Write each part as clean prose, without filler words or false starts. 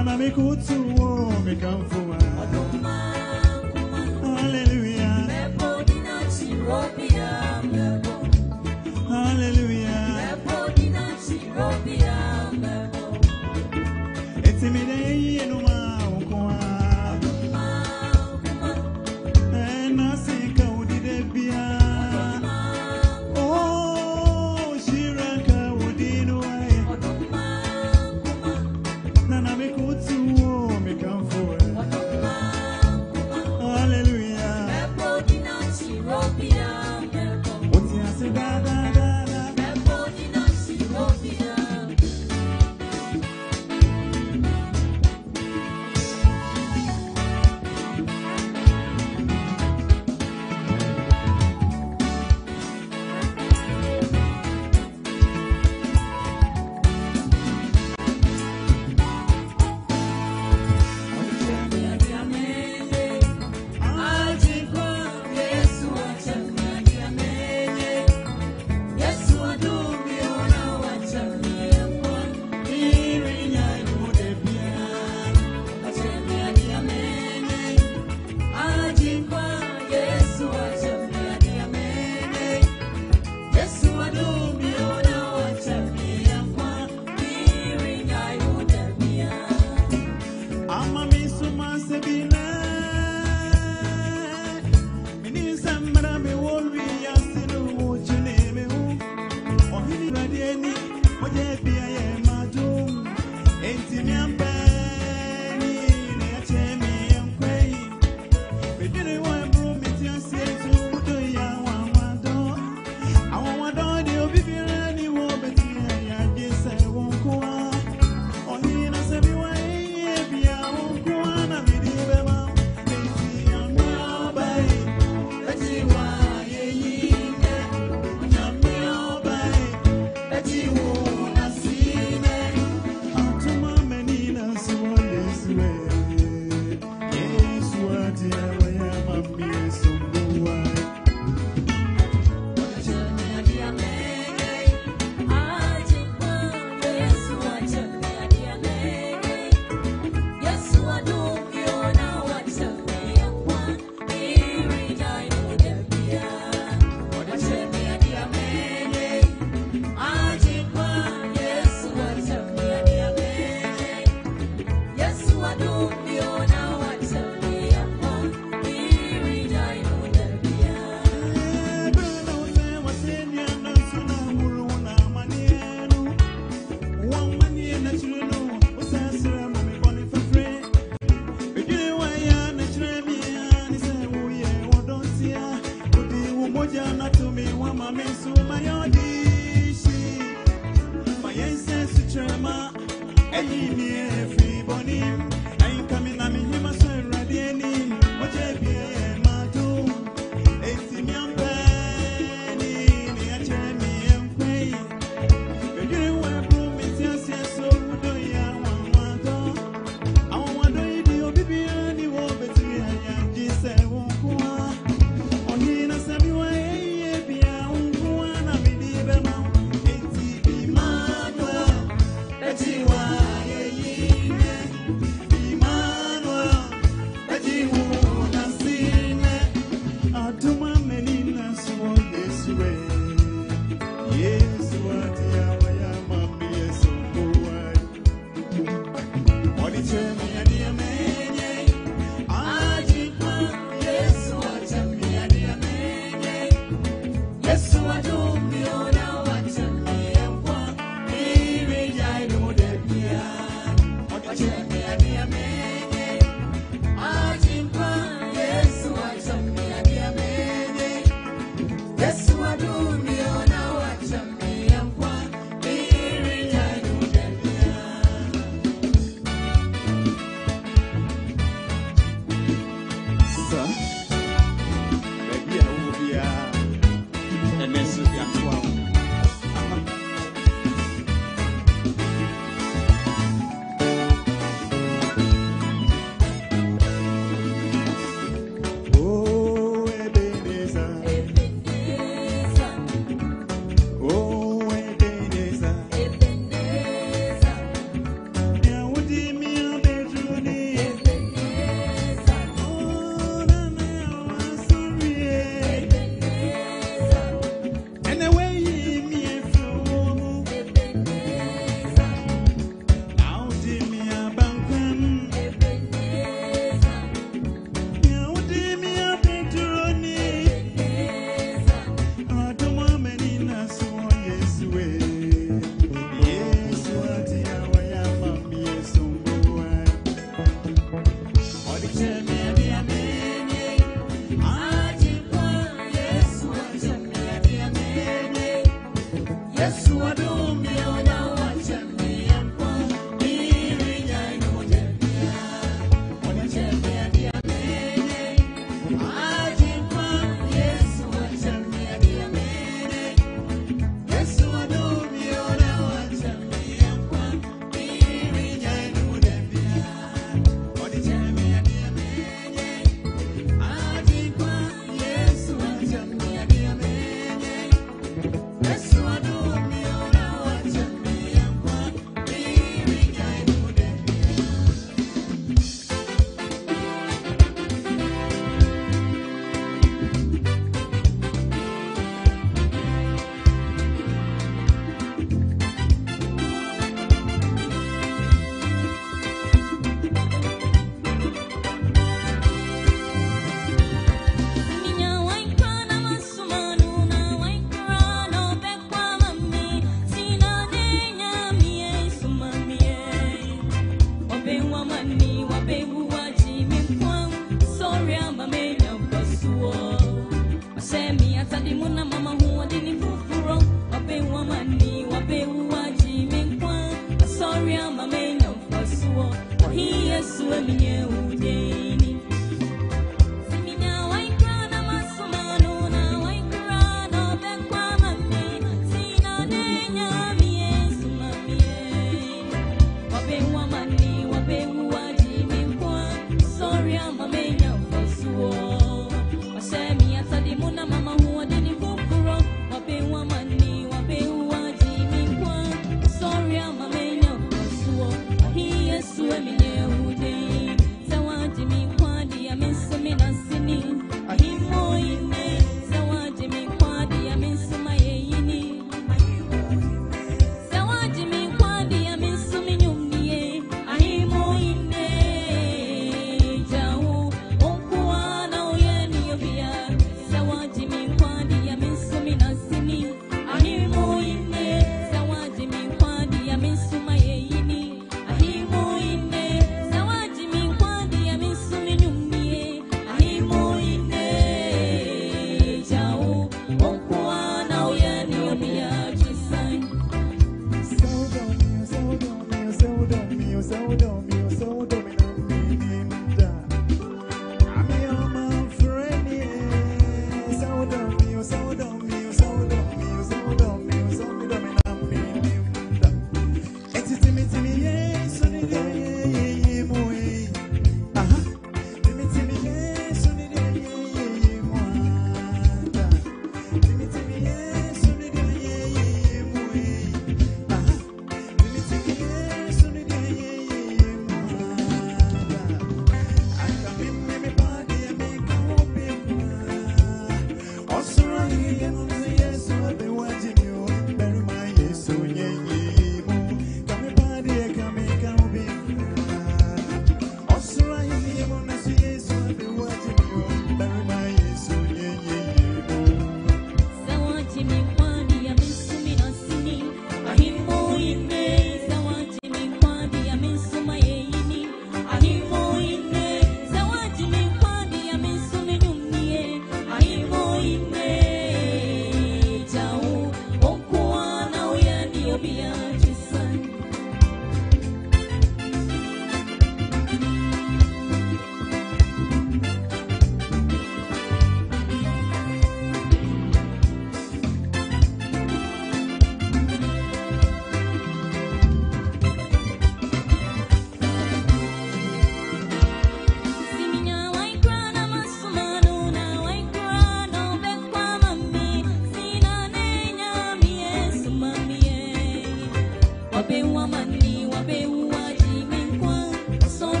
Nana me kutu, me come forward.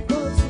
Go to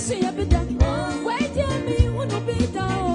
See a bit of wait, me, won't be down.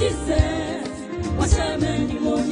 Jesus, what's a man you want?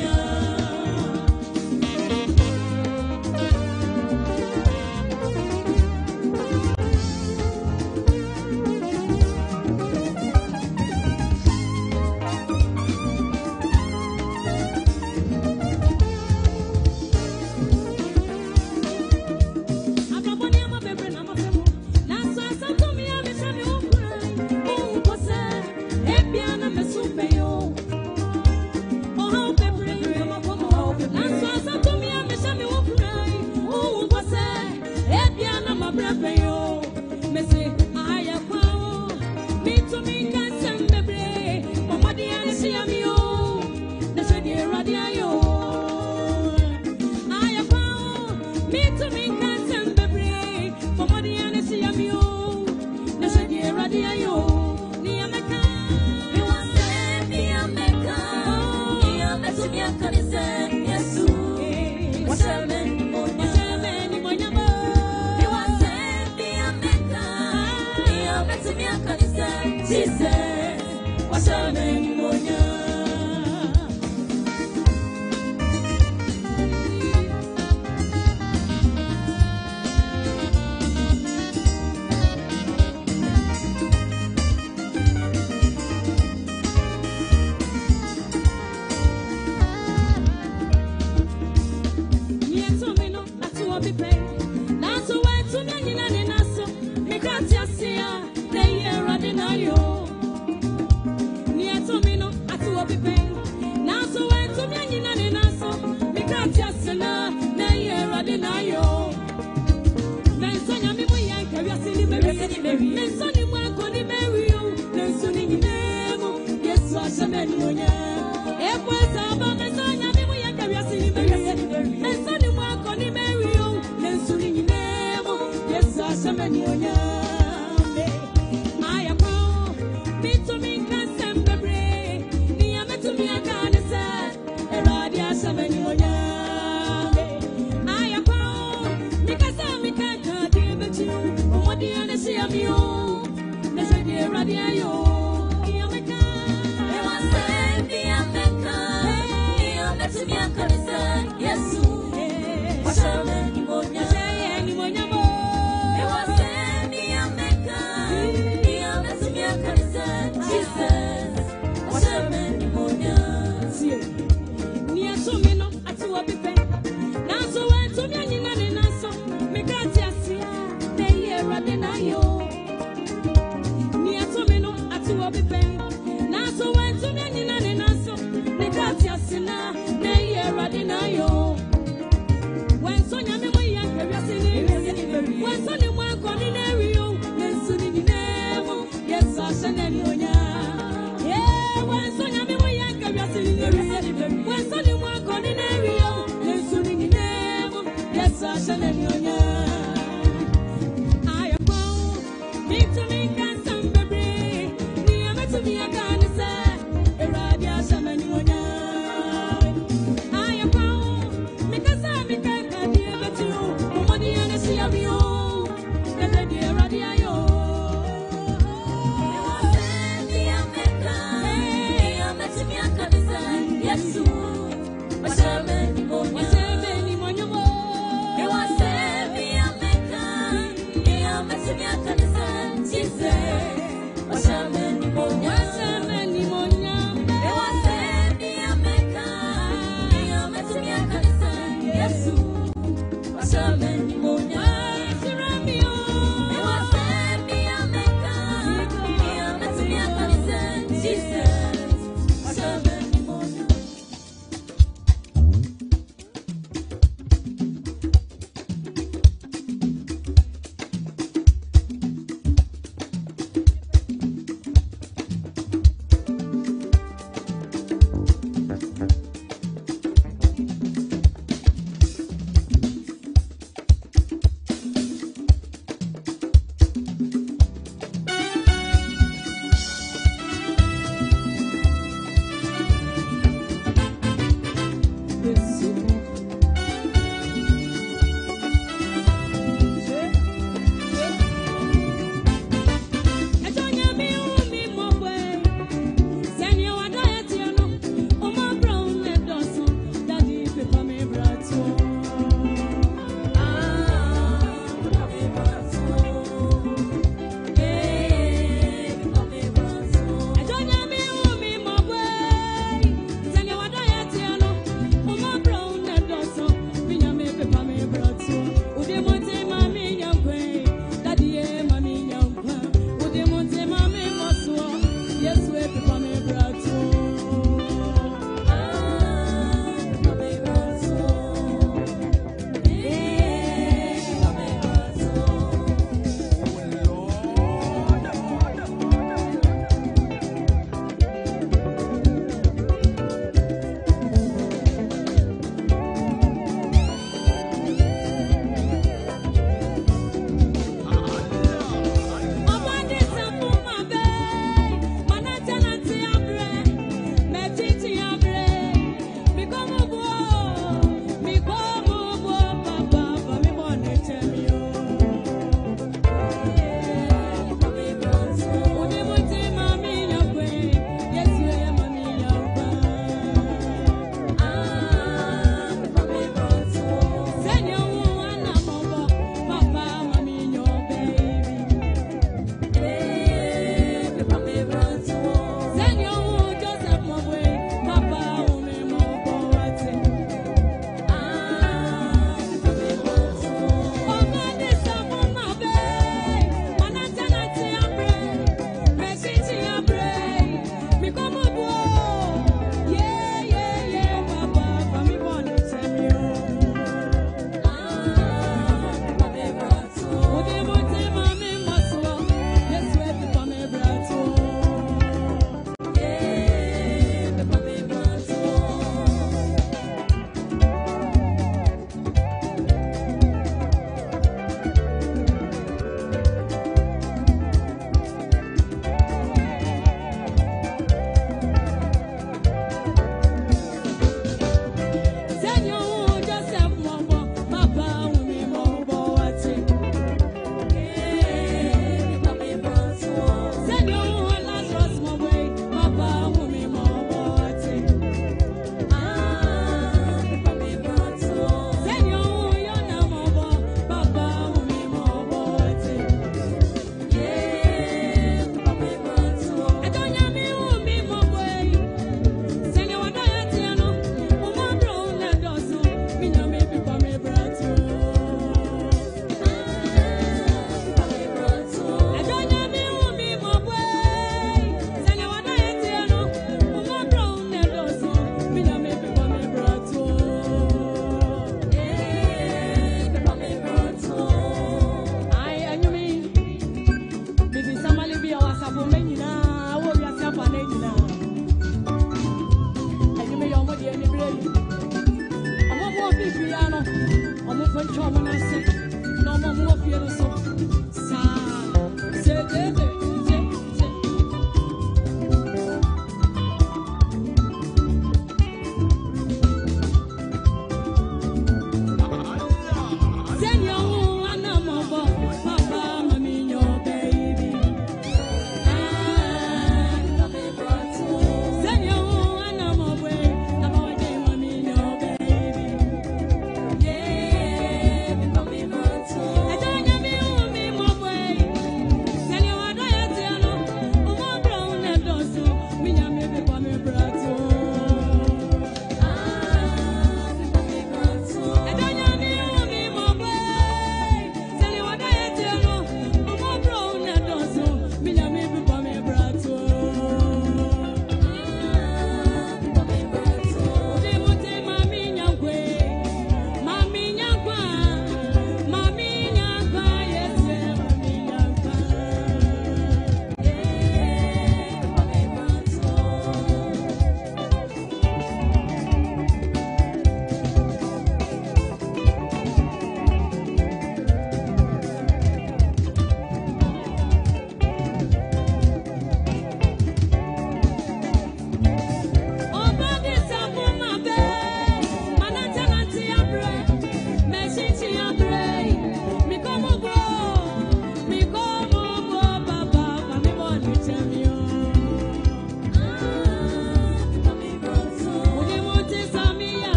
When Sonia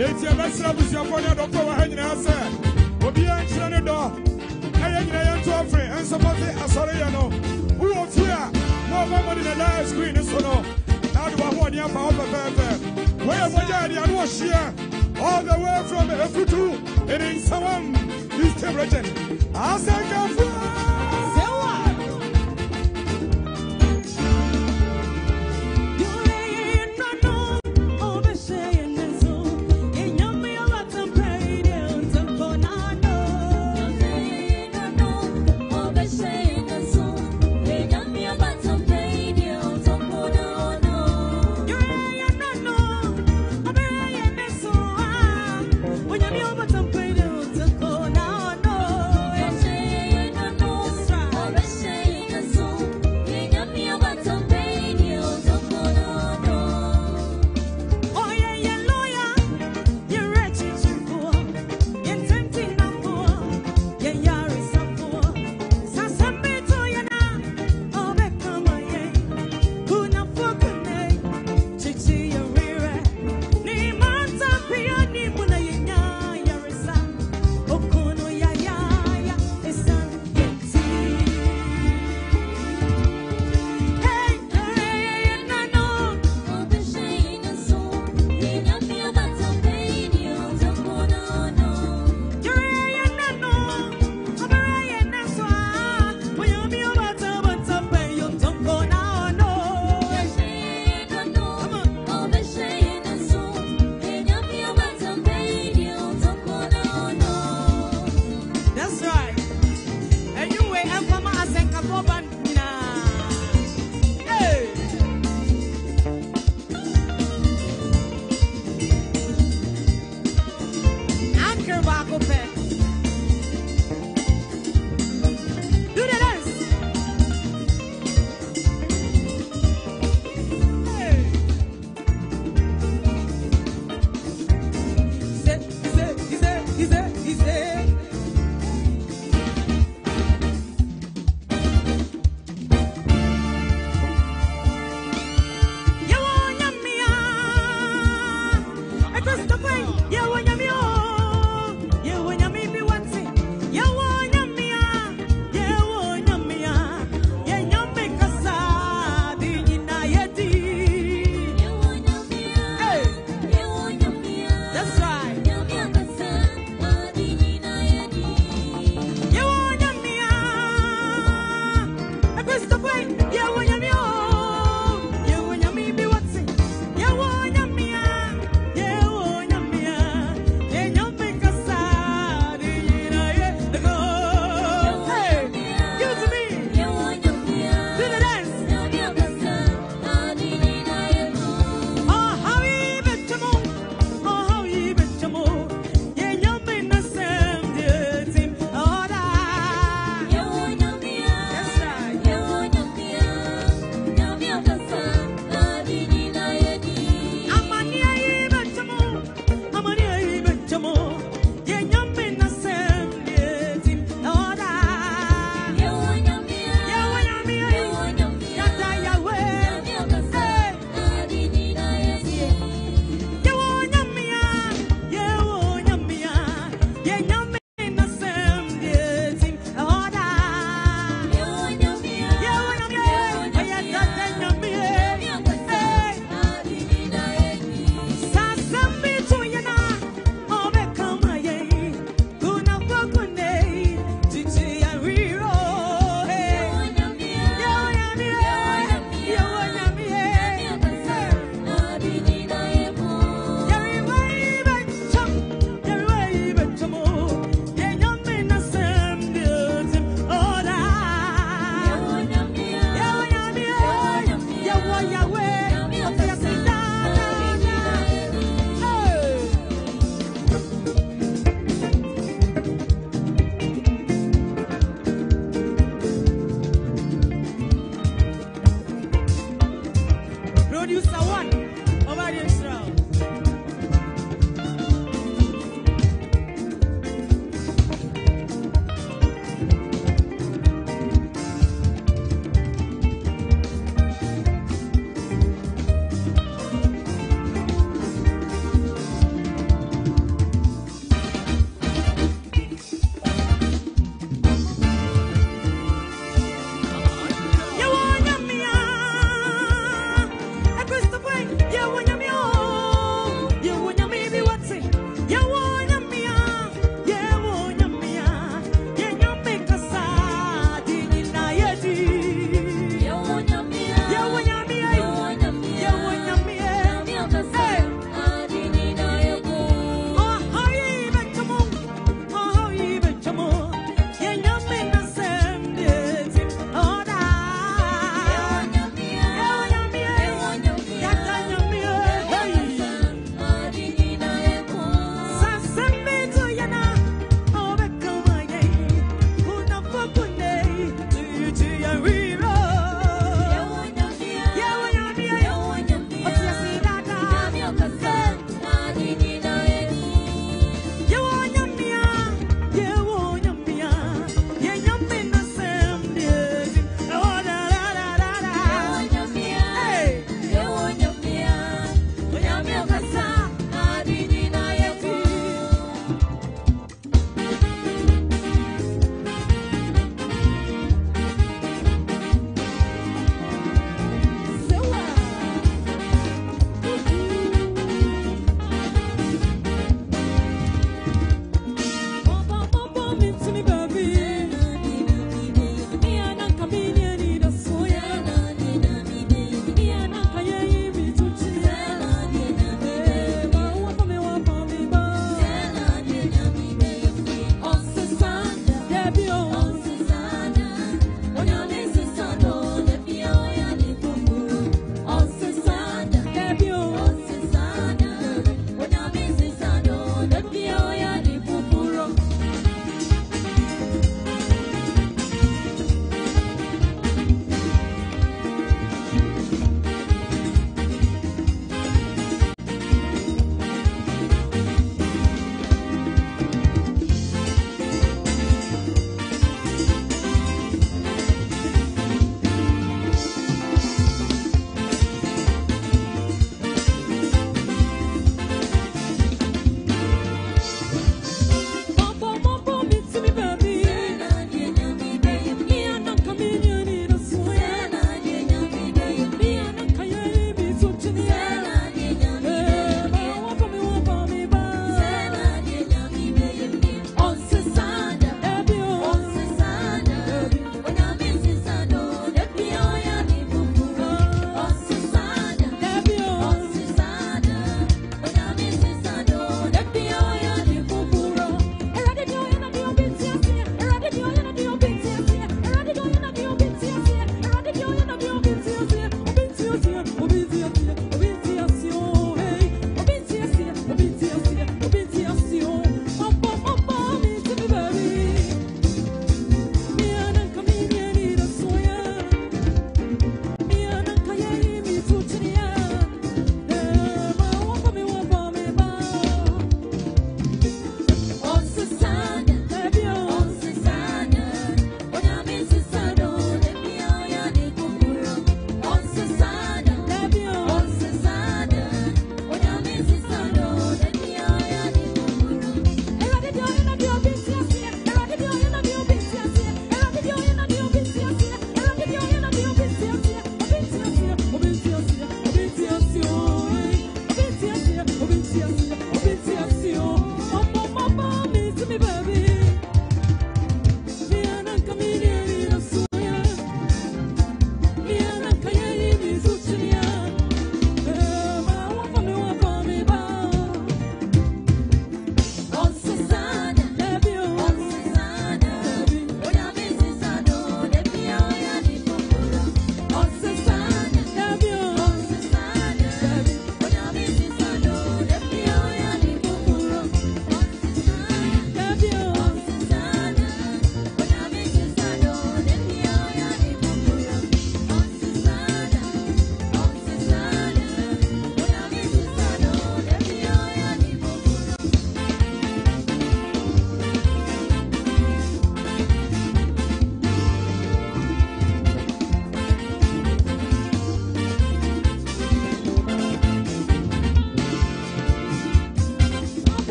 It's your best service. Your phone, don't go ahead and answer. We'll be answering the door. I am to a friend and somebody, sorry, I know. Who was here? No one in the live screen is so no. Now do I want you for all the fair? Where was here? All the way from Afutu in Nsawam region. I said,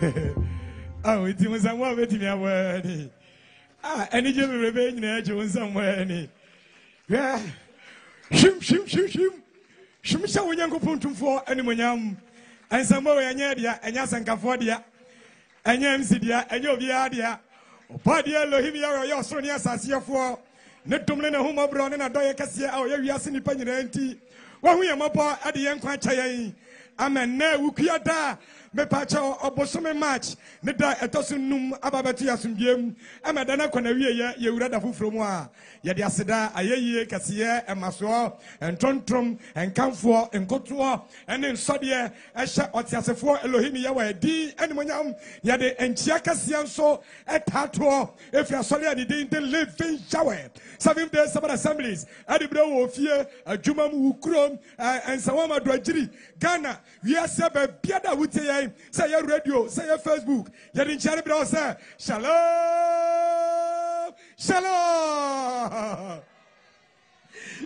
Oh, it was a more betting a word. Ah, any Jimmy revenge in somewhere. Yeah. Shim. Shumsha William Puntum for Animonium and some more Anya and Yasan Cafodia and Yamsidia and Yoviadia. Padia Lohimia, your Sonia Sasia for Netumlina Homo Brown and Adoya Cassia, or Yasin Panyanti. When we are Mapa at the Yanquachai, I'm a ne Ukiata. Me pacho obosome match ne da etosunum ababati asumdiem amadana kwanawie ye wura da fufuro mu a ye de aseda ayeye kase emaso entontrom enkamfo enkoto ene nsode ehye otiasefo Elohim ye wa di animonyam ye de enchia kase nso etato efri asole ade de living shower 7 days Sabbath assemblies ade bre wo fie adwuma mu ukrom ensawam adwagiri Ghana we are sebe biada wutie say your radio, say your Facebook. You didn't share it, but say shalom, shalom.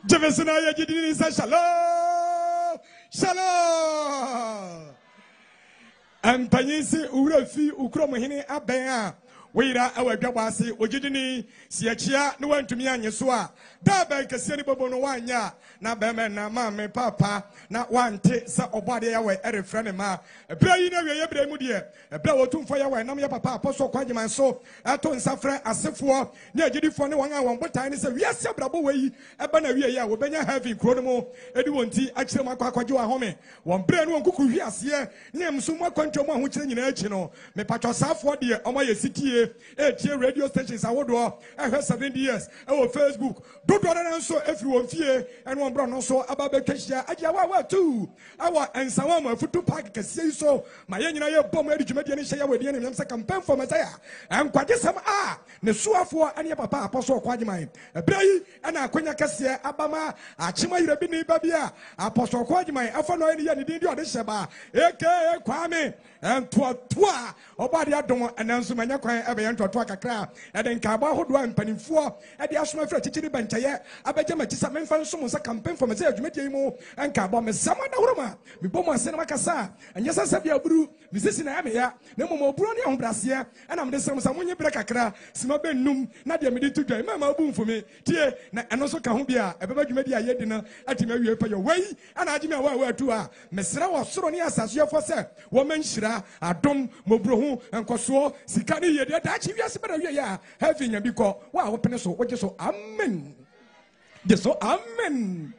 Jefferson, you didn't say shalom, shalom. And Panyisi Urafi Ukromohini Abea. Wira awa dwabase ogidini siachia no wantumi anyeso a da ba kase ni bobo no wanya na ba me na ma me papa na wante sa obade ya we erefra ne ma bra yi na we ye bra mu de bra wotumfo ya we nam ya papa apostle kwagiman so ato nsafra asefo na agidifo ne wan a won botan ne se wiase brabo we eba na we ya wo benya heaven kro no mo edi wonti akire makwa kwagye wa home won bra no nkuku wiase ne mso mo kwantwo mo ho kire nyina achi no me patwa safo de omo ye sitie radio stations awodo 70 years Facebook dodo na nso Efiri won fie and one bro no so ababekehia agia wa tu our Nsawam Afutu park kese so ma ye nyina ye bom adi dwumadi ne hye ya wadi ne nyamsa campaign for Messiah and kwagesam ne suafo ane papa apostle kwagiman ebrai na akonya kese abama achima yire bi ne babia apostle kwagiman afa no ne ye ne din di ode hyeba eke kwame entoa obade adom ananso manya kwan ebe ntoto akakra eden kaba hodo ampanimfo ede asoma fra chichiri banchaye abeje machisa memfa nso mo sa campaign for Messiah adwumadi mu enkaba mesama na horoma me bom asene makasa anya sasa bia buru misisi na ya me ya na mo buru ne ahobrase na me de sem sa monye bere kakra sima bennum na de me de tudwan mama obu mfumi tie na eno so ka ho bia ebeba adwumadi aye di na atime awie pa yo wei ana agime wa atu a mesra wo soro ne asase yefo se wo manhyira adom mobro hu enkoso sika ne ye de dachi wiase bere wie ya heaven nya biko wa wo pene so wo je so amen je so amen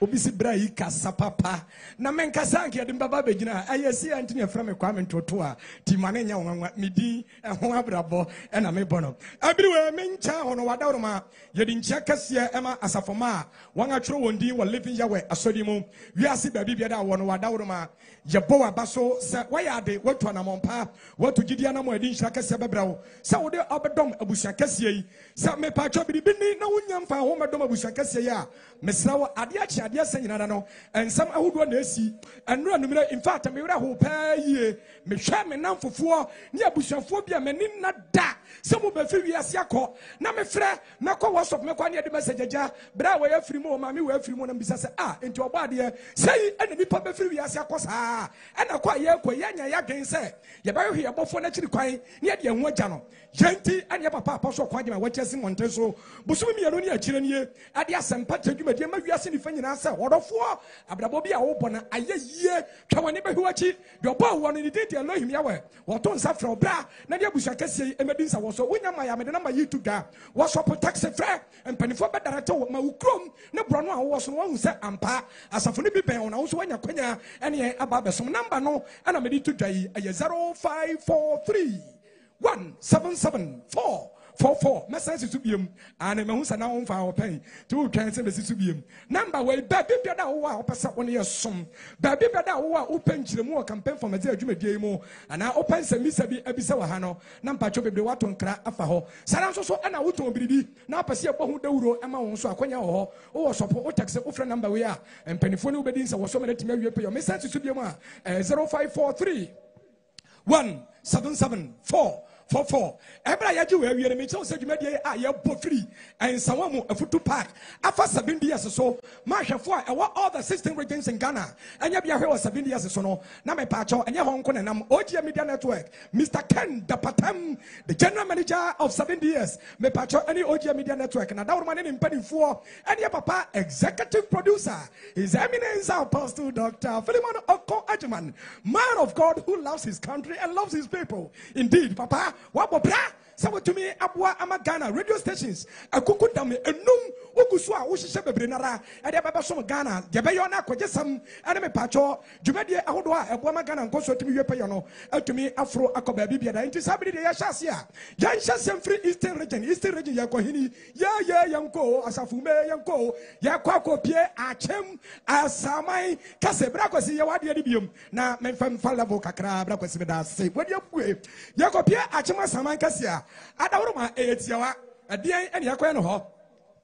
obisi brai kasa papa na menkasa nke de baba begina ayesi antini efra me kwa mentoto a timane nya wonwa medi ho abrabo na me bono abiriwe mencha hono wadawroma yedi nchia kase ema asafoma wan atwro wondi wo living yawe asodi mu wiase ba bibia da wono wadawroma yebo abaso se wayade watu anamompa watu gidia na mo edi nchia kase bebrawo se wode obedom abusia kase yi se me pa chobiri bini na wunyamfa ho medom abusia kase ya mesrawo ade achi ade asanyina no ensam ahodo na esi enro numere in fact me wura ho pa yie me hwa me namfofo ne abusuafo bia mani na da se mo ba fi wiase akọ na me frɛ mekɔ WhatsApp mekɔ ne de message agya bra wa Efiri mo ma me wa Efiri mo na bisa se enti obade sei ena nipa ba fi wiase akọ saa ena kɔ ye kɔ ye nya ya gen se ye ba hwe yebofo na kiri kwan ne de ho agya no yenti ene papa apostle kwan gima wakyesi monte so busumi mienu ne akire nie ade asempa tadwumadi ma wiase ni fa nyina se wodofo abrabo bi a wo bona ayeyie twawani be hwachi de oba wo no ni dede Elohim yawe woto nsafra obra na de abusa kase emedi nsa wo so wonya ma ya mede na ma yitu da wo so taxi fra empanifo be darate wo ma ukrom ne brono a wo so no hu se ampa asafo ne bi ben wo na wo so wanya kwanya ene aba besom number no ana mede tu dwa yi 0543 177444 message to biem and me hu sa na won fa open to twan se message to biem number we ba bibia da wo a opesa won ye som ba bibia da wo a open kiremu o campaign for Messiah adwumadie mu ana open se misa bi abisa wa ha no na mpacho bebre wato nkra afa ho sara nso so ana woton biribi na apese ebo hu dawuro ema won so akonya ho wo sopo o tax o fra number we a empanifo ne obedi nsa wo so me timi awie pe yo message to biem a 0543 1774 44. Ebra yaji we wi me say dwumade a ye Efiri Nsawam Afutu Park. After 7 years so, mahwefo a all the 16 regions in Ghana. Anya bia hwe 7 years so no. Na me pa cho enye honko nenam OG Media Network. Mr. Ken Dapatam, the general manager of 7 years. Me pa cho any OG Media Network. Na da man in mpanimfo. Anya papa executive producer. His Eminence Apostle Dr. Philemon Oko Ajuman, man of God who loves his country and loves his people. Indeed, papa, wabo bra. Sawo to me abwa Ghana radio stations akuku dam enum ogusu a wo hihye bebre nara e de baba som Ghana de be yo na kwagesam ene me pacho dwumade ahodo a ebo Ghana nkoso tumi wepe yo no atumi afro akoba bibia da nti sabiri de ya hyase a yan hyase free eastern region ya kohini ya yanko asafume yanko ya kwakopie achem asamai kase bra kwasi ya wade ade biom na memfam fa level kakra bra kwasi be da se wode apue ya kopie achem asamai kase a adawroma etiawa adian ene yakoye no ho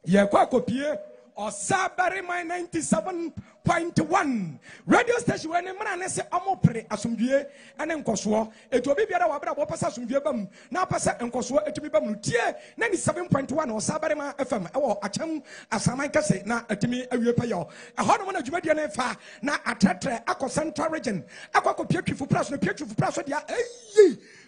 ye kwa kopie Osabari 97.1 radio station when man na se omopre asomdue ene nkoso etuobi biara wa bra bo pasa asomdue bam na pasa nkoso etumi bam no tie 97.1 Osabari ma FM ewo achem asaman kase na etumi awie payo eho no na dwumadie na fa na atetre akọ central region akọ kopie twifu praso no pie twifu praso dia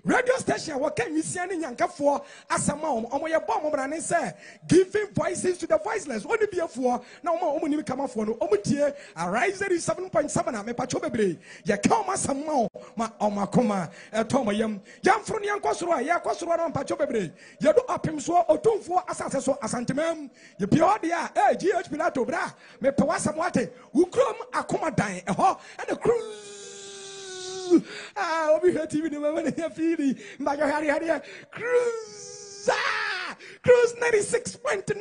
radio station what can you see any yankafo asama omoye bomb brane say giving voices to the voiceless only be for now omo come for no omutie arise 7.7 me pacho bebre ye ka masama ma omakoma eto moyam yamfro ne yankosoro ya kosoro no pacho bebre ye do apim so otumfo asase so asantemam ye pio de a GH Pilato bra me pe wasam wate ukrom akoma dan eho and the Obi TV ni mama ni Efiri mbaga hari cruise cruise 96.9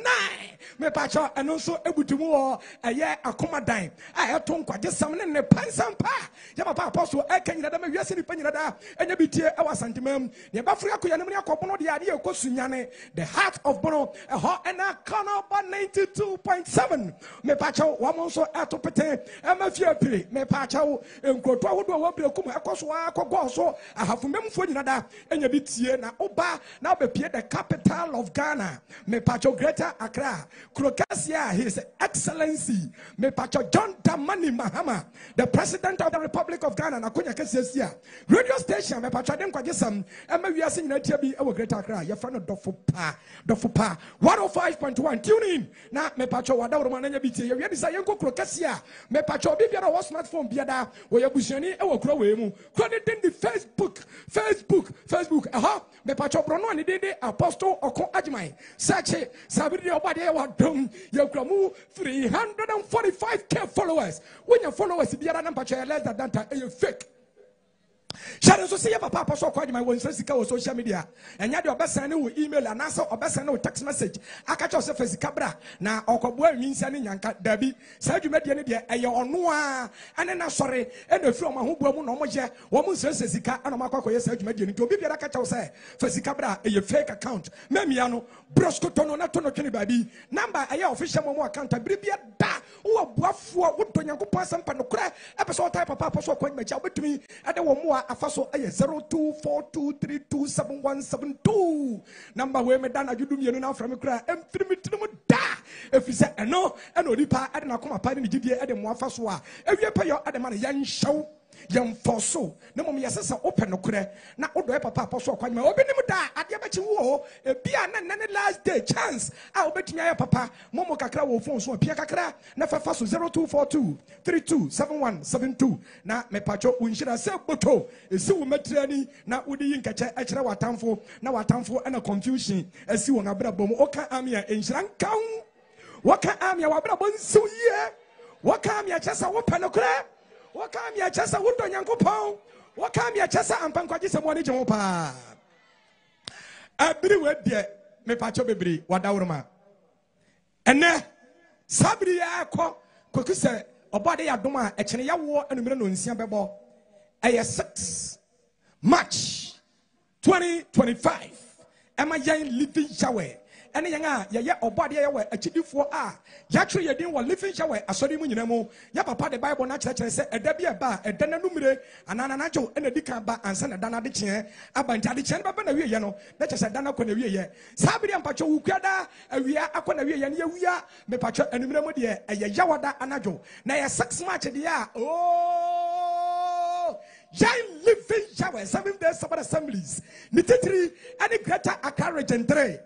me pacho eno so ebutumu o eye akoma dan a eto nkwaje sam ne pansampa ya papa apostle ekanyira da me wiase ni panyira da enya bitie e wasantemam ne bafri akoya ne akobono de ade ekosunyane the heart of bono eho ena kono 92.7 me pacho wamo so eto pete e mafia pire me pacho enkroto ahodo wo brekum ekoso akogwo so ahafumemfo nyina da enya bitie na oba na obepie the capital of Ghana, me pacho Greater Accra, Krokasia, His Excellency, me pacho John Dramani Mahama, the President of the Republic of Ghana, na kunya kesia. Radio station, me pacho dem kwajesam, ema wiase nyina tiabi ewo Greater Accra, ye fra no dofupa, 105.1, tune in, na me pacho wada woroma na nya bitie, ye wi say yenko Krokasia, me pacho bi biara wo smartphone biada, wo ye busuani ewo kro we mu, kro ne den the Facebook, aha, me pacho brono ani de Apostle Oko Ajimai, Sache, Sabiri Obade Wadum, Yokramu, 345k followers. When your followers be an ampache less than that, you fake. Shadow so see papa apostle kwa my one social media and yet your best send email and answer or best send text message aka cho se physical bra na okobua nwinsia ne nyanka dabi sa dwumade ne de eye ono a ane na sori e na fi o ma ho bua mu na omo je wo mu nsese sika ana makwakoye sa dwumade ne to obi biara ka cho se physical bra eye fake account memia no brosco tono na tono twene babi number eye official mo account bibia da wo boafo wo to nyankopon asampa no kra e pese o type papa apostle kwa mecha obetumi ade wo mo afaso aye 0242327172 number we me dana judum yenu na from kra emfirimitinum da efise eno onipa ade na koma pa ne gidie ade mo afaso a ewie payo ade ma ne yanhyew yamfoso na mom yesesa open no kra na odo papa apostle kwanyema obinim da ade abachi wo ebia na last day chance a obetumi aye papa momo kakra wo phone so pia kakra na fafaso 0242327172 na me pacho unshira se boto esi wo matrani na udi yinkache ekire watamfo na watamfo na confusion esi wo ngabrabom oka amia enshira nkan waka amia wabrabom nsuye waka amia chesa wo panokra wakami ya chasa wudo nyankopon wakami ya chasa ampankwaje se mo ne gye pa abiri we de me pacho bebiri wadawroma ene sabiri ya kokuse obade ya dom a ekene yawo anumire no nsia bebo eye 6 March 2025 ema yan living shower ene yanga ye obade ye we achidifo a ya twe ye din wo living shower asori mu nyina mu ya papa the Bible na kire se eda bi eba eda na numire anana na jo ena dika ba ansa na dana de kye abanti ade kye na ba na wie ye no na kye se dana ko na wie ye sabiri ampacho wukwada awia akọ na wie ye na ye wia me pacho enumire mu de eye yawada anajo na ye 6 match de a Giant living shower 7 days Sabbath assemblies Nititri any Greater Accra region 3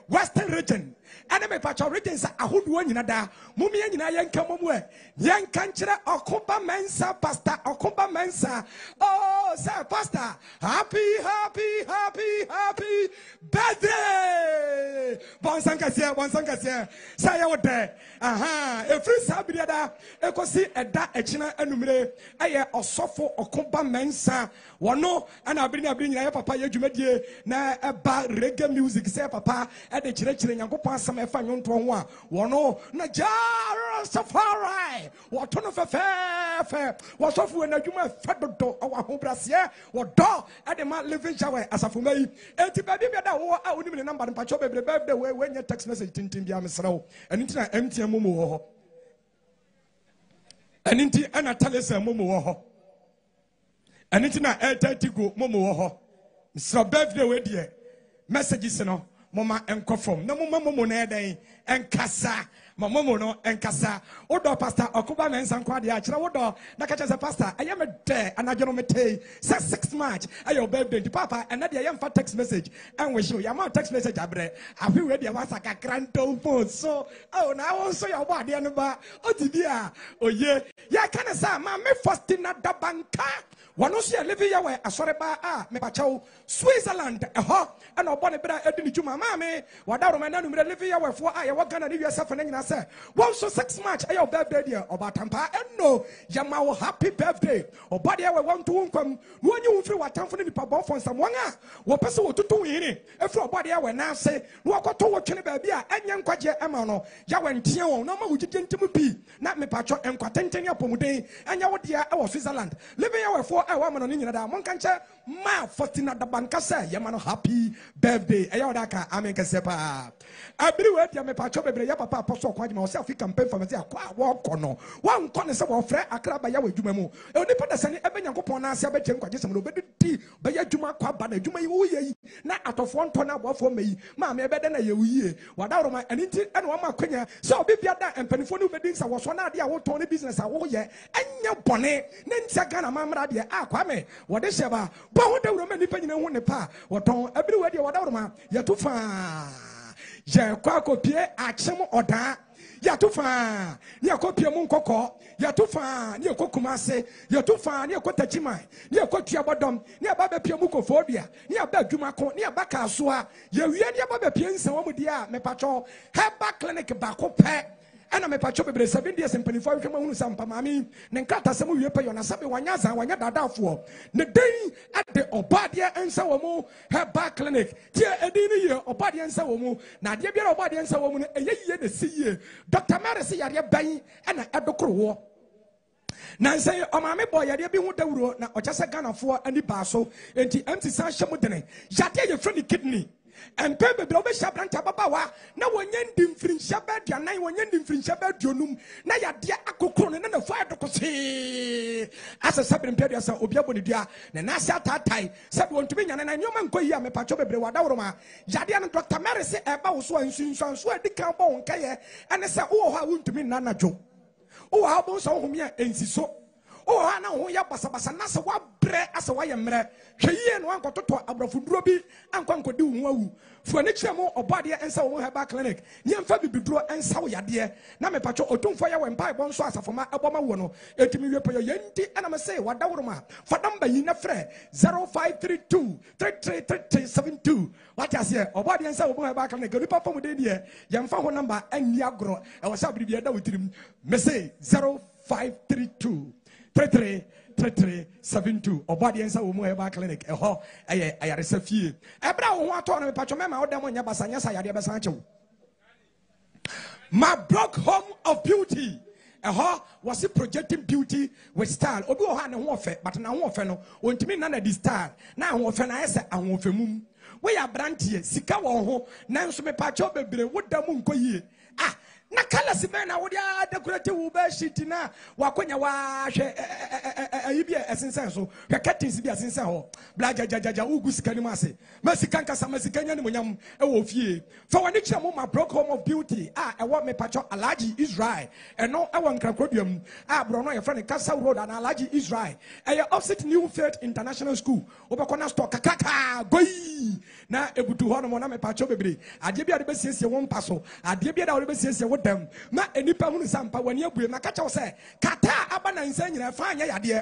Western region enemy patrol regions ahodoɔ nyina da mumie nyina yɛnka momu yɛnka nkyerɛ Okumba Mensa pastor Okumba Mensa oh sir pastor happy birthday bonsankasia say you there Efiri sabria da ekosi eda echina enumere eye osofo Okumba Mensa wono ana abiri nyina yɛ papa yɛ dwumadie na eba reggae music say papa e de kyerɛkyerɛ nyankopɔn asɛm ɛfa nyonto ho a wono na jara safari wotono fefefe wasofo na dwuma fedodo awa hobrase wodo e de ma living shower asafoma yi enti baby bi da wo a onim ne number mpacho bebre birthday we nya text message tintim bia mesrew eni ntina MTN momo wo ho eni nti ana talesa momo wo ho eni ntina Airtel momo wo ho mesrew birthday we de messages no mama enkofom na mama momo na eden enkasa momo no enkasa odo pastor Okumba Mensa nkwade a kire wodo na ka chese pastor ayem de anajo no metei 6 March ayo birthday papa and na de ayem fa text message and we show ya ma text message abre afi we de wasa kakranto phone so oh na won so ya obo ade no ba odibi a oye ya kana sa ma me first na da banka wano so ya living ya we asore ba a me pachaw Switzerland eho and obone bra edi ni juma ma me wadaro ma na numere living ya we fo a ya wagana ni wiasa fa na nyina se won so 6 March ayo birthday dia obatampa enno yama wo happy birthday obade we won to nkwam no anyi wo firi watamfo ni nipa bo fon sam wan a wo pese wo tutu yini efiri obade we na ase no akoto wo twene ba bi a enye nkwaje ema no ya we ntie won no ma wo gide ntim bi na me pacho enkwatenten apomuden enya wo dia e wo Switzerland living ya we fo e wa ma no nyina da mon kanche ma 14 da banka se yama no happy birthday ayo da ka amen kase pa abiri we dia me pacho bebre ya papa apostle kwaji ma o se afi campaign for me say akwa wo kono wan kono se wo frɛ akra ba ya we dwuma mu e oni pada sane ebe nyankopɔn na ase abegye nkwaje sem no obedi ba ya dwuma kwa ba na dwuma yi wo yi na atofo nto na boafo mayi ma me ebe de na ye wuye wadawro ma ani nti ene wa ma kwanya se obi bia da empanifo ni obedi nsa wo so na ade a wo ton ne business a wo ye enya bone ne ntia Ghana mamra de akwa me wo de hyeba bo ho dawro ma nipa nyina hu ne pa wo ton abiri we de wadawro ma ye to fa je kwa kopie achem oda ya to fa ni akopie mu nkokɔ ya to fa ni ekokumase ya to fa ni ekotachima ni ekotua bodom ni aba be pie mu kofodua ni aba adwuma ko ni aba kaso a ya wie ni aba be pie nsan wo mu dia me patro heba clinic ba ko pɛ ana me pacho bebre 7 days empanifo ahwe ma hunu sampa mami ne nkata asem wie pɛ yo na sabe wanya zan wanya dadafo ne den ade obade ensa wo mu heba clinic tie edin ni ye obade ensa wo mu na de biara obade ensa wo mu ne eyeyiye na siye Dr. Mary se yare ban ana edokoro wo na nse omame boy yare bi hu dawuro na ochase Ghana fo ani ba so enti MT san hyem dene yade ye free kidney and baby bro be shabranta babawa na wonye ndimfiri nhyaba aduanan wonye ndimfiri nhyaba aduonum na yade akokoro ne na fa adokose asa sabere mpedi asa obi aboni dua na asa tatai sabe wontumi nyane na nyoma nkoyi a me pacho bebre wadawro ma yade an Dr. Mary se eba wo so ansunso adika bo nkaye ene se wo ha wontumi nanadwo wo ha bo so homia ensiso oh ana ho ya basabasa na se wa bre ase wa ye mre hweye no ankototo abrafuduro bi ankonkodi hu awu fu ani kyeremo obade ensa wo heba clinic ni emfa bibiduro ensa wo yade na me pacho otumfo ya we mpa bo nso asafoma eboma wo no etimi wie payo yenti ana me say wadawro ma fadamba yi na frɛ 0532 333372 what you say obade ensa wo heba clinic nipa fam de die ye mfa ho number anyi agro e wo sa bibia da wotirim me say 0532 3372 obade ensa wo mu heba clinic eho eye ayaresa fie ebra wo ho ato no me pacho mema wo dem nya basanya sa yade besan chew my block home of beauty was it projecting beauty with style obi wo ha ne ho ofe but na ho ofe no ontimi na na di style na ho ofe na ese ahofemum we are brandy, Sika ho, Nanso me pacho bebre, what damun koye. Ah, na kala simena wodia decorative ube shitina wakonya wa ibi esensen so hwekatis bi esensen ho blaja jajaja ugu sika ni mase masika nkasa masika nya ni monyam e wo fie fa wani kira mo ma broke home of beauty e wo me pacho Alhaji Israel eno e wo nkrakroduam bro no ye friend Kasa Road and Alhaji Israel e opposite New Faith International School obekona store kakaka goi na ebutu ho no mo na me pacho bebre ade bia de besiesie won paso ade bia da wo besiesie wo dem ma enipa hunu sampa wani abue maka chawo se kata aba na nsa nyina fa anya yade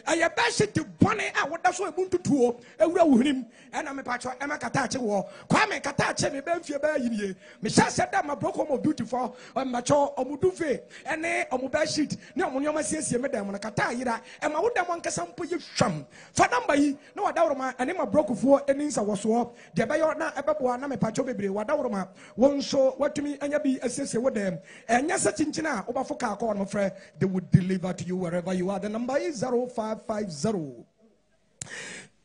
aye ba shiti bone a woda so ebuntutuo ewura wuhrim na me pacho e ma kata ache wo kwa me kata ache me ba mfie ba yinie me sha se da ma broko mo beautiful ma cho omudufe ene omuba shit ne omunyo siesie me dem na kata ayira e ma woda mo nkasa mpo ye hwam fa namba yi na wada woroma ene ma brokofo eni nsa woso de be yo na ebebo na me pacho bebre wada woroma wonso watumi anya bi asiesie wo dem enya se chinchina obafo ka ko no frɛ they would deliver to you wherever you are. The number is 0550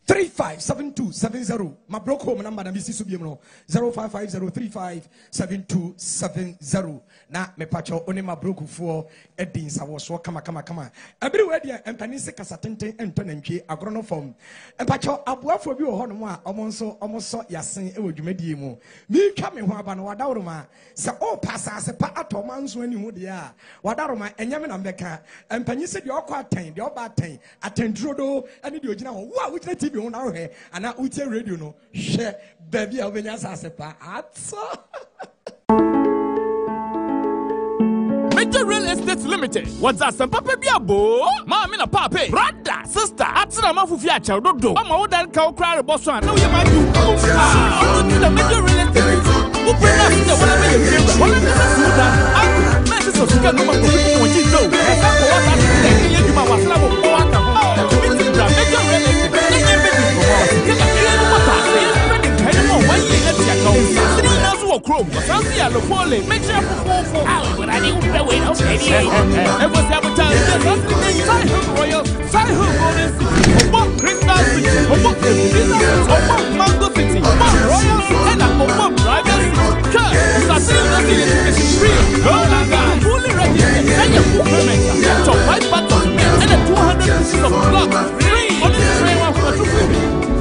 357270. My broke home number na bisi subi no 0550357270. Na me pacho oni ma broke for edin sawoso kama. Everywhere dia empani se kasatenten ento nantwe agro form. Empacho aboafo bi wo ho no a omonso yasen e wodwumadie mu. Mi twa me ho aba no wadawroma se o pasase pa atomanso ani hu de a wadaroma enyame na mbeka empani se de okọ aten de oba atendrodo ani de ogina ho wa wutina TV ho na ho he ana utie radio no hwe baby a obenya sase pa atso. Major Real Estate Limited. What's that? Some papa biabo. Mama na papa. Brother, sister. Atina mafufi acha dodo. Mama odan ka okra boss one. No you man do. Oh, the Major Real Estate. Who bring us the one me you. One me do that. Man so sika no ma ko ko ji do. E ka ko wata de ye di ma wasla bo ko aka ho. Major Real Estate. Enye be di ko wa. Kila kila no mata. Spending kind of one year at your account. Sitting now so chrome. Fancy a lo pole. Make sure for but I didn't wait. It was advertised as Royal, Saihu Bonus, Crystal City, Mango City, Royal, and Private City. It's free. Fully registered, and your full payment. So 5 bucks and a 200 pieces of block free on the train for 250.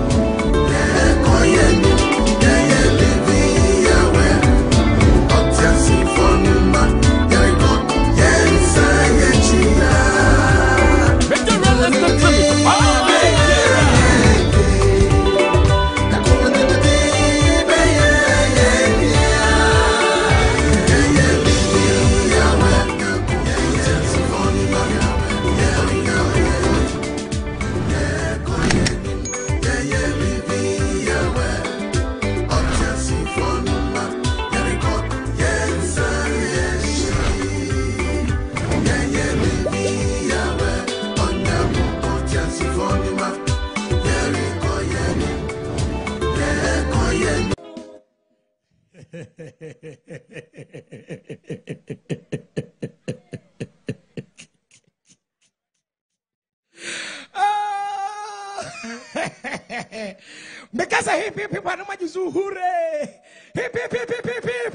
Because I hip hip hip and I'm just hooray. Hip hip hip hip hip hip.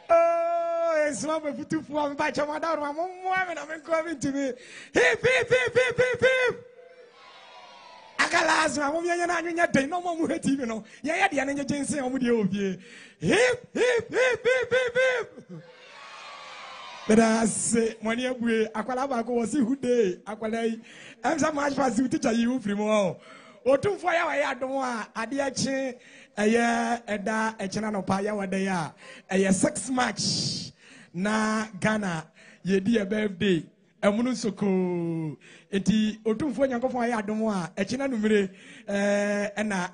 Oh, Nsawam Afutu for me by Chama down my mom I'm coming to me. Hip hip hip hip hip hip. Akalas my mom ya day no more TV no. Ya the anya jensen omo de obie. Hip hip hip hip hip hip. But I say money abue akwala ba ko wasi hude akwala yi. Am so much for you teacher you free mo. Otumfo ya wa ya don a ade achi eye eda echina no pa ya wada ya eye 6 March na Ghana ye di a birthday emunu soko eti otumfo nyankofo ya don a echina numere na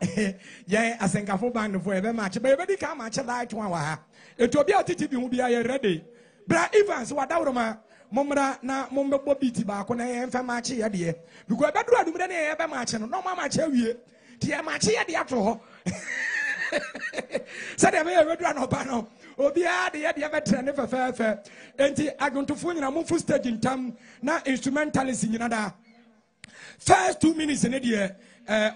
ye asenkafo band fo ebe ma che be di ka ma che light one wa ha eti obi atiti bi hu bia ye ready bra Evans wadawroma momra na mombebo biti ba ko na ye mfa ma che ye de because beduru adumre na ye be ma che no no ma che wie ti ye ma che ye de ato ho said me beduru no ba no obi a de ye de be trene fe enti agontofo nyina mo fu stage ntam na instrumentalist nyina da first 2 minutes ne de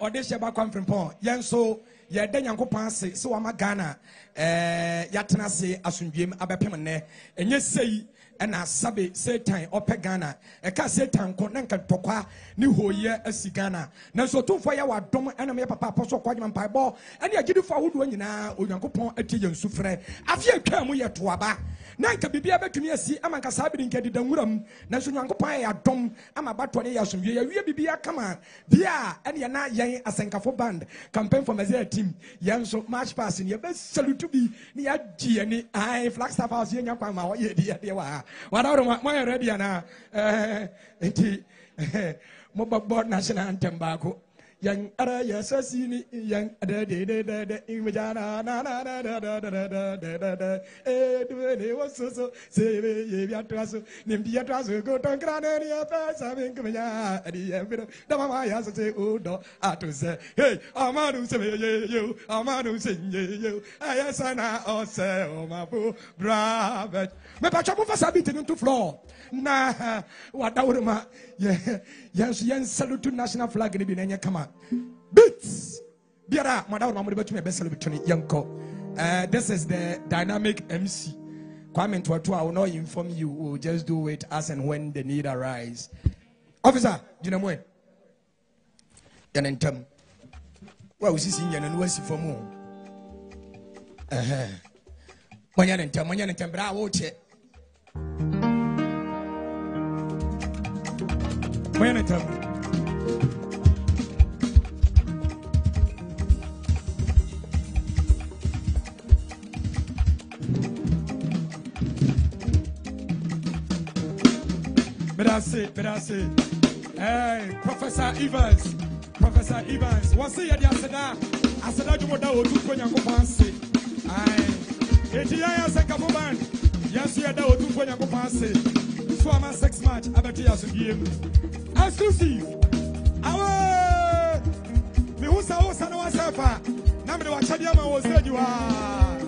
audition ba conference pon yen so ya da Nyankopɔn ase se wa ma Ghana ya tena se asundwem abepem ne enye sei na sabe Satan ope Ghana eka Satan ko na nka tokwa ni hoye asi Ghana na so tumfo ya wadom na me papa apostle kwadwema mpaebo ene agidifo ahodo nyina Onyankopɔn atie yensu frɛ afia twa mu ye toaba na nka bibia betumi asi amanka sabiri nka didanwuram na so Onyankopɔn ya dom ama bato ne ya asundwe ya wie bibia kama bia ene na yen asenkafo band campaign for Messiah team yen so march pass ne be salute bi ne ya die ne ai Flagstaff house yen yakwa ma wo ye die wa whatever my ready na mo national anthem baako yang ara yasasini yang ada de imajana na duene wososo sebe ye biatraso nimbi atraso go tonkrane ni afasa binkmya adi yembiro dama ma yasase odo atose hey amanu sebe yo amanu senye yo ayasana ose o mapu brave me pa chapo fasa bit into floor na wadawrema yen salute national flag ni bi na kama beats biara madawrema mo de betumi be salute ni yanko. This is the dynamic MC Kwame Ntuatu. I will not inform you, we'll just do it as and when the need arise. Officer dinamwe yanentem wa usisi nyana no wasi fomu manyanentem bra wo che manyanentem Bedase. Hey, Professor Evans. What's the idea? I said, you would do for your company. I said, come on. Yes, you are do for your company. So I'm a 6 match. I bet you have to give exclusive. Me who saw us and was ever. Now, me watch the man was said you are.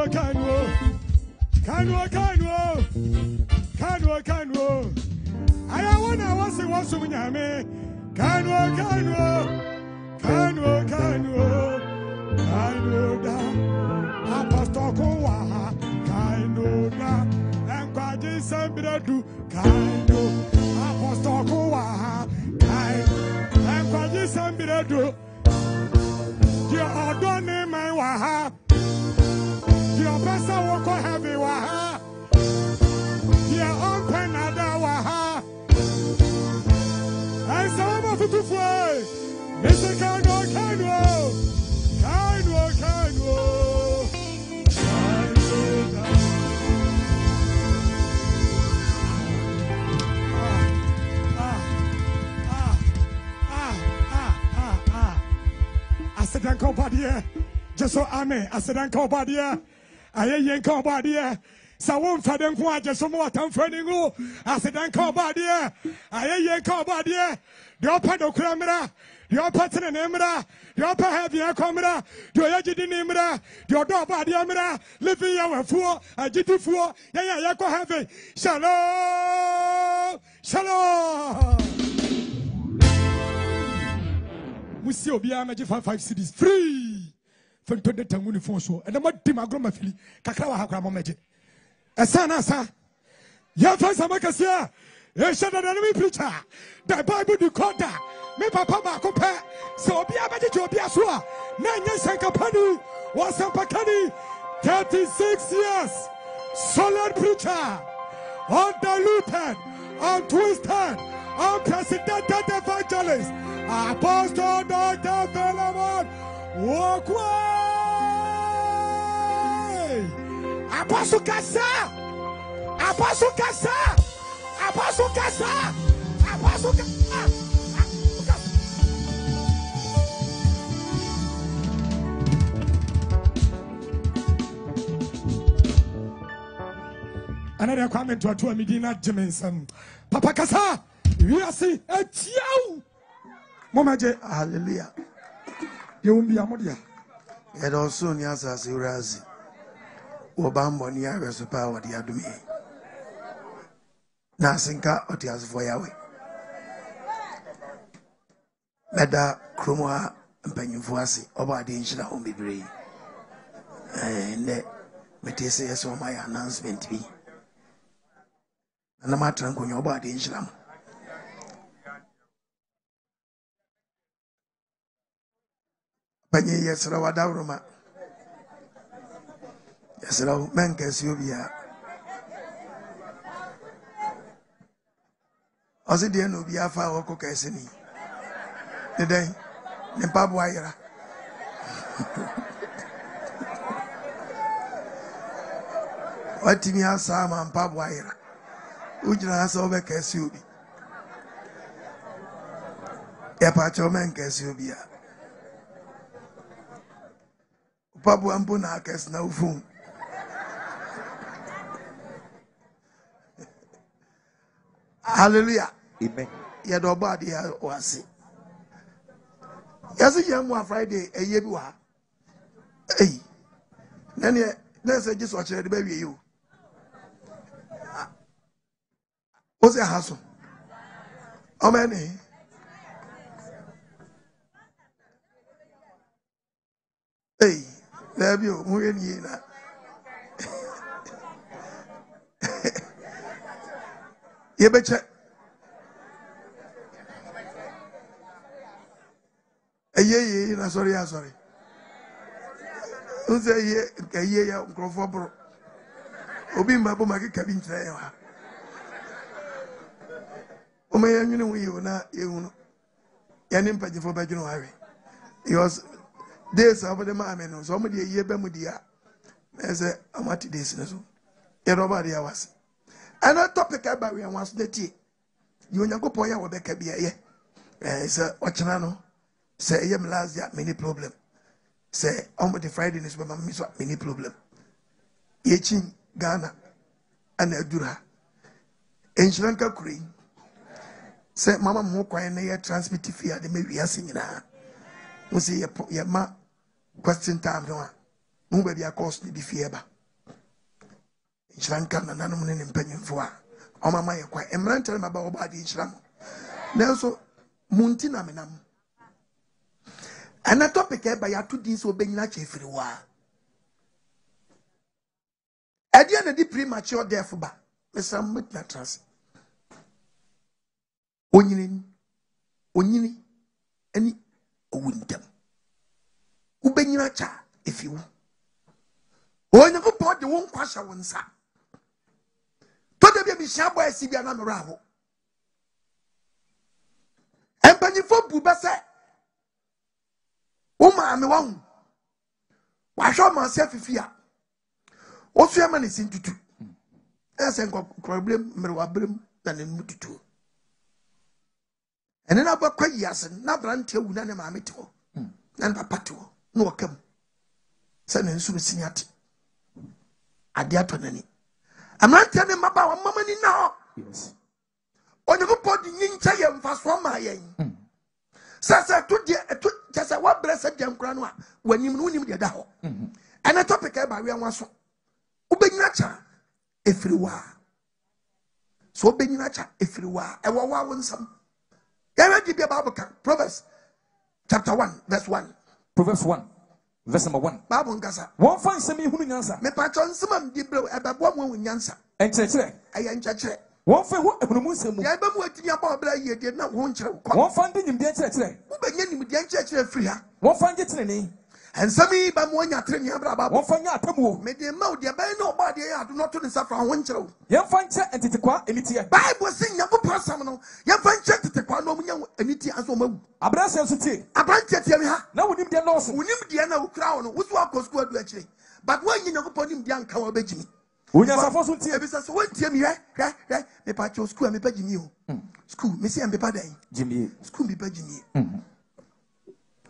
I want to watch some yame. Kanu da. Apostle Kowaha. Kanu da. And Kwaji Sambiradu. Kanu. Apostle Kowaha. Kanu. And Kwaji Sambiradu. You are done in my waha. Your best work or heavy waha. Your open other waha. Nsawam Afutu fue. Mr. Kanu. I said, "Uncle Badia, just so amen." I said, "Uncle Badia, I ain't Uncle Badia." So one for them who are just some more time for you. I said, "Uncle Badia, I ain't Uncle Badia." The upper no camera, the upper to the camera, the upper heavy camera, the edge of the camera, the other body camera, living our four, a GT four, yeah, heavy. Shalom, shalom. We see Obia Magic 5 cities free from 20 Tanguni phone show, and the mud Timagro Fili, Kakawa Hakama Magic. A son, sir. Your first Amakasia, a shadow enemy preacher. The Bible decoder. Me papa compare. So Obia Magic Obia Sua, 9 years and Kapani, was a Pakani, 36 years. Solid preacher, undiluted, untwisted, unprecedented evangelist. Apostle Dr. Philemon, walk away. Apostle Kasa, Apostle Kasa, Apostle Kasa, Apostle Kasa. Another comment to a Medina Jimenson. Papa Kasa, we are see a child. Mama J, hallelujah. You won't be a modia. It also nears as Urazi. Obama near us power the Adumi. Nasinka or the as for Yahweh. Meda Krumwa and Penufuasi, over the Inchina home be brave. And let me say, so my announcement be. And the matter on your body in Shram. Penny, yes, Rawadaruma. Yes, Mancas, you be a. As it didn't be a fire or cocassini. The day, the Pabwire. What Timmy has Sam and Pabwire. Ujina has over Cassubi. A patcho man Cassubia. Pabu and Bunakas no fool. Hallelujah. Amen. Your body was it. Yes, a young one Friday, a year. Hey, then let's just watch the baby you. What's a hassle? How many? Hey, there you are. You betcha. Yeah, sorry. Who's a year, Crawford? Obi Mabu Maki cabin trail. Oh, my, you know, you not you. Yanim Paji for Bajuno Harry. Yours days over the mamma, somebody a year Bemudia. As a Amati days. Everybody was. And I topic about we once the tea. You and go poya will be a beer. Sir, what you know? Say, yam last year, many problem. Say, on the Friday is when I miss many problem. Yechin, Ghana, and Edura. In Sri Lanka, Queen. Say, Mamma Moko and they transmit fear, they may be a singer. We say, your ma question time, no one. Move be a cost me the fear. Shranka na nanum ne mpanyimfo a omama ye kwa emrantere maba oba de nhyira mo nanso munti na menam ana topic e ba ya to din so benyina che Efiri wa ade na di premature death ba mesam mutna trans onyini ani owundam ubenyina cha efiwu onye ko pod de won kwasha wonsa to de bi hia boy si bia na mera ho empanyifo bu ba se o ma me wan wa hwa ma se fifia o so ma ne sintutu ese nko problem mere wa brem na ne mututu ene na ba kwa yase na brante wu na ne ma meto na papa to na wakam se ne nsu sinyate ade atonani amrante ne maba wa mama ni na yes onye ko podi nyincha ye mfaso ma yen sasa to de to sasa wa bresa de nkra no a wanim no nim de da ho ana topic e ba we anwaso ubenyina cha Efiri wa so ubenyina cha Efiri wa e wo wa wonsam ya ready be Bible kan Proverbs chapter 1 verse 1 Proverbs 1 verse number 1 Bible ngasa won fan semi hunu nyansa me pa chon nsam di bre e ba bo mo nyansa enkyekere aya nkyekere won fan hu ehunu nsemu ya ba mu atini aba bra ye de na wo nkyere ko won fan de nyimde enkyekere ubenya nimde nkyekere Efiri ha won fan getenene ensami ba mo nya treni abra ba won fan nya atamu me de ma o de ba na oba de ya do not to the safra wo nkyere wo yen fan che entitikwa emitie Bible sin nya ko pasam no ya fan che tetekwa no munya aniti aso mawu abrase nso tie abranche tie mi ha na wonim de loss wonim de na ukra wo no wo so akosko adu akire but when you nyako ponim de anka wo begimi wonya safo so tie ebisa so won tie mi hwe me pa cho school me pagimi o school me se am pa dan jimie school me pagimi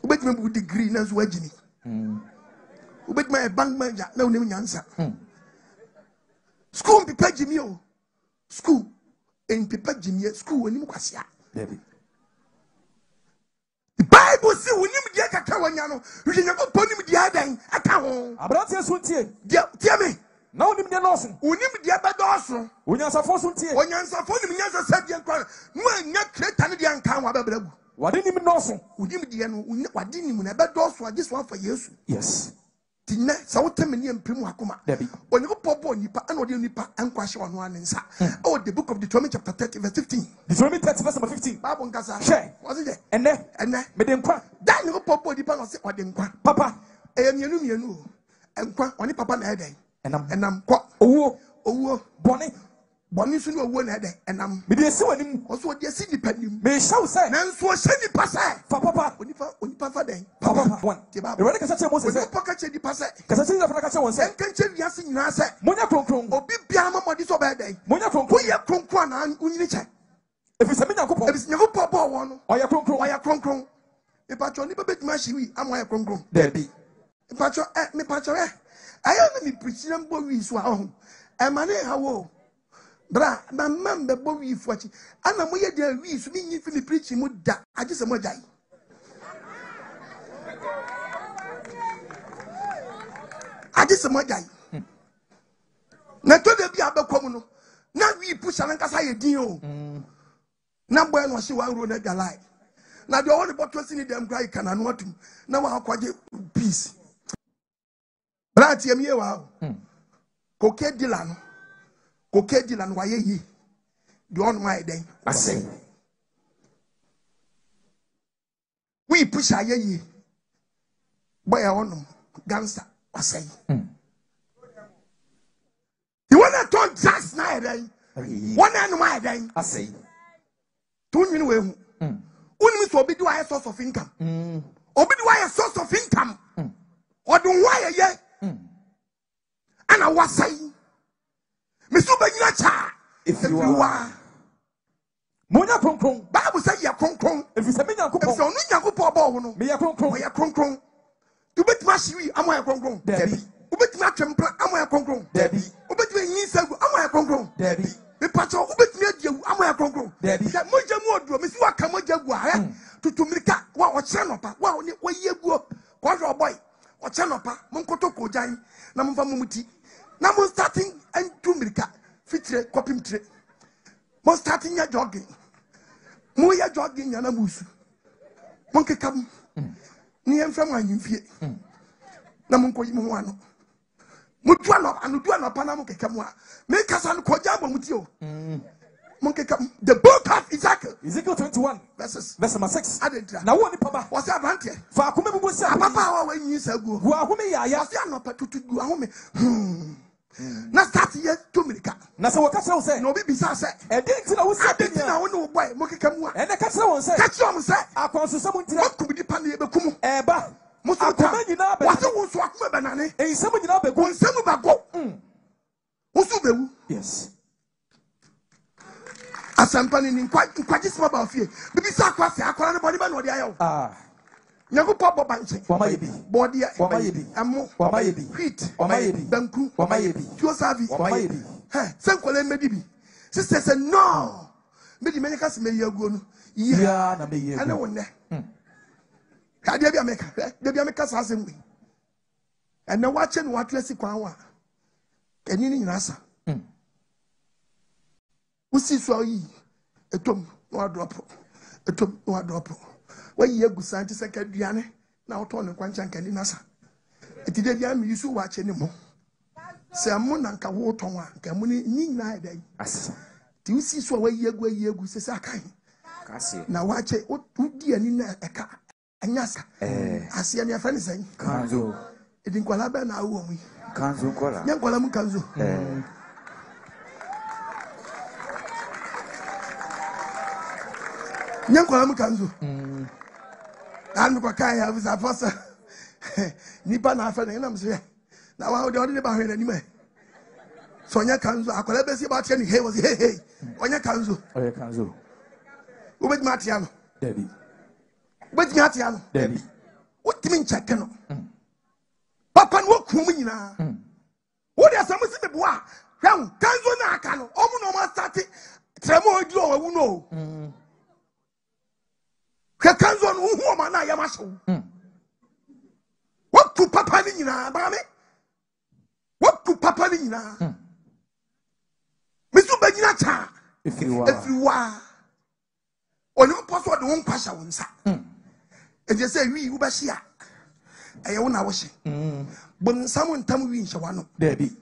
ubetime bu degree na so wagimi ubetime bank manager na wonim nyansa school me pagimi o school en pe pagimi school wonim kwasia baby Bible si wonim de kaka wanya no hwe nyako ponim de adan aka ho abrase so tie tie me na wonim de loss wonim de bedoso wonya safo so tie onyansa fo nim nyansa sabia kwa no anya kreta ne de anka ho ababrabu wade nim loss wonim de no wade nim na bedoso age so afa Yesu yes tinne sa wotem ne empemu akoma Dabi. onye ko pobo nipa ana ode nipa ankwahye ono anensa oh the book of Deuteronomy chapter 30 verse 15 Deuteronomy 30 verse number 15 Bible nkasa Share. was it ene me de nkwa dan ko pobo nipa no se ode nkwa papa mienu nkwa oni papa na eden enam ko owo boni so ni owo na eden enam me de esi wanim oso ode esi nipa nim me show say nanso o se nipa sai fa papa onipa fa den papa one ti ba e kasa che Moses say onipa ka che nipa sai kasa che na kasa won say enkan che wiase nyina sai monya kronkron obi bia mamodi so ba den monya wo kronkron ye kronkron na unyini che efisa me nyankopon ebisi nyankopon bo wo no oya kronkron oya kronkron ipacho ni bebetuma hyiwi amoya kronkron Dabi. ipacho me pacho ayo na mi preach na mbo wi so ahụ emane hawo bra na mambe bo wi fu achi ana mo ye dia wi so mi nyi fi mi preach mu da age se mo jai age se mo jai na to de bi abekom no na wi pusha na nkasa ye din o na boy no hye wa ro na galai na de all the bottles in them cry kana no atum na wa akwaje peace bra tie mi wa koke dilano wa ye yi de on my den ase we push aye yi boy onum gangster ase you wanna talk just now den wanna no my den ase to nwini we hu unimi so obi do a source of income obi do a source of income odun wa ye ana wasai misu banyina cha Efiri wa monya kronkron Bible say ya kronkron efisa me nyankopon so onu nyankopon ba wo no me ya kronkron o ya kronkron tu betima hyiwi amoya kronkron Dabi. ubetima twempra amoya kronkron Dabi. ubetima nyinsagu amoya kronkron Dabi. me pacho ubetima adiawu amoya kronkron Dabi. ya moja mu oduro misi wa ka moja gu a tutumrika wa o kire no pa wa ye guo ko hwe boy o kire no pa monkoto ko jan na momfa mumuti Now I'm starting and 2 minutes. Fitre, copy tre. I'm starting your jogging. Moya jogging yana musu. Monkey come. Near from my new feet. Namunko Yumuano. Mutuano and Lutuano Panamuke Kamwa. Make us on Kojabo Mutio. Monkey come. The book of Ezekiel 21 verse 6. Now what papa was that auntie? For Papa when you said go. Who are whom I am not to do a home. Now start here 2 minutes. Now so what can say? No baby say. And didn't know I didn't know why Monkey come. And the castle say. Catch on say. I call someone to what could be panny bekum. Eba. Most of the time you know what was what banana. And someone you know be going some about go. Yes. Asampani ni kwa jisima ba ofie bibi sa kwase akwara ne body ba no de ayo nyago pop banche wama yebi body wama yebi amo wama yebi hit wama yebi banku wama yebi tuo savi wama yebi senkole medi bi sister say no medi menyaka se meyi aguo no ya na meyi aguo ana wonne ka dia bia meka sa asem wi ena wache no watlesi kwan wa eni ni nyina sa Usi so yi etom no drop when you go santi sekaduane na oto ne kwancha nkani nasa etide dia mi yusu wa che ne mo se amu na nka wo ton a nka mu ni na edai asa ti usi so wa yi egu se akan kasi na wa che udi ani na eka anyasa asia ne afani san kanzo edin kwala ba na wo mu kanzo kwala nyankwala mu kanzo Nyankwala mkanzo. Anu kwa kaya visa fosa. Nipa na afa na mse. Na wa ode ne ba hwe na nime. So nya kanzo akwala besi ba tie ni hey was hey. Onya kanzo. Oya kanzo. Ubet matia no. David. Ubet matia no. David. Wotimi nchake no. Papa no kum nyina. Wo de asamu se beboa. Hwan kanzo na aka no. Omu no ma start tremo odi o wu no. Kanzo no hu ma na ya ma so. What to papa ni nyina ba me? What to papa ni nyina? Misu ba nyina cha. Efiriwa. Onyo poso de won kwasha wonsa. E je say wi wo ba hia. Eye wo na wo hye. Bon samu ntam wi nhye wa no. Dabi.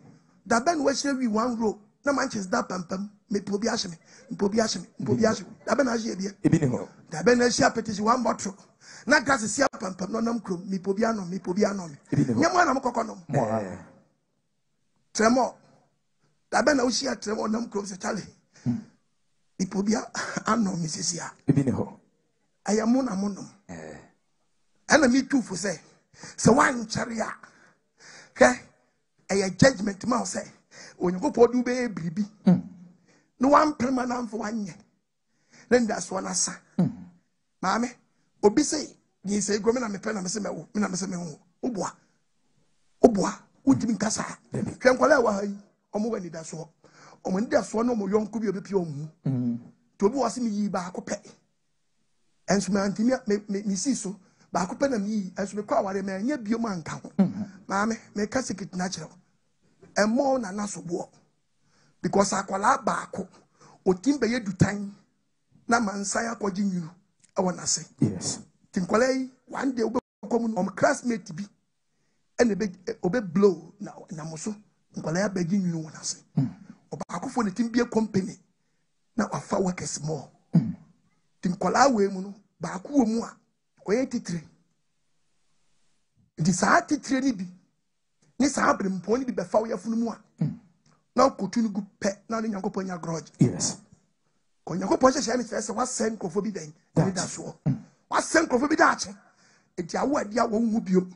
Da ben wo hye wi one row. Na manches da pampam. Me pobi ashime. Pobi ashime. Da ben ahye bia. Ebi ni ho. Da ben ahye apetisi one bottle. Na gas sia pampam no nam krom. Me pobi anom. Nyamo na mkoko no. Tremo. Da ben na uhye tremo nam krom se chale. Me pobi anom misisia. Ebi ni ho. Ayamu na monom. Ana me tu fo say. Se wan charia. Ke aya judgment ma say. Onyankopɔ du be bribi no one permanent for 1 year then that's one asa maame obi say ni say go me na me pɛ na me say me wo me na me say me ho oboa udimi nkasa hwɛ nkwala wa hayi ɔmo wani da so ɔmo ndi aso no mo yonko bi obepi ɔmo to obi wase me yi ba akopɛ enso me antimi me si so ba akopɛ na me yi enso me kwa ware me anya bio ma nka ho maame me ka sekit na kyerɛ emo na nasobo because akwala baako otimbe ye dutan na mansan akɔgye nyuru ɛwɔ nase yes tinkwala yi one day obekom classmate bi ene be obe blow na moso nkwala ya bɛgye nyuru wɔ nase obaakofo ne timbie company na wafa workers more tinkwala we mu no baako wɔ mu a ɔyɛ titire di saa titire ni bi ni saa brempo ni bi befa wo yafunu mu a na kotunu gu pe na ne Nyankopɔn nya grudge yes ko Nyankopɔn hye ne kyerɛ wa send krofo bi den ne da so wa send krofo bi da ache enti awo adi awo hu biom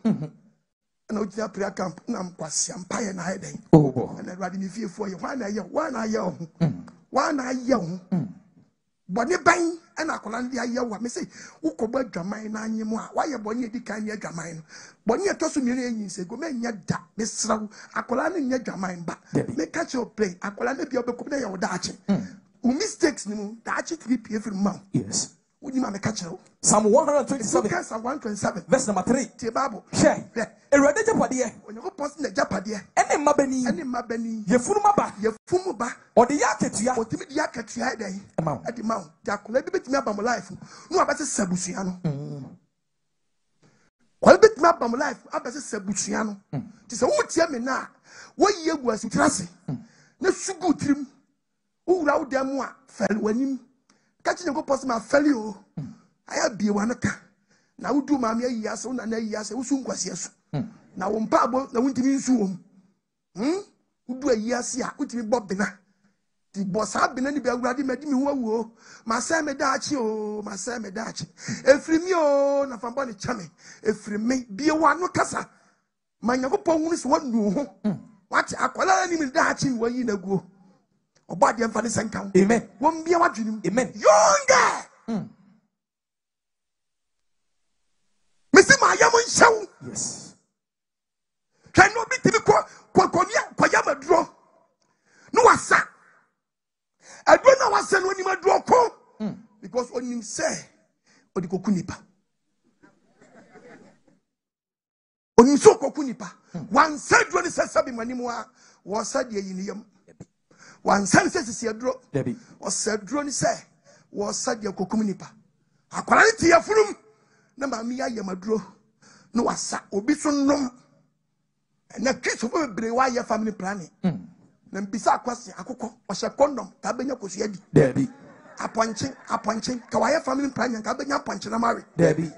na ogyina prayer camp na mkwase ampaye na heden na Awurade ne fiefo ye wa na ye ho bɔne ban ɛna akola ndi ayɛ wa me say wokɔbɔ adwaman na anyem a wayɛ bɔne edi kan ne adwaman no bɔne ɛtɔso mmiri enyi se go me nya da me sraw akola ne nya adwaman ba me catch your play akola ne bia obekɔ na yɛ wo daache mistakes ni mu daache 3 pf from mouth yes Udi ma me catch you. Psalm 127. Psalm 127. Verse number 3. The Bible. Share. Erade japade. When you go post the japade. Ene mabani. Ene mabani. Yefunu maba. Yefumu ba. Odi yaketua. Otimi di yaketua dey. Emam. Edi ma. Jakole bi betimi aba mo life. No abese sabusua no. Kwale betimi aba mo life abese sabusua no. Ti se wo tie me na. Wo yi egu asutrase. Na sugu trim. Wo wura wo dem a fel wanim. Catch you go post my fellow. I have be one car. Now do mammy a year so and a year so soon was yes. Now on pabo, the winter means soon. Who do a year see a good bob dinner. The boss have been any belgrade made me woo. My Sam Dachi, oh, my Sam Dachi. Efiri me, oh, na from Bonnie Chammy. Efiri me, be a one no casa. My young pony is one no. What I call any Dachi where you go. Or body and father sent count. Amen. Won't be a watching. Amen. Younger. Mr. Mayamon show. Yes. Can not be to be Payama draw. No, asa. I don't know what's when you draw call. Because when you say, or the Kokunipa. When you saw Kokunipa, one said when he says something when you was said ye. One sense is draw. Debbie was said drone say was said your cocomunipa. A quality of room. Number me, I am a draw. No, I sat obison nom. And the kids of why your family planning. Then beside question, a cocoa was a condom, Tabena Cosiedi. Debbie A punching, Kawaya family planning, Cabana punching a marry. Debbie.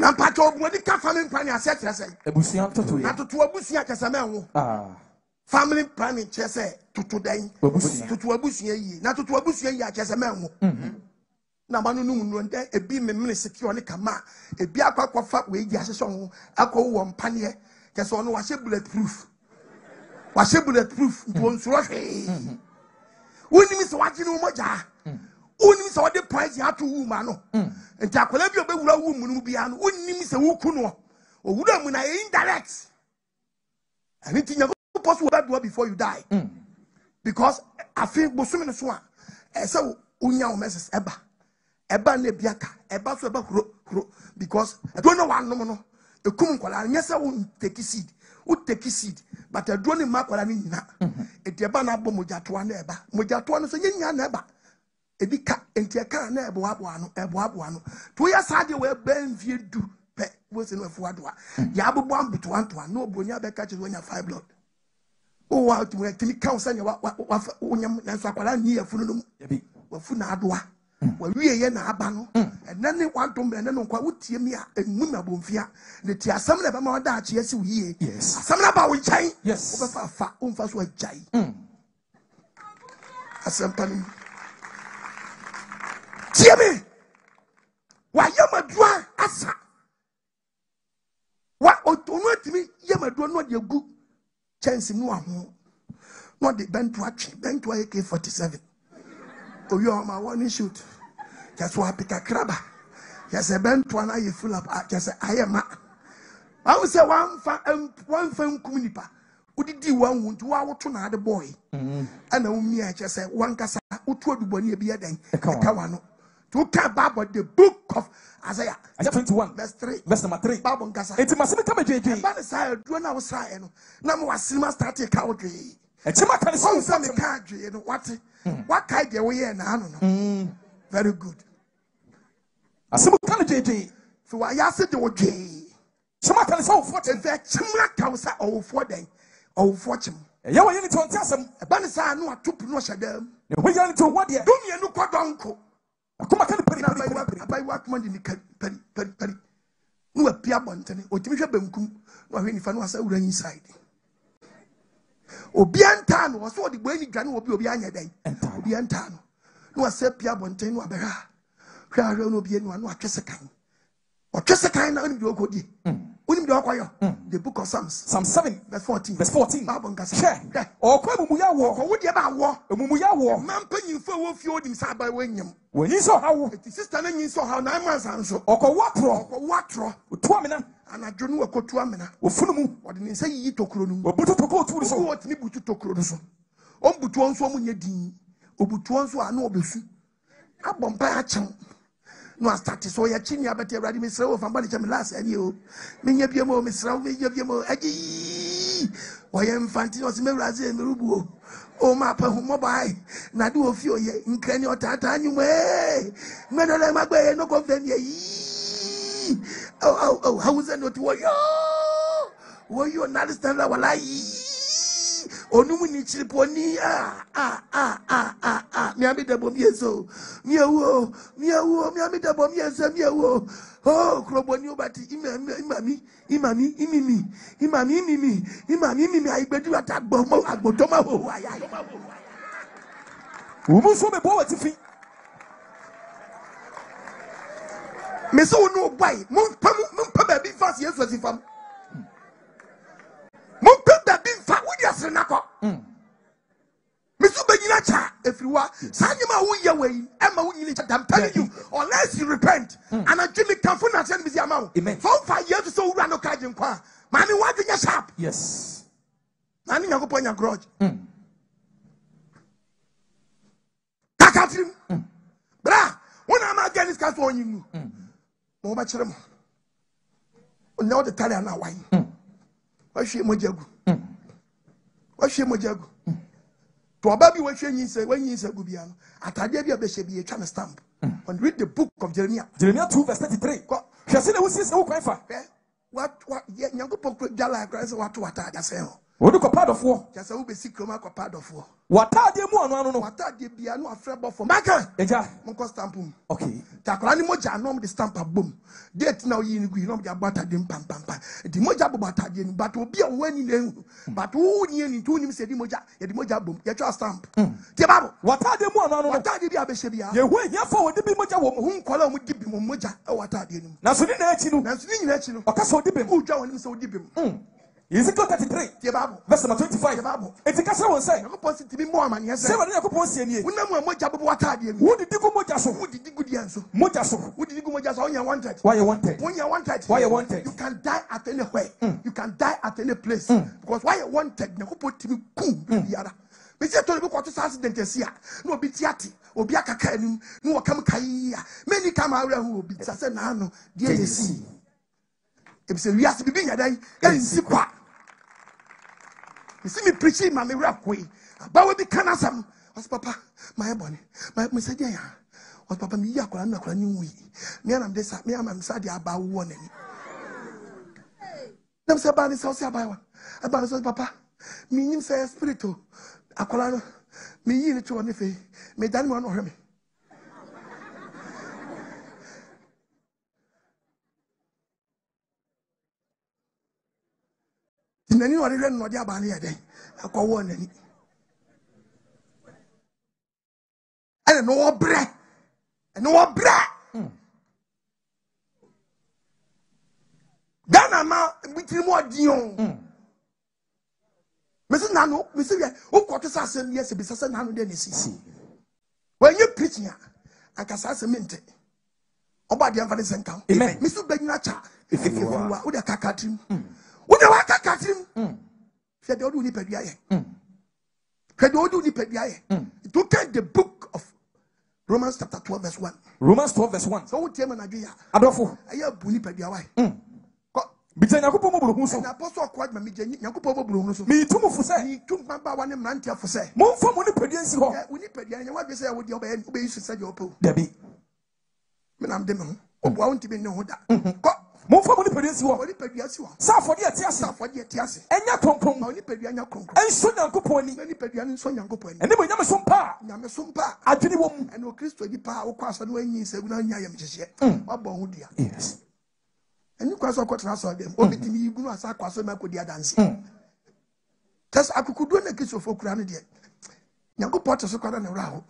Now, part of what the family planning, I said, Ebusian to not to Abusia Casamel. Family planning, Chesse, to today, to Abusia, not to Abusia Casamel. Now, Manu, a beam and secure on the Kama, a Biaka fat way, Yason, Ako one panier, Cason was a bulletproof. Was a bulletproof, won't rush. When you miss watching Umoja. Only saw the price you have to woman. And Tacolabio Bewura woman will be an only miss a wukuno. Or would I when I indirect? Anything you possible that do before you die. Because I feel Bosumina Swan. And so Unya messes Eba Nebiaka, Eba Eba because I don't know one no. A kumquala, yes, I won't take a seed. Would take a seed, but a drone in Maqualanina. A Debana Bomujatuan Eba, Mujatuan, so yin never. Ebika entiaka na eboaboano to ya sade we ben vie du pe wo se no fuadwa ya bobo ambeto anto na obonya be ka che wonya 5 blood o wa to we timi kan sanya wa wonya na so akwala ni afunu no ebi wa funa adoa wa wie ye na aba no ena ne wanto mbe ne no kwa wotie mi a enum na bomfia ne ti asam na be ma oda achi asi wiye asam na ba wo nchai wo be fa umfa so ajai asam panim Jimmy, why Yamadua Asa? What automatic me Yamadua not your good chance in one, not the bent to AK-47. Oh, you are my one shoot. That's why I pick a crabber. Yes, a bent one eye full of just I am. I will say one fan communipa. Who did you want to our to the boy? And I will just say one cassa, who told the bonny be a day, a Kawano. To care about the book of Isaiah 21 verse 3 verse number 3 Bible Gasa. It must be come JJ. But side do na was na mo asima start a cowdry. E chima kan so some cowdry you know what kind the way na no. Very good. Asimu kan JJ. So I asked the OJ. Chima kan so for the chima kan sa o for den o for chim. Ya wa yini to ntiasem. E ba ne sa no atupu no hyedam. Ne ho ya nti wo de. Dum ye no kwadonko. Akuma kan pari abai wa kuma di pari no apia bontene otimi hwe bankum no hwe nifa no asa wura inside obi anta no so de boani dwane obi anya dan obi anta no asa pia bontene no abera hwe ahwe no obi no atwese kan na oni bi okodi oni bi okwayo the book of Psalm 7 verse 14 Bible ngasa okwa emumu wo ko wo de ba wo emumu ya wo mampanyimfo wo fi odim sa ba wanyam woni so hawo ti sister na nyin so hawo na amansa nso okwa watro otu amena anadwo no wakotu amena ofunu mu ode ne nsa yi tokuro no obutu tokuro tu so wo tini butu tokuro no so Ombutuon so munye din. Obutuon so ano obesu. Abompa acham. No start so ya chini abati Awurade mesra wo fa mbali cham last ani o. Menya biemo mesra wo menya biemo agi. Oye mfanti no se mewuraze merubu o. O ma pa hu mobile na de ofi oye nkani otata anyum menole magbe no confirm ye oh how is it not wo you understand that wala onu mu ni chiripo ni mi ami de bom yeso mi ewo mi ami de bom yeso mi ewo oh kroboni obati imami aigbedu atagbo mo agboto ma ho aya Umu so me bo watifi. me so no boy mon pa baby fast yesu asifam mon pa baby fa wo dia sre nako me so banyina cha efiriwa sanyema wo ye we ema wo nyini cha I'm telling you unless you repent and actually can for na send me the amount for 5 years so ura no kaje nkwa mami what dey sharp Yes. mami yakopon ya grudge takatrim bra when am against cast on you mo ba kire mo onye the tell na wine wa hwe mojagu to obabi wa hwe nyinsa gu bia no atade bia be hye bi etwa na stamp and read the book of Jeremiah 2 verse 33. Hwese na wusi se wo kwan fa. what nyankopon kro dala Christ what atade say ho Wo do ko part of war. just we be sikroma ko part of war Watade mu anu no. atade bia no afre bofo maka Eja. monko stamp mu Okay. takora ni moja no the stamp abom date na oyi ni gu no the atade pam di moja bo atade ni but obi a wani na hu but wo ni ni to nim se di moja bom ye twa stamp tie babo Watade mu anu no. atade bia be hye bia Ye hu ehia fa wo de bi moja wo mu. hu nkola mu di bi mo moja e atade ni Na so ni na achi no. na so ni nyina achi no Oka so di bi mu. udwa woni se odi bi mu Ezekiel 33 tie babo verse number 25. Bible. Eti ka se won say. yakopon si tibi mo amane Se se wa Yakobon sie nie. wona mu moja bo atade ni Wo di digu moja so. wodi di gudi anso Moja so. wodi di gu moja so onya wanted Why you wanted? when you wanted Why you wanted? you can die at anywhere you can die at any place because why you wanted yakopon tibi kum biara me se to be kwato accident esia na obi tiati obi akaka anim na wo kam kai many come awre hu obi sase na ano die yesi ebi se wiase bibi nyadai ensi kwa you see me preaching ma me rakwe ba we bi kanasam was papa my bonny my say ya was papa mi yakora na kora ni wi me am desa me am sa dia ba wo nani dem se ba ni so se ba wa ba so papa mi nim say spirito akola no mi yi ni to ne fe me dan mo no hwe me nani no re no dia ba ne yede akọwọ nani ene no obre Ghana ma bitiri mo adion mesi nanu mesi ye o kwoto sa asem ye se bi sase nanu de nesisi when you preach ya akasa asem mente oba de amfane senkan mesi banyina cha efiriwa o de kakatrim o de wa kakatrim said you ni pedua ye said you ni pedua ye to take the book of Romans chapter 12 verse 1 Romans 12 verse 1 so what tell na dwe ya adofo aye bu ni pedua wa Bija Yakobon mo buru so na apostle kwad ma mi je Yakobon mo buru so mi tumu fu se mi tum ba wa ne mrantia fu se mo mfa mo ni pedua nsi ho wo ni pedua nya wa be se wo de oba yi su se je opo dabi me nam de me ho obo a wonti be ne ho da ko mo mfa mo ni pedua nsi ho wo ni pedua si ho sa afode ati ase afode ati ase enya kronkron ma ni pedua nya kronkron enso Yakobon ni ni pedua ni so Yakobon ni ene mo nyame so mpa nyame so mpa adwini wo mu ene o Kristo di pa wo kwa so no anyi se gu na nya yam hyehye wa bo ho dia yes eni kwa so kwatra so dem obitimi igu no asa kwa so ma ko dia danse tes akukudu na kisofo kura no de Yakobon to so kwada na wra ho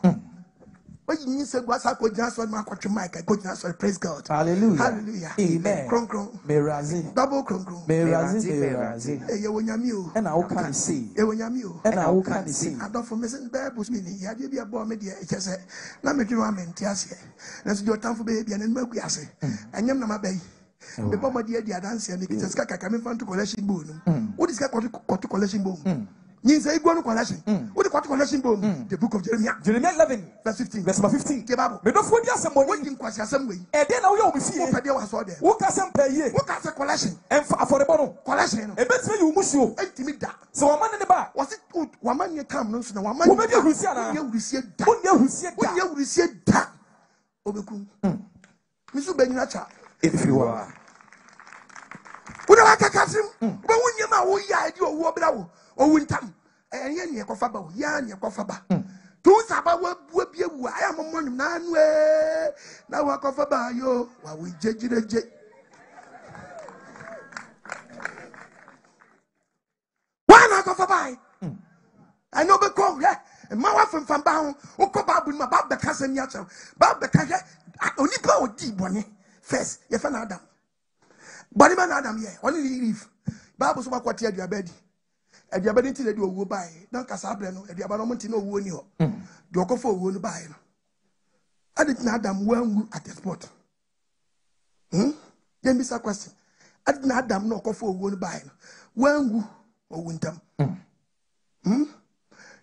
oyin se gu asa ko gina so ma kwatwe mic ko gina so praise God hallelujah amen kronkron merazi double kronkron merazi ye wonyame o ena wo kan see ye wonyame o ena wo kan see adofo mesen bible me ni ya de bia bo me de ekese na me dwuma menti ase na so de otamfo be bia na magu ase anyam na mabai be bo mo de adanse ni kitase kaka me fanto collection bo no wo dis ka koto collection bo Nyinsa igbo no collection. What the collection boom? The book of Jeremiah. Jeremiah 11 verse 15. verse number 15. The Bible. Me do fo di asem What boni. in kwasi asem we? E dey na wo yo me fie. What pede was all there? Wo ka sem pa ye. What ka say collection? En fa afore no. Collection no. E betime you musuo. Entimi da. So wa man ne ba. Was it wa man ye kam no so na wa man. Wo be di husia na. Ye husia da. Wo di husia da. Wo ye husia da. Obeku. Misu benyina cha. Efiri wa. Wo na ka kasim. Ba wonye ma wo ya di owo bra wo. Owu ntam. Enye ne kofa ba wo. Ya ne kofa ba. Tu saba wa bie wu aya momonyum na anu na wa kofa ba yo wa we jejireje. Wa na kofa ba. I know be come yeah. Ma wa fam ba ho. O ko ba bu ma ba be ka sem ya che. Ba be ka hwe oni pa odi bone. First, ye fa na Adam. Body man Adam here. Only Eve. Bible so ba kwati aduabadi. Aduabadi nti le di owo bae. Dan kasa abre no, aduaba no monti no owo ni ho. De okofo owo no bae no. Adit na Adam wangu at the spot. Then this a question. Adit na Adam no okofo owo no bae no. Wangu owo ntam.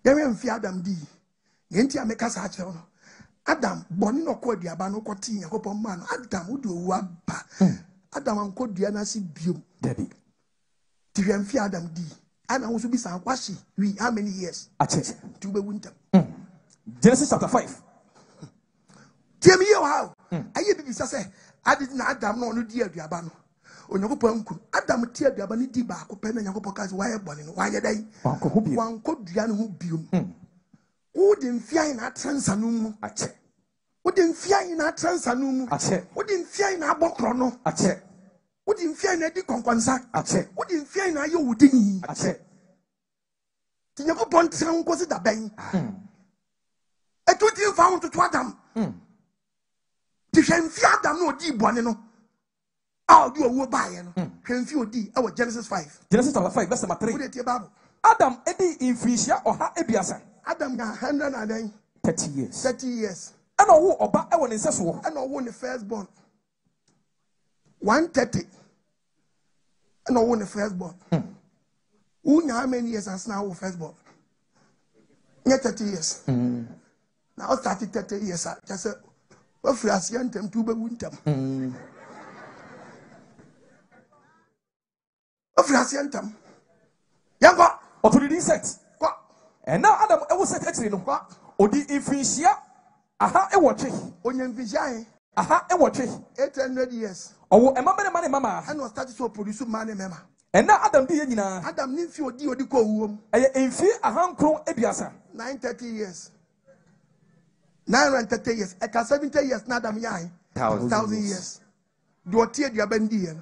Then we mfi Adam di. Yenti ameka sa ache no. Adam boni no kwa aduaba no kwati Yakobon man. Adam udi owo aba. Adam anko dua na si biom. Debbie. Ti mfi Adam di. Ana wo so bi san kwashi we how many years? Ache. To be winter. Genesis chapter 5. Tell me how. Aye bibi say adi na Adam no di aduaba no. Onyakopon nku. Adam ti aduaba ni di ba ko pe na Yakobon ka se waye bone no. Waye dai. Wanko dua no hu biom. Wo de mfia na transa no mu. Ache. Wo de mfia na transa no mu. Ache. Wo de mfia na abokro no. Ache. Wo de mfia na di konkonsa. Ache. Wo de mfia na ye wudini. Ache. Ti Yakobon tran ko se da ben. Etu ti found to Adam. Ti hwemfi Adam no di bone no. Ah di owo bae no. Hwemfi odi e wo Genesis 5. Genesis chapter 5 verse number 3. Wo de ti Bible. Adam edi infisia oha ebiasa. Adam ga 30 years. 30 years. And owo oba e wo ne nseso. And owo ne firstborn. 130. And owo ne firstborn. Who how many years as now firstborn? Yeah, 30 years. Now started 30 years. Just say, what for us young them to be winter? What for us young them? Young what? Or to the set. What? And now Adam e wo set actually no kwa. Odi infisia aha e wo twe. Onyam vijay. Aha e wo twe. 800 years. Owo e mama mama. And was started to produce money mema. And now Adam di nyina. Adam nimfi odi ko wuom. Eye emfi ahankron ebiasa. 930 years. 930 years. Eka 70 years na Adam yai. 1,000 years. Do tie dia bandi ye.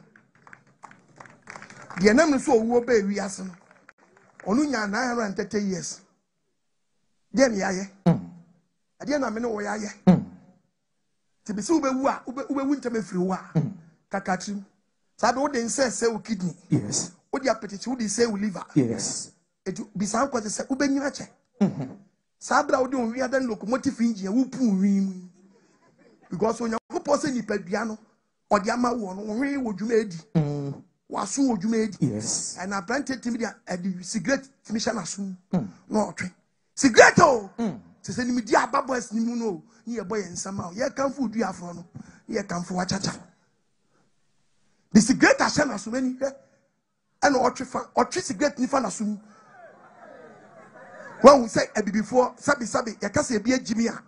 Dia nam so owo ba wi ase no. Onu nya 930 years. Dia ne yaye. Dia na me no wo yaye. Ti bi se ubewu a ubewu ntem afiri wo a. Kakatrim. Sabe wo den se wo kidney. Yes. Wo di appetite wo di se wo liver. Yes. Etu bi san kwase se ubenyina che. Sabra wo di on wi adan locomotive engine wo pu wi mu. Because when you pose ni padua no odi ama wo no hwe wo dwuma edi. Waso wo dwuma edi. Yes. And apprentice team dia edi cigarette finisher na so. No otwe. Cigarette o. Se ni mi di ababoys ni mu no. Ni ye boy ensama o. Ye kanfo du afro no. Ye kanfo wa chacha. The cigarette asha na so many he. And otwe cigarette ni fa na so. When we say a before sabi ye ka se bia jimi a.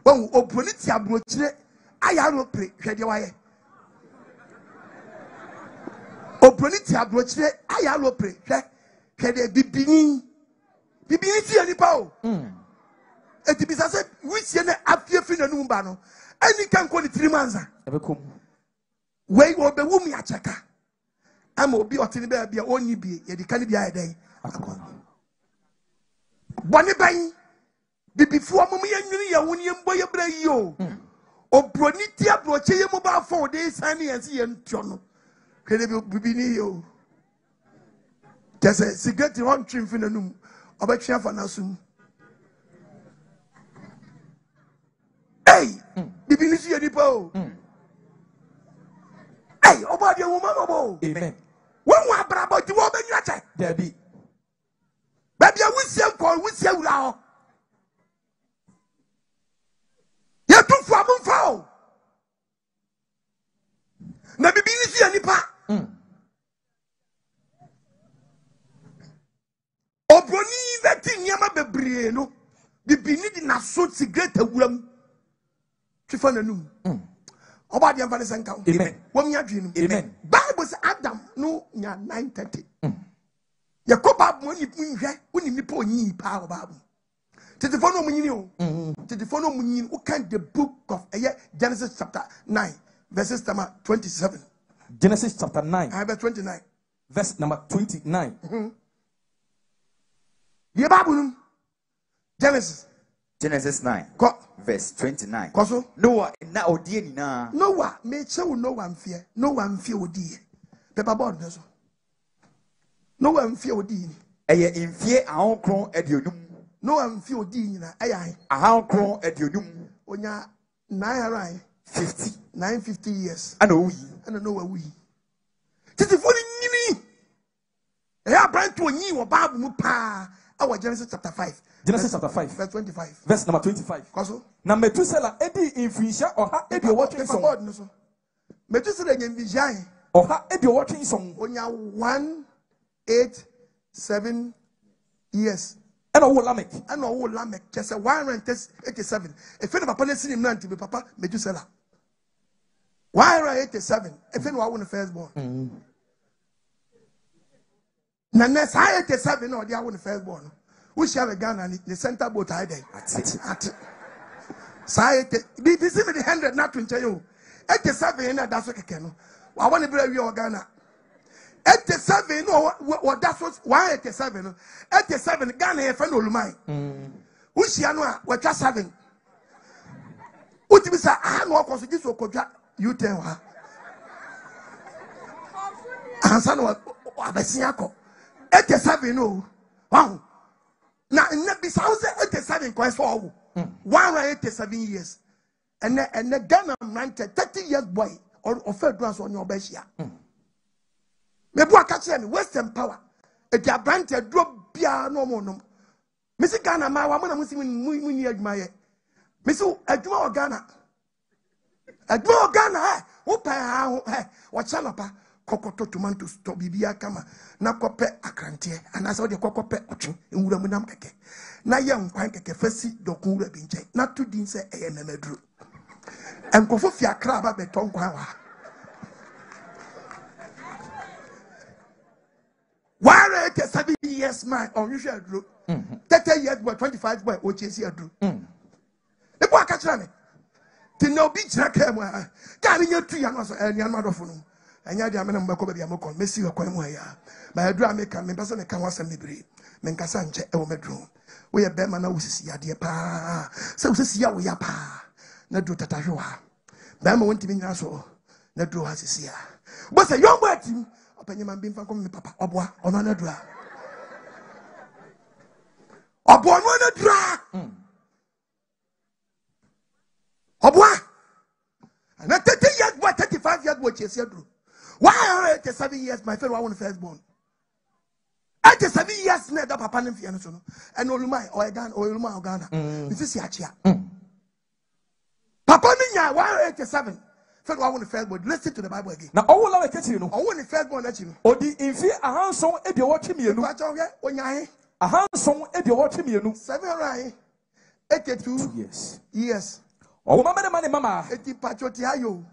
When oponiti abrochire ayaro pre hwede waye. Oponiti abrochire ayaro pre hwede bibini ti anipa o. Eti bisa se wisie na afiefi na num ba no. Ani kan ko ni 3 months a. Ebekom. Wei obewu mi acheka. Ama obi otini ba bia onyi bie ye di kan bia edan. Akakon. Boni ban bibifu amum ye nwini ye woni ye mbo ye bra yi o. Obroni ti abroche ye mo ba fo de sane ye se ye ntio no. Kede bibini yo. Just cigarette on trim fi nanum. Obetwe afa na sum. Hey, bibini si ye nipa o. Hey, obade wo mama bo. Amen. Won wa brabo ti wo benyu ache. Debbie. dia wusia ko wusia wura ho ya tu fu amfa o na bibi ni si anipa obroni veti nyama bebree no bibi ni di na so cigarette awuram twifa nanum oba de amfa senka amen wom nya dwenu amen bible say Adam no nya 9:30 Yakoba mo ni nhwe woni nipa onyi pa o babu tetifo no munyini o tetifo no munyini o kan the book of Genesis chapter 9 verses number 27 Genesis chapter 9 verse 29 verse number 29 ye babu Genesis 9 verse 29 koso Noah na odie ni na Noah me chew Noah mfie odie pepper board no so Noah mfie odi ni eye mfie ahonkron aduonum Noah mfie odi nyina eye ahonkron aduonum onya 950 years ana owi ana Noah wi titi fo ni nyini eya brand to onyi wo Bible mu pa awa Genesis chapter 5 Genesis chapter 5 verse 25 verse number 25 koso na Metusela edi infinisha oha edi watching song so Metusela nyambijan oha edi watching song onya 187 years and owo Lamek just 187 if any papa nesi him nanti be papa Metusela 187 if any one first born na next 87 no they are first born who share the Ghana the center boat I dey at say this is the 100 not to you 87 na that's okay no I want to be we Ghana 87 no what that's what 187 no 87 Ghana e fa no lumai who share no we twa 7 what be say ah no ko so ji so kodwa you tell her ansa no abesia ko 87 no wow now in the house 87 quite for 187 years and the Ghana man 30 years boy or fed once on your besia me boy catch me Western power it ya brand drop bia no more no Missy Ghana ma wa na musi muni adwuma ye Missy adwuma Ghana wo pa ha wo chanapa kokoto tomatoes to bibia kama na kope akrante anasa de kokope otwe nwura mu nam keke na ye nkwan keke fasi dokun wura binche na to din se eye memaduru enkofo fi akra ba beton kwan wa 187 years man unusual duro 30 years boy 25 boy o chesi aduru e bo akachira me ti na obi jira ka mu ka ni nyatu ya no so enia no adofo no anya dia me na mbako ba dia moko mesi akwan mu ya ba aduru ameka me pese me ka wasam bebre me nkasa nche e wo medru wo ye be ma na wosisi ya de pa se wosisi ya wo ya pa na dru tatahwa ba ma wonti nyina so na dru ha sisi ya bo se yombo atim opanyema mbimfa ko me papa oboa ono na dru a oboa no na dru a oboa na 30 years boy 35 years boy chesi adru 187 years my friend one first born 87 years na da papa nem fie no so no and olumai o Ghana o olumai o Ghana nfisi achia papa ni nya 187 friend one first born listen to the Bible again na owo Lamek kechiri no owo ni first born achi no odi infi ahanson edi watching mienu pa cho ye onyahe ahanson edi watching mienu 782 years owo mama ne mama eti patroti ayo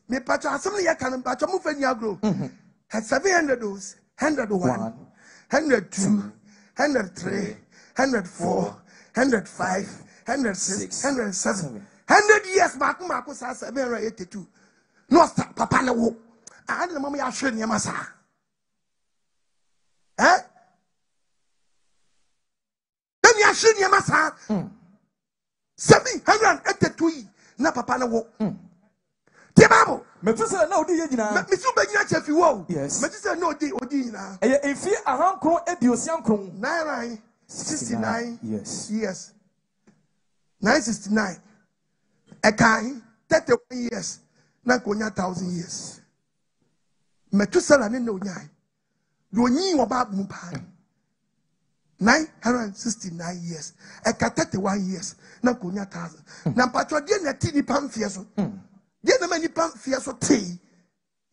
me patro asem ne yakan patro mu fani agro 700 those 101 102 103 104 105 106 107 100 years mako sa 782 no stop papa na wo and mama ya hwe ne masa 782 na papa na wo the Bible Metusela na odi ye nyina Mesu be nyina chefi wo yes Metusela na odi nyina eye infi ahankron ediosiankron 969 yes 969 ekai 31 years na konya 1000 years Metusela ne na onyai do onyi wo ba mu pa 969 years. Eka 31 years. Na konya 1,000. Na mpatwa die na ti nipa mfie so. Die na nipa mfie so te.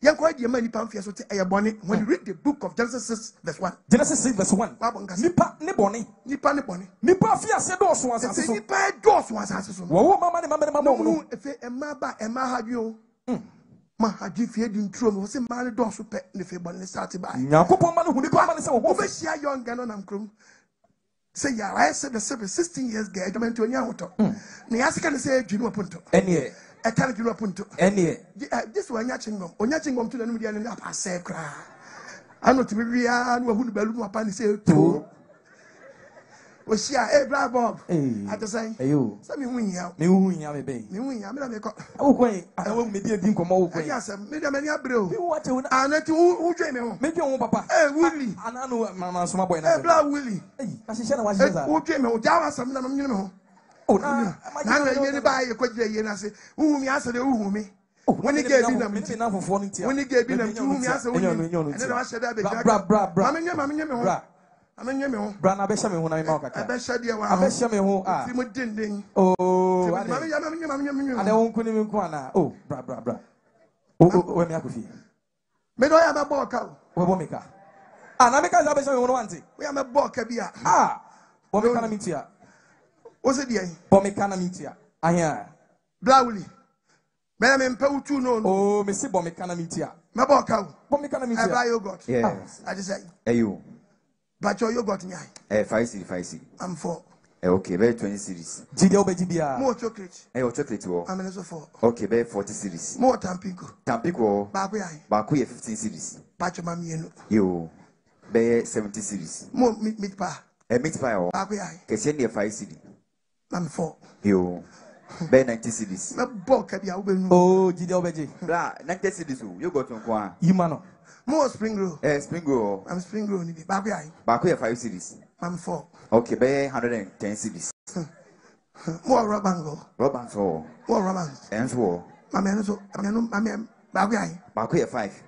Yankwa die ma nipa mfie so te eyebone. When you read the book of Genesis 6 verse 1. Genesis 6 verse 1. Nipa ne bone. Nipa ne bone. Nipa afia se do so asase so. Nipa do so asase so. Wo mama ne mama mo. Efe ema ba ema hadwo. Ma hadwi fie di ntro me wo se ma ne do so pe ne fe bone start ba. Yakopon ma ne hu nipa ma ne se wo. Wo be shia young no nam krom. Say yeah, I said the 16 years girl, I to nya hoto. Na yasika ne say adwinu opunto. Enie. E kan adwinu opunto. Enie. This one nya chingom. Onya chingom to na num dia ne apa say kra. Ano to be wia na hu no balu mu apa ne say to. O shia Bra Bob. I just say. Ayo. Say me hu nya. Me hu nya me be. Me hu nya me na me ko. Wo kwen. Awo me di edi nkomo wo kwen. Yes, me da me ni abreo. Me wo ate wo na. Anati hu dwe me ho. Me dwe wo papa. Willy. Anano mama soma boy na. Bra Willy. Asihye na wa hye za. Hu dwe me ho. Jawa sam na me ho. Oh, na ye ni ba ye kwagire ye na se. Hu mi ase de hu mi. Woni ge bi na mi. Woni ge bi na mi. Hu mi ase hu mi. Ene na wa sheda be ga. Bra. Amenye me ho. Bra. Amenye me ho. Bra na abehya me ho na me ma okaka. Abehya de wa. Abehya me ho Ti mo dindin. Oh, amenye. Ade won kuni me nko ana. Oh, bra. We me akofi. Me do ya me bo ka. We bo me ka. Ah, na me ka za abehya me ho no wanti. We ya me bo ka bi a. Ah. Bo me ka na mitia. O se die. Bo me ka na mitia. Ahia. Blawuli. Me na me mpa utu no. Oh, me si bo me ka na mitia. Me bo ka. Bo me ka na mitia. I buy yogurt. Yes. I just say. Ayo. But your yogurt nyai. 5 cedi. I'm 4. Okay, be 20 cedis. Jide obeji bia. More chocolate. Your chocolate wo. I'm also 4. Okay, be 40 cedis. More tampiko. Tampiko. Baku ye 15 cedis. Bacho mamienu. Yo. Be 70 cedis. More meat pie. Meat pie o. Baku yai. Kesi ne 5 cedi. I'm 4. Yo. Be 90 cedis. Me boka bia ubenu. Oh, jide obeji. Bra, 90 cedis o. You got on kwa. Yimano. More spring roll. Spring roll. I'm spring roll ni baku yai. Baku ye 5 cedis. I'm 4. Okay, be 110 cedis. More rubber. Rubber so. More rubber. And so. Mame baku yai. Baku ye 5.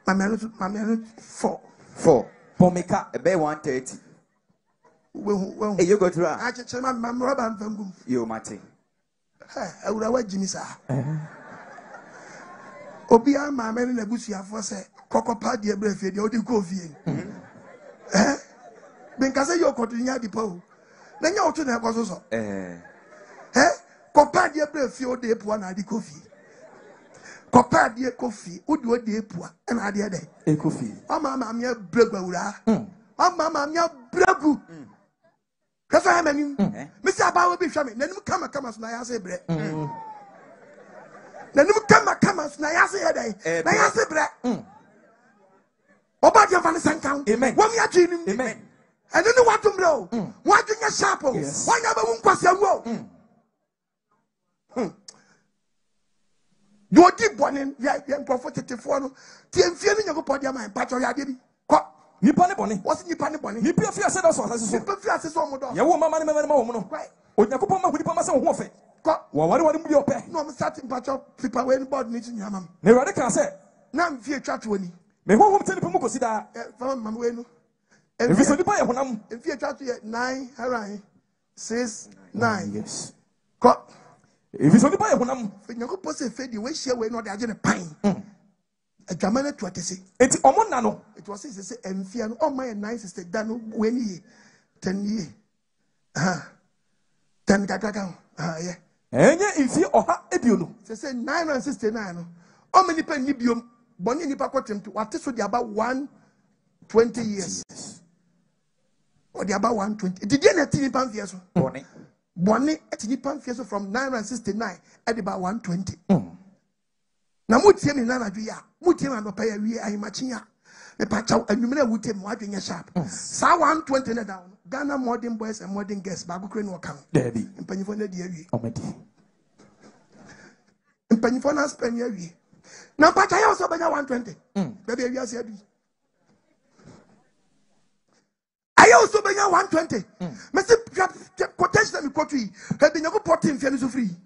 Mame 4. 4. Pomeka. Be 130. Well. Hey, you go to I check my rubber fangum. Yo mate. I would have Jimmy sa. Obia mama na busuafo se kokopa de brefie de odi kofie. Ben kase yo kotunya di pa o. Na nya otu na ekoso so. Kopa de brefie o de epua na di kofie. Kopa de kofie o de epua na ade de. E kofie. Mama me bregu awura. Mama me bregu. Kasa ha mani. Me se abawo bi hwa me. Nanim kama so na ya se bre. Nanim kama so na ya se he dai. Na ya se bre. Oba de van sankan. Wo mi adwini. Amen. And then what to blow? What do you sharp? Why never won't pass a row? Do deep one in the prophetic for no. Tien feeling you go put your mind, patch or yadi. Nipane boni. What's Nipane Bonnie? Nipa fi ase do so ase so. Nipa fi ase so modo. Ye wo mama ne mama wo no. Onyakopo ma hudi pa ma se wo ho fe. Wo ware mu bi ope. No, I'm starting patch up people when board meeting your mom. Ne rade kan se. Na am fi atwa to ani. Me ho hom tele pe mu kosi da. Mama we no. If so nipa ye honam. If you atwa to 9 around 6 9. Yes. If so nipa ye honam. Nyakopo se fe di we share we no de age ne pan. Adwamane to atese. Enti omo na no. It was say emfia no all my 9 sister dan when ye 10 year. 10 kaka. Yeah. Enye ifi oha ebio no. Say 969 no. How many pen ni biom boni nipa kwatem to what so dey about 120 years. Or dey about 120. Did you net nipa mfia so? Boni et nipa mfia so from 969 at about 120. Na mutie mi nana dwi ya. Mutie ma no pa ya wi ahimachi ya. Me pa chaw anwumere wutie mo adwenya sharp. Sa 120 na down. Ghana modern boys and modern girls ba gukure no kan. Debi. Mpanyifo na di awie. Omedi. Mpanyifo na spend ya awie. Na pa chaw so banya 120. Baby awie ase adu. Ayo so banya 120. Me se quotation me quote yi. He be nyako portin fia no so free.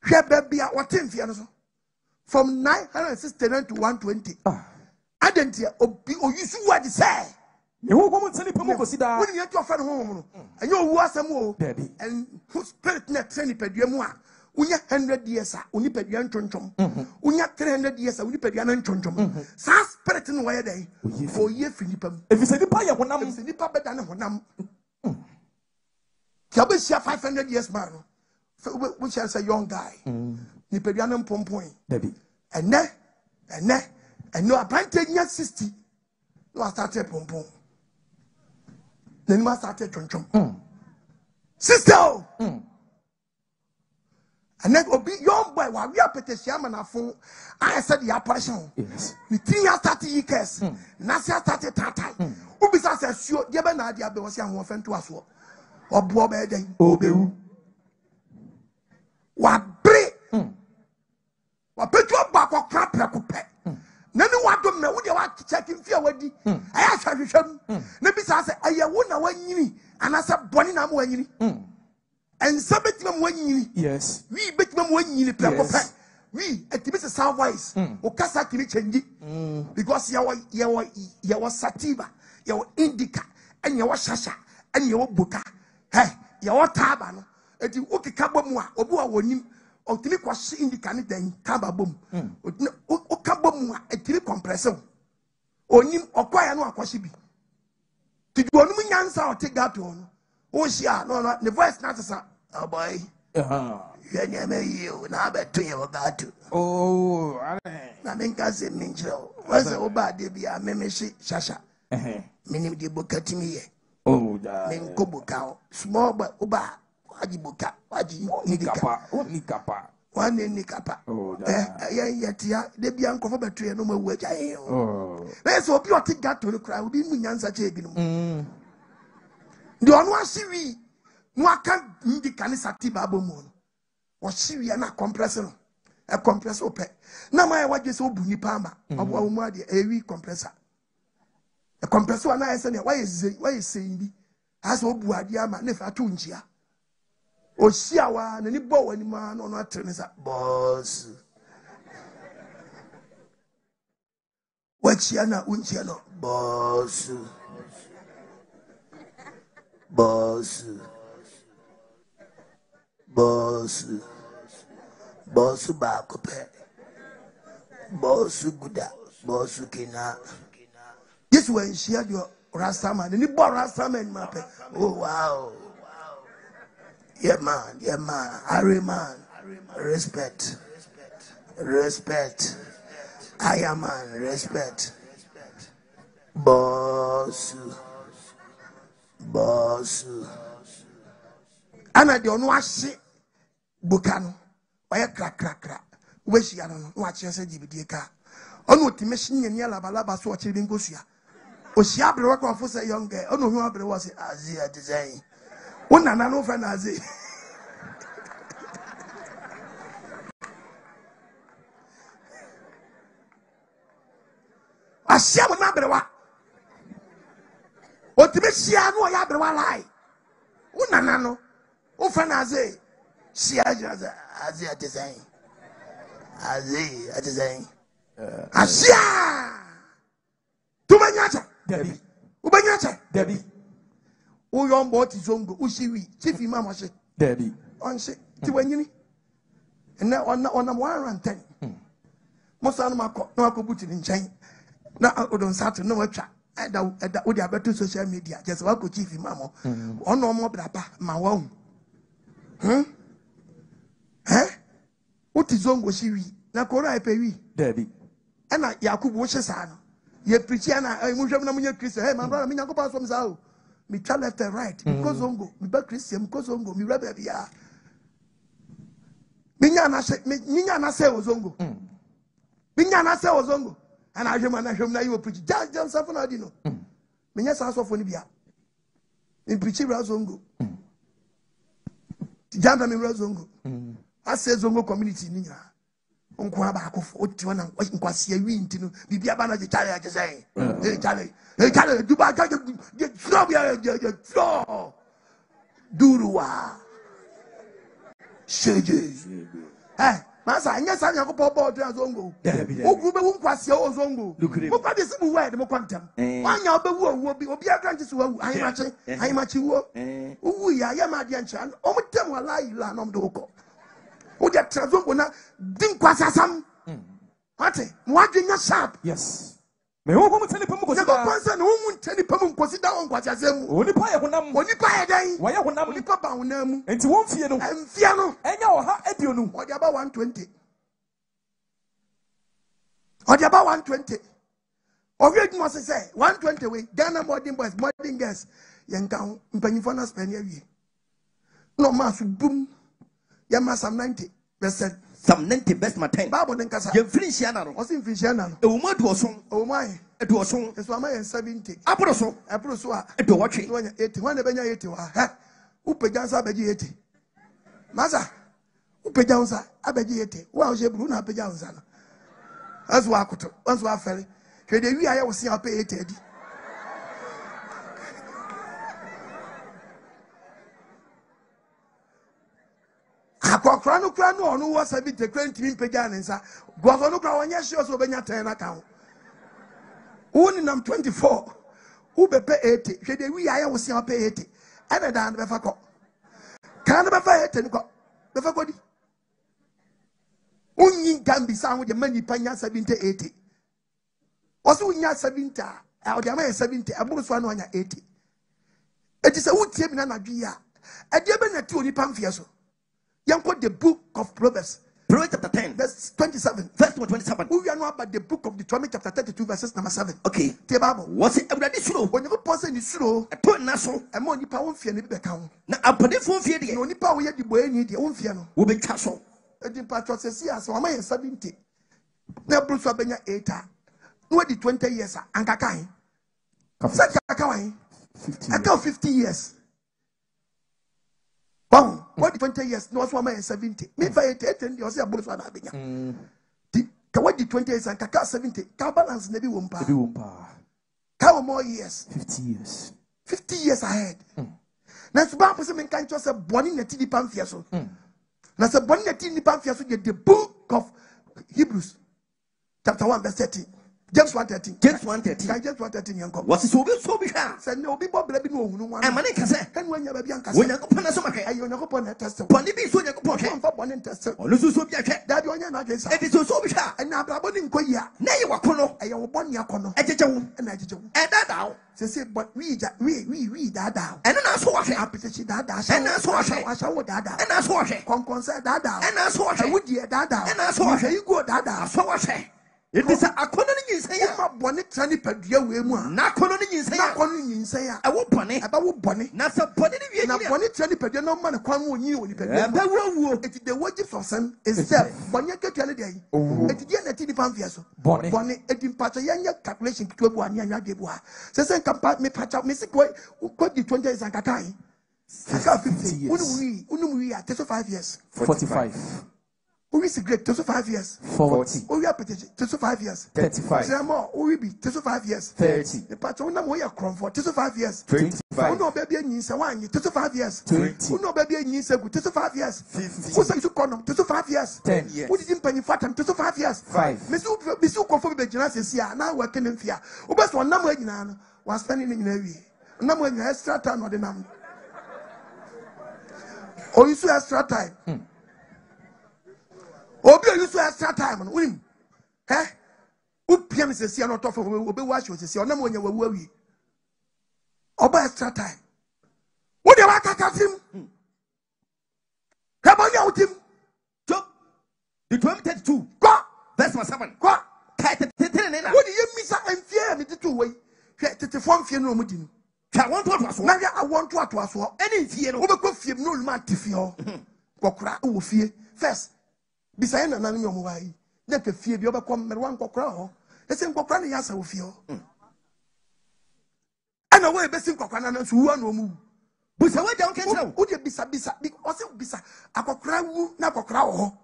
Hwe baby a wotin fia no so. From 969 to 120. Adentia obi oyusu word say who wants any Pomocosida? When you get your friend home, and you was a more, and whose spirit net send peduamua. Unya 100 years, only pedian chonchom. Unya 300 years, only pedian chonchom. Sans spirit in where day for ye Philippum. If you say the pie, when I'm the papa than Honam. Kabisha 500 years, man, which has a young guy. Nipedianum pompoint. And no appointed yet 60. No, I started pompon. Then you must start chonchom. Sister! And then be young boy while we are petition and phone. I said the apparition. Yes. The 3 years 30 years. Nasia started tata. Ubisa says, sure, Yaban idea was young one to us. Or Bob Eden. Oberu. What break? What put your back or crap like a pet? None of what don't know what you want to check in fear. I asked her, maybe I said, I won't know when you and I said, Bonnie, I'm when you. And some bet them when you, yes, we bet them when you play. We at the best Southwise, or Casa change because you was Sativa, your Indica, and your Shasha, and your Buka. Hey, your Taban, at you okay Cabamua, or Bua Wonim, or Tiliquas Indica, then Cababum, or Cabamua, a Tilicompressor, or Nim or Quia no Aquashibi. Did you want me answer or take that one? Oh, she no, the voice not a oh boy. You never you, now bet to you about to. Oh, I think I said, Mincho. Was a bad baby, I may Shasha. Meaning the book at me. Oh, then Kobuka, small but Oba, Wajibuka, Nikapa. One in Nikapa. Oh, yet, they be uncle battery and no more work. Oh, let's hope you take that to the crowd. Be Munyansa Chagin. The one see no, I can't need the canisati babomon. Or see a compressor. A compressor pet. Now my wife is so bunny palma. A weak compressor. A compressor and I said, why is saying as old Buadiama never tungia? Or see our any bow any man on our trainers at boss. What's Yana Unchiano? Boss. Boss Bakope Boss Guda Boss Kina. This when she had your Rastaman and you bought Rastaman map. Oh wow. Yeah man, Harry man. Respect. I am man, respect. Boss. Ana de ono ahye buka no oye kra we hia no no ache se dibidie ka ono otime hye nyane labalaba so oche bi ngosua o hia abre wa kwa fo se young girl ono hu abre wa se azia design wona na no fa na azi ahye mo na abre wa otime hia no oye abre wa lai wona na no o fa na azi hia azia design azia design ahia tumanyacha Debbie. ubanyacha Debbie. o yombo ti zongo ushiwi chief imam ashe Debbie. on she ti wanyini na on 110 mosa no makobuti ni nchen na odon sat no watwa eda odi abeto social media just wa ko chief imam ono mo brapa ma wa uti zongo shiwi na kora epewi Debbie. na yakubu wo hye no ye preach na muhwem na munye Christian hey my brother me nyanko pass from sao me try left and right because zongo me ba Christian because zongo me rebe bia minya na se ozongo minya na se ozongo and ahwem na you preach just something na di no minya sa so fo ni bia me preach zongo jamba me zongo ase zongo community ni nya onko aba akofo otiwa na nkwase awi ntino bibia ba na je chale je say chale duba je flow je flow duruwa sheje Masa, and yes, I have a pop to Zongo. Oh, Group was your Zongo. Look at this word, the quantum. One of the world will be a grant to I much you work. Oh, yeah, I am a young child. Oh, tell me, lie, land on the Oko. Oh, that Trazona didn't quite some. What did you sharp? Yes. Me ho mo tell pam ko Never person who tell the pam ko sit down kwa chasem. Oni pa ye honam. Oni pa ye dan. Wa ye honam. Oni pa ba honam. Enti won fie no. Enfia no. Enya o ha aduonu. Odi aba 120. Odi aba 120. Already must say 120 we Ghana modern boys, modern girls. Yenka mpanyifo na spend ye. No mass boom. Ya mass 90. Percent. Some 90 best my time. Bible then kasa. You finish yana. What's in Fishana? E uma do osun. Oh my. E do osun. It's 70. Aproso. Aproso. E do watch. 80. When the benya 80 wa. Ha. Upe jansa abeji 80. Masa. Upe jansa abeji 80. Wa o jebru na abeji jansa na. Azu akoto. Azu afere. Hwe de wi aye wo se ape 80 adi. Akokra no kra no onu was 70 kwantimi pega nsa gwaso no kra wanya hye so benya 10 na kan woni nam 24 who be pay 80 hwe de wi aye wo se pay 80 ene da na be fa ko kan be fa 80 ko be fa ko di unyi gambi sa wo de mani panya 70 80 oso unya 70 o de ma 70 aburu so na onya 80 eti se wutie bi na nadwi ya e de be na ti oni pamfie so Yanko the book of Proverbs. Proverbs chapter 10. Verse 27. Verse 27. We are not about the book of Deuteronomy chapter 32 verses number 7. Okay. The Bible. What's it? Everybody slow. When you person is slow, I put naso. I'm on the power fear the account. Now I put it for fear. The only power you the boy need the own fear. Will be castle. The patron says, yes, so am I 70. Now Bruce Abenya 8. No, the 20 years. Ankakai. Said Kakai. 50 years. Wow, what 20 years? No, one man 70. Me for 80, you see a bonus one abenya. The what the 20 years and kaka 70. Ka balance nebi wumpa. Nebi wumpa. Ka more years. 50 years. 50 years ahead. Now so ba person men kan just say boni na ti di pamfia so. Na say boni na ti di pamfia so the book of Hebrews chapter 1 verse 13. James 1:13. James 1:13. Can James 1:13 yanko. What is so be sha? Say no be bob bi no ohunu wan. E mane kase. Kan wanya ba bi ankasa. Wonya ko pana so make. Ayo na ko pona test. Boni bi so nya ko pon hwe. Fa boni test. Onu so bi ahwe. Daddy onya na agesa. E bi so be sha. Na abrabo ni nkoyia. Na ye wakono. Ayo wo boni akono. E jeje wo. Na jeje wo. E dada wo. Say but we dada. E na so wahwe. Apetichi dada. E na so wahwe. Asha wo dada. E na so wahwe. Konkonse dada. E na so wahwe. Wudi dada. E na so wahwe. You go dada. So wahwe. It is a akono ni nyinsɛ ya. Ma bɔne trani padua we mu a. Na akono ni nyinsɛ ya. Na akono ni nyinsɛ ya. Ɛwo bɔne. Aba wo bɔne. Na sɛ bɔne ni wie na bɔne trani padua no ma ne kwan wo nyi wo ni padua. Ɛbɛ wo. Eti the wages of sin is death. Bɔne ketua ne dey. Eti die na ti di pamfia so. Bɔne. Bɔne eti mpacho yanya calculation ketua bu ani anya de bu a. Sɛ nkampa me pacha me se ko di 20 years ankakai. Saka 50 years. Unu wi at 5 years. 45. We is great, 5 years. 40. We are petty, 5 years. 35. More, we be 5 years. 30. The patron we are for 5 years. 25. No baby in Sawan, 5 years. 20. No baby in Yisagu, 5 years. 50. Who says you call them 5 years? 10 years. Who didn't penny fathom 5 years? 5. Misu confirm the genesis here, now working in fear. Who best one number in was spending in a way. Number in extra time or the number. Or you see extra time. Obi you so extra time on win. Eh? Upia me se not off obi wash you se onam onya wawu awi. Oba extra time. Wo de wa kakatim. Kabonya utim. Job. Deuteronomy 32. Go. Verse 7. Go. Kai tete ne na. Wo de yemisa enfie me titu wei. Hwe tete fom fie no mudi no. Twa won to aso. Na ya awon to aso. Eni fie no. Wo be ko fie no luma tifie ho. Kokora wo fie. First Bisaya na nanu yomo wai. Na ke fie bi obekọ mmerwa nkokora ho. Ese nkokora ne yasa wo fie ho. Ana wo ebesi nkokora na nso wu na omu. Busa we down kentra. Wo de bisa bi o se bisa akokora wu na akokora ho.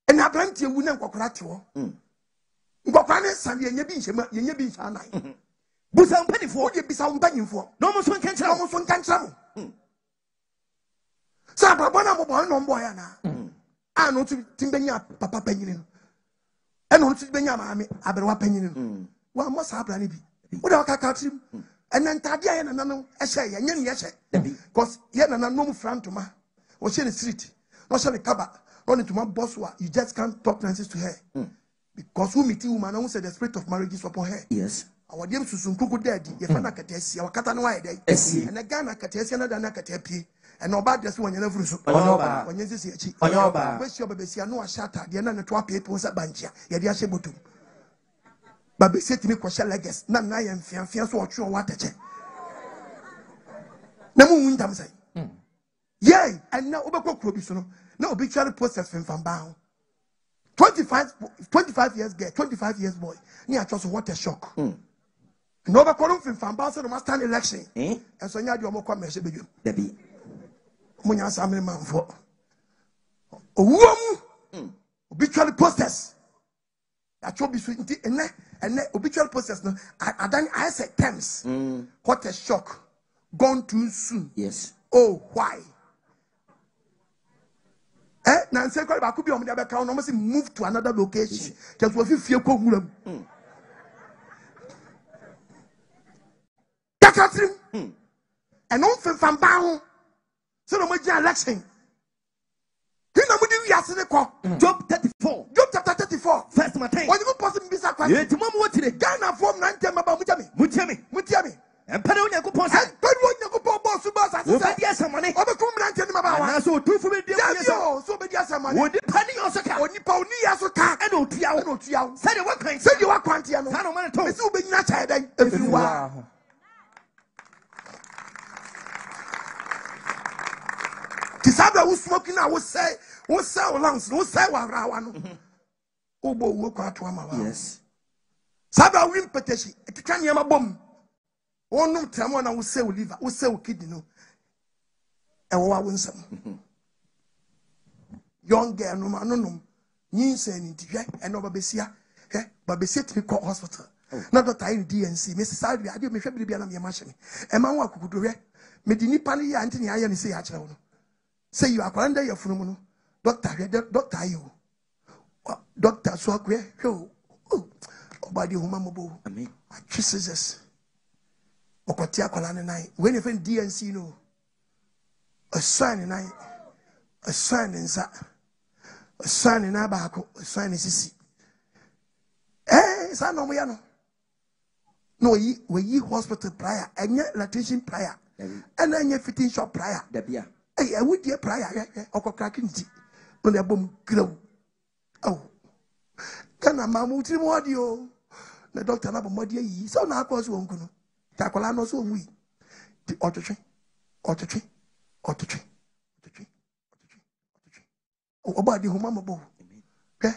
Ena brantie wu na nkokora te ho. Nkokora ne san ye nya bi nhema ye nya bi nhya nan. Busa mpanifo. Wo de bisa mpanifo. No mo so kentra. No mo so kentra mo. Sa babona mo boy no boy na. I know to Timbenya Papa Penny. And on to Benya Mammy, Aberwa Penny. One must have any. What I catch him? And then Tadia and another, I say, and yes, because yet an unknown friend to my was in the street, not shall the cover, running to my boss. You just can't talk nonsense to her. Because who meet you, man, who said the spirit of marriage is upon her. Yes. Our dear Susan Kuku daddy, if I can our Catanoa day, and again I can tell you another Nakatapi, and no bad just when you never when you see a chick, on your bar, wish your baby, I know a shatter, the other 12 people was a bunch, yet you're able to. But be said to me, question like this, none I am fiancé or true water check. No moon, I'm saying. Yea, and now Obako Probison, no obituary process from bound. 25 years girl, 25 years boy. Near just what a shock. No background from Bowser must stand election. And so you are more commercial. Debbie. Munya Sammy man for a woman obituary process. I told you and obituary process. No, I said terms. What a shock. Gone too soon. Yes. Oh, why? Nancy I could be on the other account, almost move to another location. Just what you feel cool. And on from bound. So no more election. Job 34. Job chapter 34. First Martin. When you possibly be sacrificed. Tomorrow what today? Ghana form 9 about Mutiami. And Pedonia could pause. Yes, some money. So two for me. So be yes, some money. Would depending on Saka. Only Pony as a car. I don't know. Say what kind. Say you are quantiano. I don't want to talk. So be not if you are. Kisabra who smoking, I will say, who sell lungs, who sell one. Obo work out to Ama. Yes. Sabra win petition. It can yama bomb. Oh no, Tramona will say liver, will say kidney. No. And what wins some young girl, no man, no, you say in the and over Bessia, but be set to call hospital. Not that I in DNC, Mrs. Salvi, I did me shabby be on your machine. And my work could do it. Medini Pali, Anthony, I and say, say you are under your phenomenon. Doctor, you. Doctor, so great. Oh, body, whom I'm Jesus. Okotia Kolana night. When you find DNC, no. A son in night. A son in Sa. A son in Abaco. A son in Sissi. Eh, son no Miano. No, ye hospital prior, and yet lactation prior, and then your fitting shop prior. Hey, I would dear prior, or cracking tea. When the boom glow. Oh, can a mamma to audio? The doctor never more dear, so now cause won't go. Tacolano so we. The autotree. Oh, about the humamo. Eh?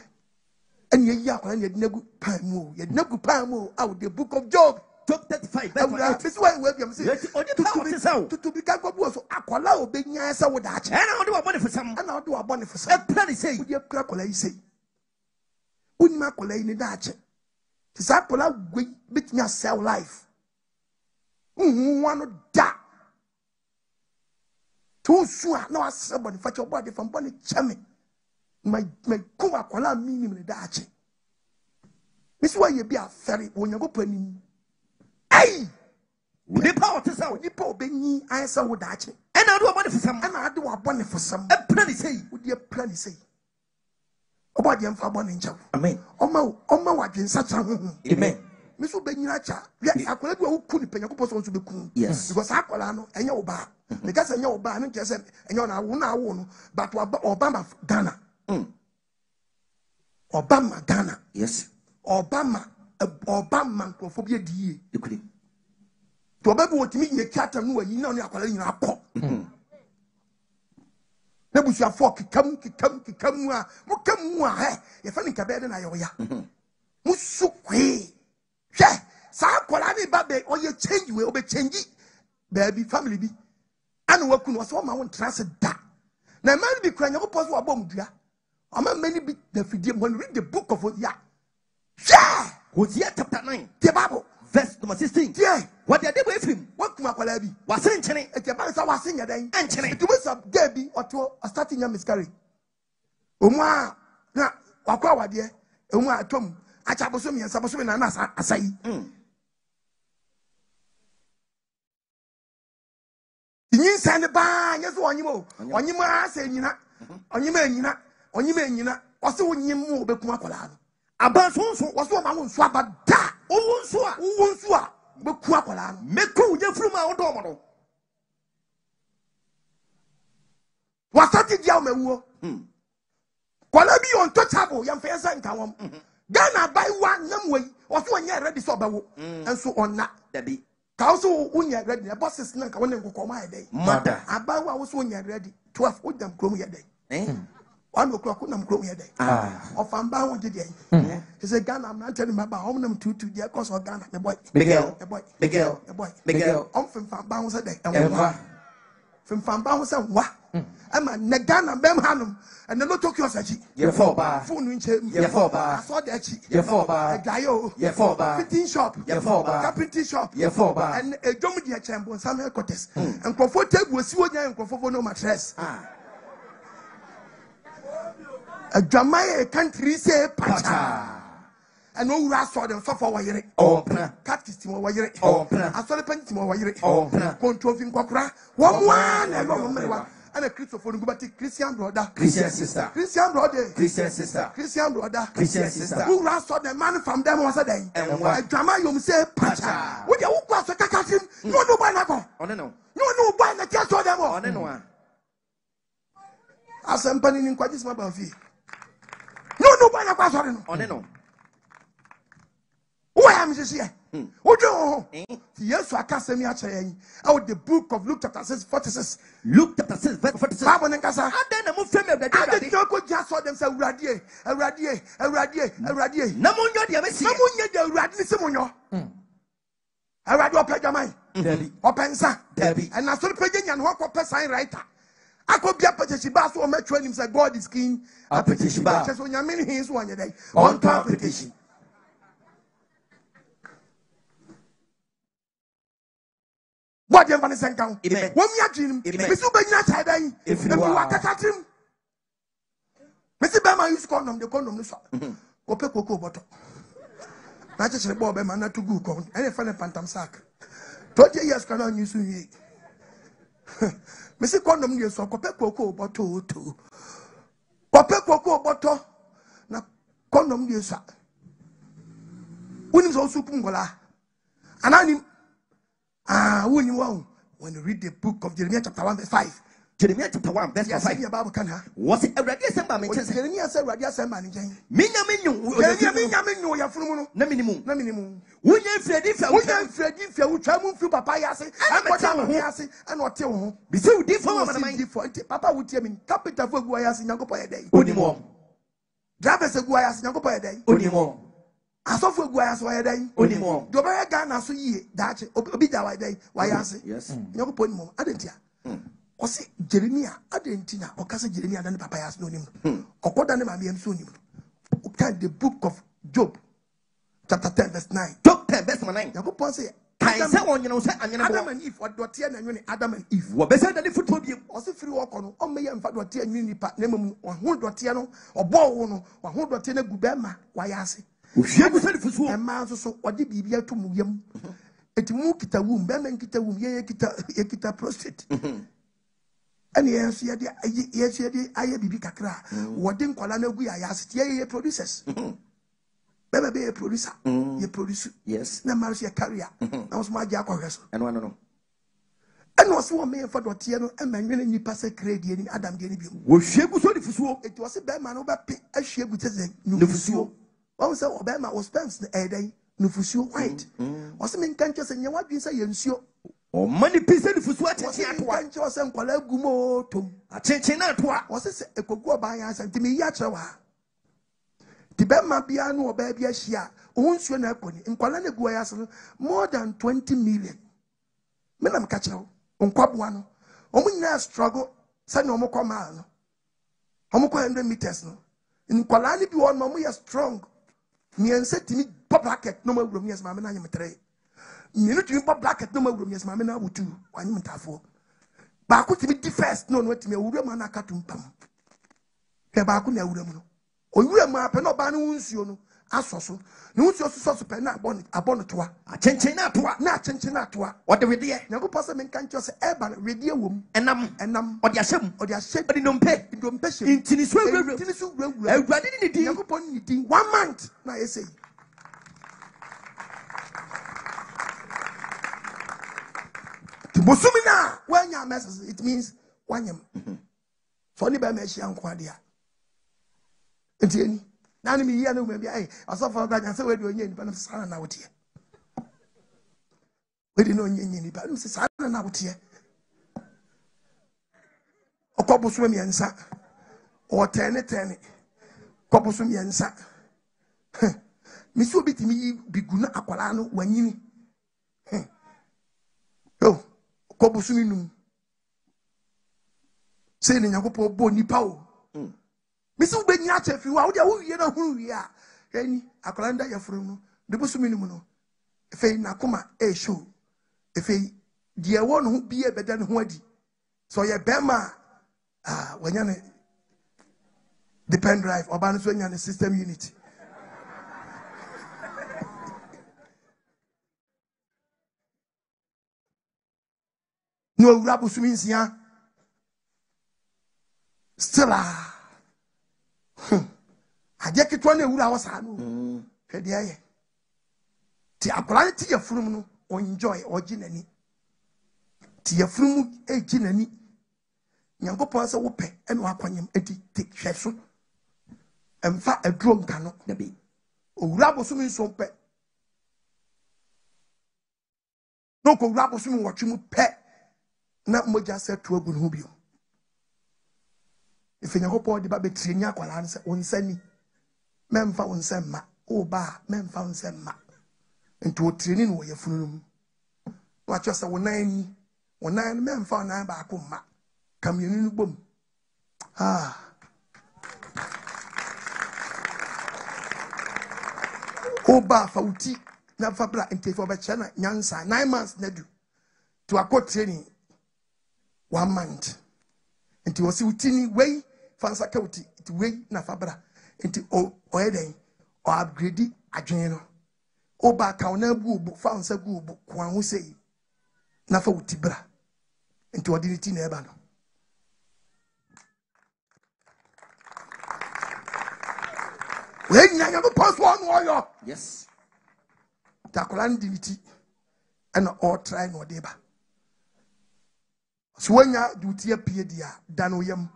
And ye yak and yet never pamo, yet never pamo out the book of Job. Job 35. This way, William says, to become what was Aquala, being answer with that. And I'll do a money for some, and I'll do a money for some. Plenty say, dear Cracola, say. Wouldn't Macola in the Dutch? Tis Aquala, we bit me a cell life. One da. Too soon, no, somebody fetch your body from Bonnie Chammy. My Kuma Kola meaning the Dutch. This way you be a ferry when you go penny. Hey! The power to sound, you poor Benny, I saw with Dutch. And I do a money for some, and I do a bonnet for some. A plenty say, would you plenty say? About the Amphibon in Chow. Amen. Oma, what in such a room. Amen. Miss Benyacha, yes, I couldn't pay your proposal to be cool. Yes, because Aqualano and your bar. Because I know bar and just and you're not one, but Obama Ghana. Obama Ghana. Yes. Obama phobia D. You could. To Obama what mean your cat and you know you're calling your pop. Nebusha fork, come, if any cabin and I Musuque. Yeah, Sakolani Babe, or you change, will be changing. Baby, family be. And what was one my own trusted that. Now, man be crying, you pose what bomb, dear. I'm a many bit the video when read the book of what ya. Yeah, Hosea chapter 9, the Bible, verse number 16. Yeah, what they did with him, what Kumakalabi was entering at the banks I was singing a day, and it was a Debbie or to a starting a miscarriage. Omwa na wakwa wade omwa atom acha bosom yensa bosom na asai yin sane ba nyeso onyimo ase nyina onyima wose wonyim mo bekum akola no abansonso wose o ma wonso abada wonso a bekum akola no meku yefuru ma wodo mo no wasati dia o mewuo kola bi untouchable yam fesa nkawom Ghana by one namway wose wonya ready so bawo enso onna dabi Kauso unya ready the bosses na ka wona nkokoma yede mother abawa wo so unya ready 12 udam krom yede 1 o'clock unam krom yede ofamba ho de dey he say Ghana am not telling me about hom nam tutu dey cause of Ghana me boy Miguel on famba ho say dey enwa famba ho say wa ama na Ghana bem hanum and the no Tokyo sachi ye for ba phone nche ye for ba so de chi ye for ba gayo ye for ba fitting shop ye for ba carpentry shop ye for ba and a dom dia chambo Samuel Cortes and comfortable si wonya and comfortable no mattress a Jamaica country say pacha and no raso dem so for wayere catchist mo wayere asole panti mo wayere control fin kokra one na no mo and a Christopher Christian brother, Christian sister, Christian brother, Christian sister, Christian brother, Christian sister. Who ran saw the man from them was a day. And what drama you say, Pacha? Would you pass a cacatim? No, by Nago. No, by the catch of them all. As I'm panning in quite my fee. No, by the pass on no. Who am I here? Ojo, yes, I can't say me actually. Out the book of Luke chapter 6, 46. Luke chapter 6, verse 46. Bible and Casa. And then the movement of the day. I just saw them say, Radie. Namunya, the Radisimuno. I read your pejamai. Open sa, Debbie. And I saw the pejam and walk up a sign writer. I could be a petition or met him say, God is king. A petition. Just when you mean his one day. On top petition. What you want to send down? When we are dreaming, Mr. Benyatai, if you are catching Mr. Bama used condom, the condom, Ope Coco bottle. That's just a bob and not to go con, and a funny phantom sack. 20 years cannot use me. Mr. Condom, yes, or Cope Coco bottle too. Cope Coco bottle, now condom, yes, sir. When is also Pungola, and I when you read the book of Jeremiah chapter 1 verse 5. Jeremiah chapter 1 verse 5. Was it a radio samba? Jeremiah said radio samba. Minyaminyo ya fulumu. Na minimum. Unye Freddy fe uchamu fu papa yase. Yase and what you bisi udi for papa wutie min capital for gua yase nyankopo yedai. Onimo. Driver se gua yase nyankopo yedai. Onimo. Asofu gua so yedai onimo do be Ghana so yie daache obi da wai dai wai ase yes nyoko ponimo adentia o se Jeremia adentina o kasa Jeremia dan papa yas no nim okoda ne mame so nim o kan the book of Job chapter 10 verse 9 Job 10 verse 9 nyoko pon say kai say onye say anyene bo Adam and Eve odote na nwene Adam and Eve wo be say dani football bi o se firi wo kono o meye mfa dote anwene nipa na memu ho dote no obo wo no ho dote na gubema wai ase a man so or the baby to muyam. It mu kita womb, bemen kita womb, ye kita prostate. And yes, I be kakra. What didn't call an ugly I asked ye producers. Baby be a producer, ye produce, yes, no marriage a carrier. I was my jack or wrestle. And one no. And was one man for Dotiano and man, you pass a credit in Adam Genibium. Was she was sorry for it was a bad man over a share with a also Obama was spent a day, Nufusio white. Was a man can't say what you say, Yensio. Or money piece of what was and Gumo to a chinchina. Was it a cocoa by us and Timmy Yachawa? Tibema Biano or Baby Ashia, owns your naponi in Kuala Guayas more than 20 million. Menam Cacho, on Quabuano, Omina struggle, San Omoko man. Homoko 100 meters no. In Kuala be one mamma strong. Me and said to me, pop bracket, no more room, yes, mamma, I am a tray. Me not to pop bracket, no more room, yes, mamma, I would do, 1 minute for. But I could be the first, no, what me, woman, I cut pum. baako na awura mu no owura mu apɛ na ɔbaa no nsuo no asɔ so ne nsuo so pɛ na abɔ no toa Akyenkyen na atoa. na akyenkyen na atoa Ɔde wedeɛ. Nyankopɔn sɛ menka nkyerɛ sɛ ɛba no wedeɛ wɔ mu Ɛnam. Ɔde ahyɛ mu. ɔde ahyɛ Ɔde nnompe. ndompe hyɛ mu Ntini so awurawura. ntini so wurawura Awurade ne ne din. Nyankopɔn ne din 1 month na yɛsɛ yi bosumi na wanya message it means wanyam so ni ba ma hia nko ade a entieni na ni mi yia na ma bia asofo ga nya se we di onye ni ba na sana na wotie we di no onye ni ba no se sana na wotie okobuso mi ensa o tene kobuso mi ensa mi so bitimi bigu na akwala no wanyini yo kobusu num say ni Nyankopɔn bo nipa o mi se ube nya chefi wa wo de wo wie na huru wie a eni akwala nda yafuru no de busu num no efei na koma show efei de wo no bi e beda ne ho adi so ye bema wanya ne the pen drive oba no so nya ne system unit no owura bosumi nsia still aje ketwa na ewura wasa no hwede aye ti akwala ti yafurum no enjoy oginani ti yafurum eginani Nyankopɔn sɛ wopɛ ɛna wakwanyam edi te hwɛso emfa aduro nka no Dabi. owura bosumi nso pɛ no ko owura bosumi wɔtwe mu pɛ na moja se to agu no bio ife Nyankopɔn de ba betire nya akwala no se onsani memfa onsemma o ba memfa onsemma nti o training no ye funu no mu wa cho se wonan ni wonan memfa wonan ba ko ma kamyeni no bom o ba fa uti na fa bra nti fa ba chana nyansa 9 months na du to akọ training 1 month nti wosi utini wei fansa ka uti nti wei na fabra nti o eden o upgrade adwen no o ba ka na bu obu fansa gu obu kwa ho sei na fa uti bra nti odi ni ti na eba no wei nya nya post one oyo Yes. takola ndi ti and all try no deba so wanya duty apie dia danoyam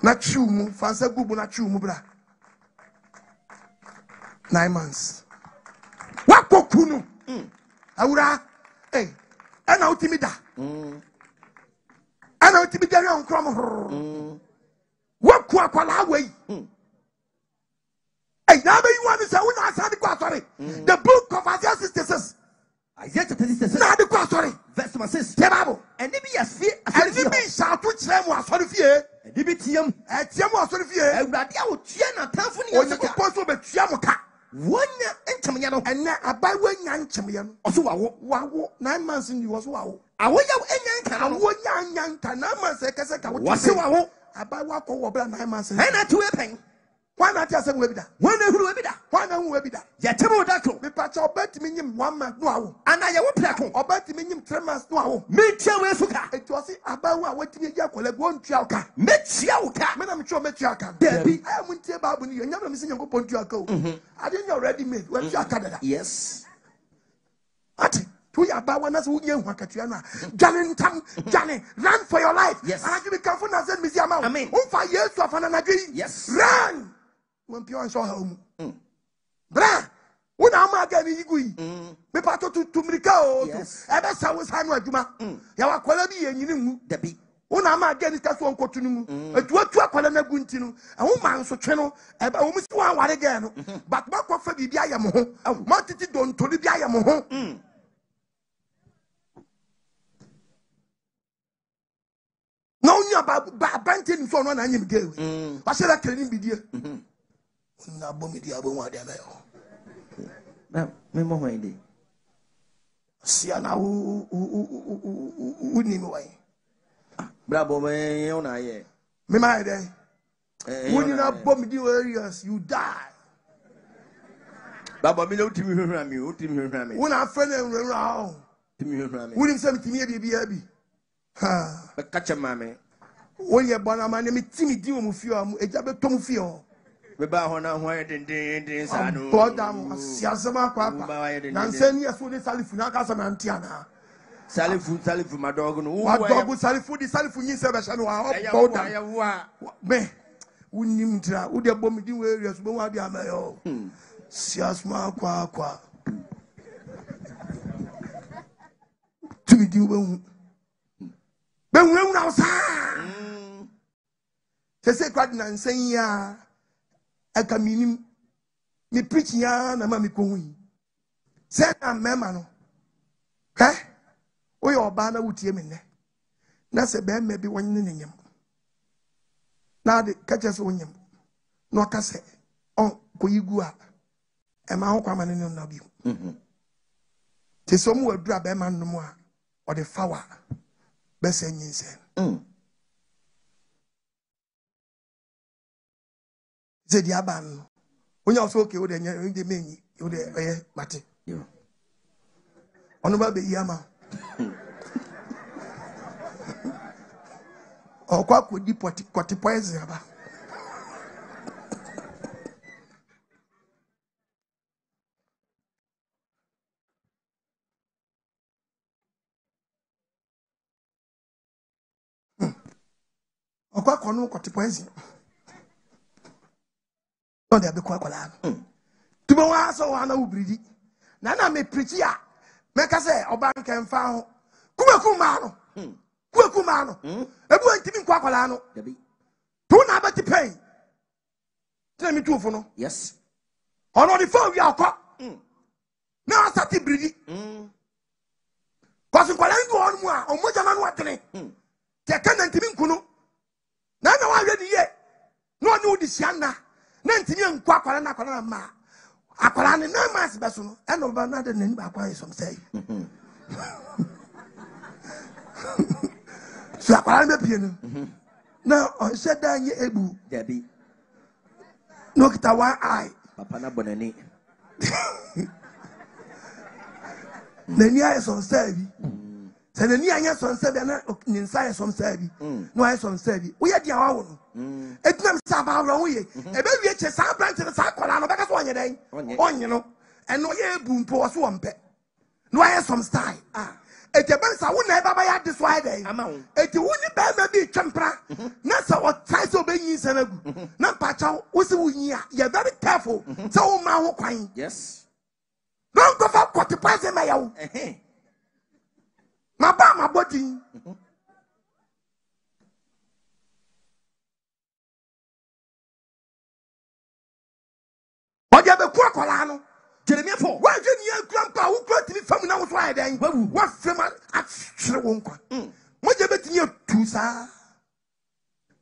na chumu fansa gubu na chumu bra 9 months wakokunu awura ana utimida yon krom waku akwala wei now you want to say we not sorry the book of Isaiah 66 Isaiah 66. na the sorry Verse 6. the Bible And if you see, and if be shout to chemu asori fie and if it's him, etiemu asori fie Awurade a wotua na tamfo ne onye yasaka. poso be tuamu ka Wonya entamnya no. ene abai wanya nchemye no Oso wawo 9 months ni wo so wawo Awoya enya nka no. awo nya nka 9 months ekese ka wo Wase wawo. abai wako wo bra 9 months Hena to epen. why not just we bida Wana huru ebida. why not we bida Ya temo dako. me pacha obet mi nyim 1 month no awo Ana ya wo plako. obet mi nyim 3 months no awo Metia we suka. it was abai wa watimi ya kola go ntua ka Metia wo ka. me na me twa me tua ka Dabi. I am ntie babu ni nyam na me sin yankopon tua ka o I didn't already made we tua ka dada Yes. ati tu ya ba wana so unye hu akatua no jane ntam jane run for your life Yes. and you be careful na send me see ama Amen. umfa yesu afana na dwi Yes. run when pure so ha mu bra una ama ga ni yigui me pato tu mrika o Yes. so ebe sa wo sa no adwuma ya wakola bi ye nyini mu Dabi. una ama ga ni kaso onkotu nu mu atu akola na gunti no ehun man so twe no ebe wo mu si wan ware ga no but ba ko fa bibia ya mo ho ma titi don tori bia ya mo ho na onya ba bante ni so no na anyim gewe ba se la training bidie na bomidi abo wa de abayo Na me mo hwende. sia na u ni mi wai Bravo, man, you know, yeah. Me my day. When you not bomb the areas, you die. Baba, me no Timmy Rami, Timmy Rami. When I friend them around, Timmy Rami. when him send me baby, ha. But catch a mammy. When you born a man, me Timmy Dio Mufio, a jabber Tomufio. Beba Hona, why didn't I know? Bodam, Siasama Papa. Nansen, yes, for the Salifuna some Antiana. Sally food, my dog. What dog would Salifu, the Salifu, you said, I shall know. Me, wouldn't him try, would you bomb the areas, but what you are. Siasma kwa. To be due. Ben when now, sir. Say, Cradden and saying, ya. I can mean me preaching ya, and mammy going. Say, I'm mamma. Eh? Oh, your banner would hear me. That's a bear, maybe one in him. Now the catches on him. No, I say, oh, go you go up. And my own common in the view. Tis some will drop a man no more, or the flower. Best saying, said the aban. When you're so okay, you're the main, you're the Matty. Honorable be Yama. Or quack would be poison. Or quack on no poison. No, they'll be quite alive. To be one so one who breed it. Nana me pretty. Make us say, or bank and found. Kumakumano. Everyone to be quackalano. Two number to pay. Tell me two for no. Yes. On the phone, you are caught. Now I start to breed it. Because you on one, or much of what to me. Take an intimate kuno. Now I ready yet. No new this yana. Nantian quackalana ma. Aqualani no mass basso, and over another name by some say. So I piano. Now I said that ye able, Debbie. Look at one eye. Papa Bonani. The near is on savvy. Say the near yes on savvy and inside some savvy. No, I some savvy. We had your own. It's not Sabah away. A baby at some branch in the Sakolano back one day. On you know, and no ye boom to a swamp. No, I have some style. It depends. I wouldn't ever buy this Friday. It wouldn't be champra. Nasa what size of being in not patch out. What's the you're very careful. So, my wine. Yes. Don't go for what the price in my own. My body. What you have a quackalano? Jeremy, for why didn't you grandpa who brought me from now? Why then? What from actually won't come? What you bet you two, sir?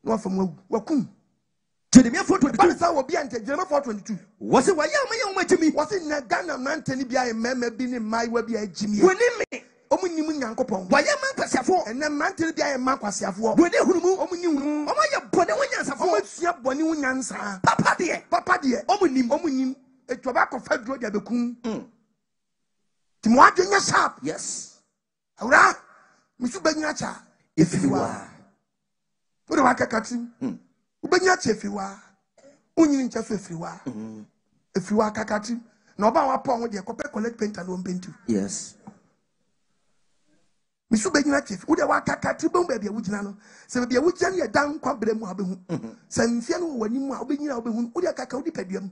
What from Wakum? Jeremy 422 will be until Jeremy 422. Was it why you went to me? Was it Nagana Mountain be a member being in my way be a Jimmy? When me, Omunim Yankopon. Why a man pass for and then Mantle be a man pass for. When they who move Omunim, Omaya Bonawans of what's your Bonawans, Papa dear, Omunim. A tobacco fed road at the coon. Timoa doing a sharp. Yes. Hurrah, Mr. Benyacha, if you are. What do I catch him? Benyacha, if you are. Only just if you are. If you are catching, no bow upon with your copper collect paint and paint you. Yes. Mr. Benyacha, would I walk a catching baby, which nano? So be a witch and a down quabrem wabu. Send Fiano when you are being out, would you cacao pedium?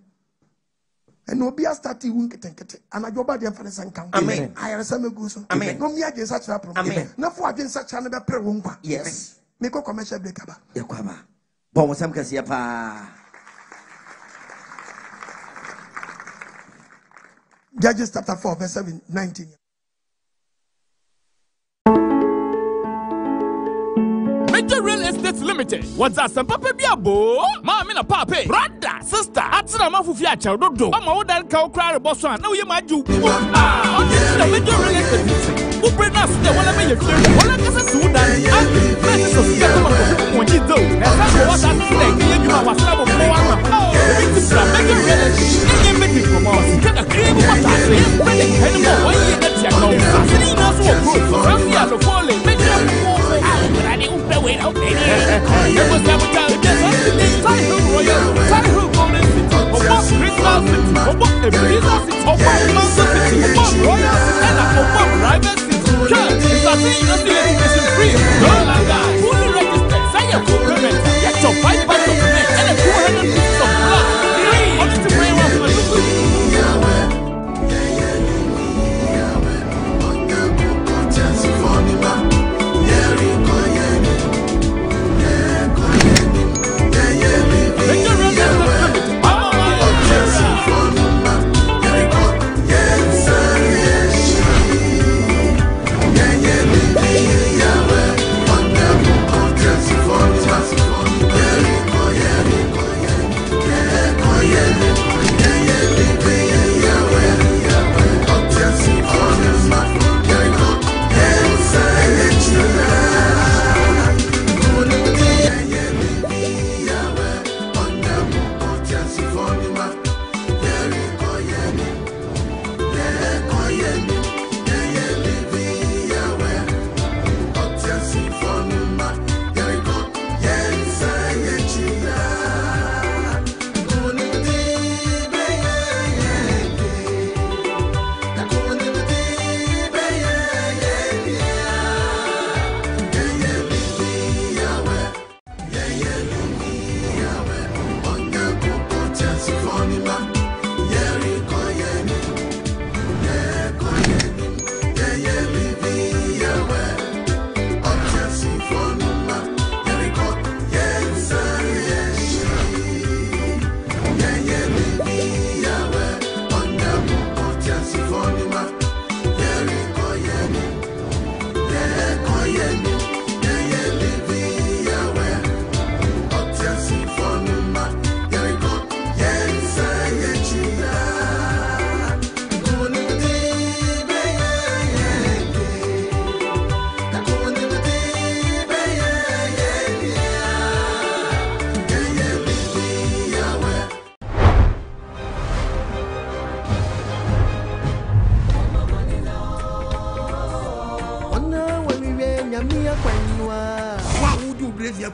And no be a starting wink and I go by the infinite and count. Amen. I am some goose. Amen. No me against such a problem. Amen. No for against such another prayer. Yes. Make a commercial breaker. Yakama. Bon, some Cassiapa. Judges chapter 4, verse 19. Major Real Estate Limited. What's that? Some papa biabo. Mama na papa. Brother, sister. Nsawam Afutu Akyere. Mama odan ka okra reboso an. Na we maju. The Major Real Estate. Who bring us the one me Efiri. Wala kasa sudan. And Free education free. Don't like that. Fully registered. Sign your co-payment. Get your 5 bags of cement and a 200 pieces of blood. Free. Only to pray one for the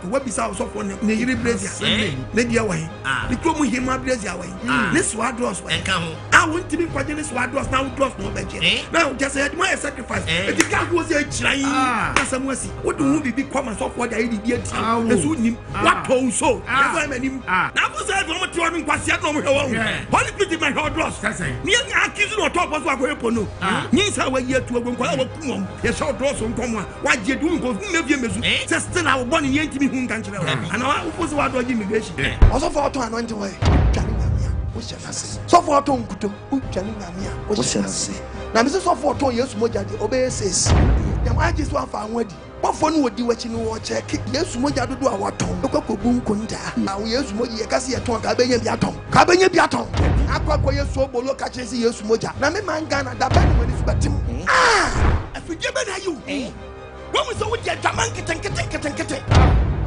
what be so for ne yiri Brazil ne dia wa ne kromu hima Brazil wa ne swadros wa I want to be kwaje ne swadros na udros no be je now just say my sacrifice e ti ka go say chiran asamuasi wo do hu bibi kwama so for da yi di ati e so nim what to so e go manim na go say do mo ti onu kwase no mo hewo holy pity my odros ni ya akizu no top so akoye pono ni sa wa yi atu agon kwa wa kumom ye so odros nkomo wa je du nko na bie mezu say still I born in yentimi hu nkan kire and I suppose wa do immigration also for to anointing way so for to nkuto utwani ngamia o chance na me so for to yesu moja de obeses dem aji so afa anwadi bofo no odi wachi no wo check yesu moja dodo a waton ekwakobu nkonta na yesu moja ye kase ye ton ka benya bi aton akwa yesu obolo ka chesi yesu moja na me manga na da ba no wani fibatim afije be na you when we so we get jaman keten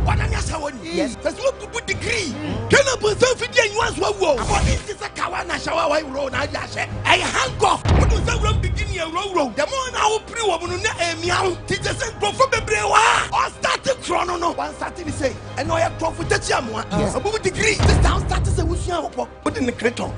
what an yasawoni yes that's what to put degree can I put self in you as well about this is a kawana shower why road na yashe I hang off what do say from beginning a road the more now pre woman na emiao teacher say go for bebrewa or start chrono no one starting say and no ya profit chiamwa yes about degree this down start say we share up put in the creator